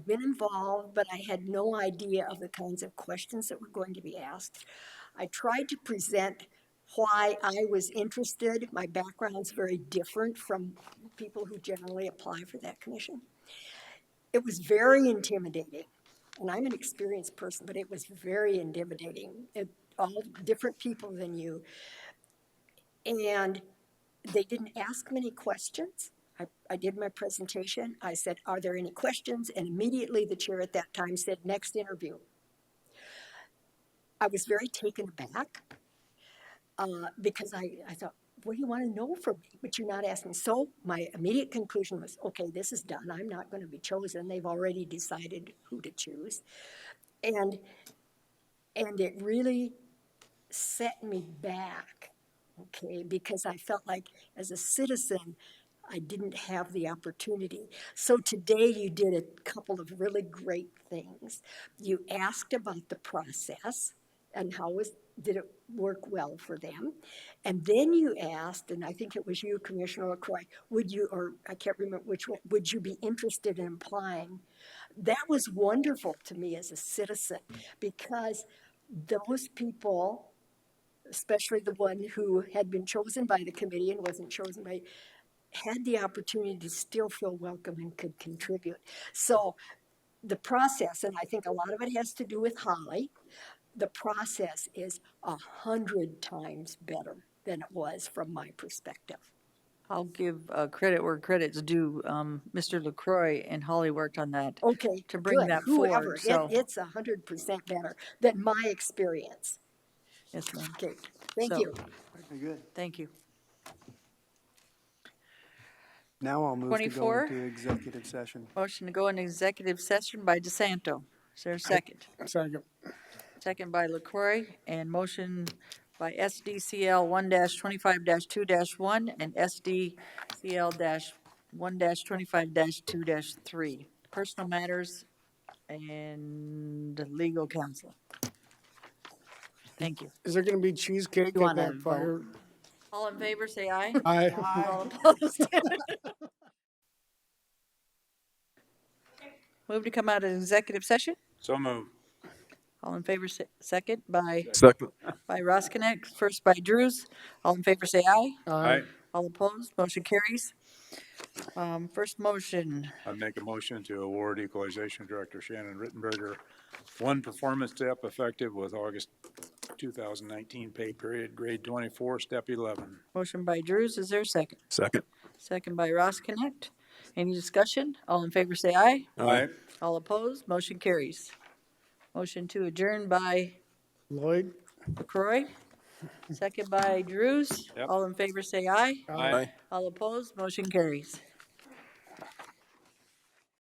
Speaker 20: been involved, but I had no idea of the kinds of questions that were going to be asked. I tried to present why I was interested. My background's very different from people who generally apply for that commission. It was very intimidating, and I'm an experienced person, but it was very intimidating. All different people than you, and they didn't ask many questions. I did my presentation. I said, are there any questions? And immediately the chair at that time said, next interview. I was very taken aback because I thought, what do you want to know from me? But you're not asking. So my immediate conclusion was, okay, this is done. I'm not going to be chosen. They've already decided who to choose. And it really set me back, okay, because I felt like as a citizen, I didn't have the opportunity. So today you did a couple of really great things. You asked about the process and did it work well for them? And then you asked, and I think it was you, Commissioner LaCroy, I can't remember which one, would you be interested in applying? That was wonderful to me as a citizen, because those people, especially the one who had been chosen by the committee and wasn't chosen by, had the opportunity to still feel welcome and could contribute. So the process, and I think a lot of it has to do with Holly, the process is 100 times better than it was from my perspective.
Speaker 3: I'll give credit where credit's due. Mr. LaCroy and Holly worked on that.
Speaker 20: Okay,
Speaker 3: to bring
Speaker 20: good.
Speaker 3: that
Speaker 20: Whoever,
Speaker 3: forward. So
Speaker 20: it's 100% better than my experience.
Speaker 3: yes, ma'am.
Speaker 20: Okay, thank
Speaker 3: So,
Speaker 20: you.
Speaker 8: Very good.
Speaker 3: Thank you.
Speaker 8: Now I'll move to go
Speaker 3: 24.
Speaker 8: into executive session.
Speaker 3: Motion to go into executive session by DeSanto. Is there a second?
Speaker 1: Second.
Speaker 3: Second by LaCroy, and motion by SDCL 1-25-2-1 and SDCL 1-25-2-3. Personal matters and legal counsel. Thank you.
Speaker 1: Is there gonna be cheesecake
Speaker 3: You
Speaker 1: at
Speaker 3: wanna
Speaker 1: that fire?
Speaker 3: vote? All in favor, say aye.
Speaker 1: Aye.
Speaker 3: All opposed? Move to come out of executive session.
Speaker 2: So move.
Speaker 3: All in favor, second by
Speaker 9: Second.
Speaker 3: Roskinek, first by Drews. All in favor, say aye.
Speaker 2: Aye.
Speaker 3: All opposed, motion carries. First motion,
Speaker 2: I make a motion to award Equalization Director Shannon Rittenberger one performance step effective with August 2019 pay period, grade 24, step 11.
Speaker 3: motion by Drews, is there a second?
Speaker 9: Second.
Speaker 3: Second by Roskinek. Any discussion? All in favor, say aye.
Speaker 2: Aye.
Speaker 3: All opposed, motion carries. Motion to adjourn by
Speaker 1: Lloyd?
Speaker 3: LaCroy, second by Drews.
Speaker 2: Yep.
Speaker 3: All in favor, say aye.
Speaker 2: Aye.
Speaker 3: All opposed, motion carries.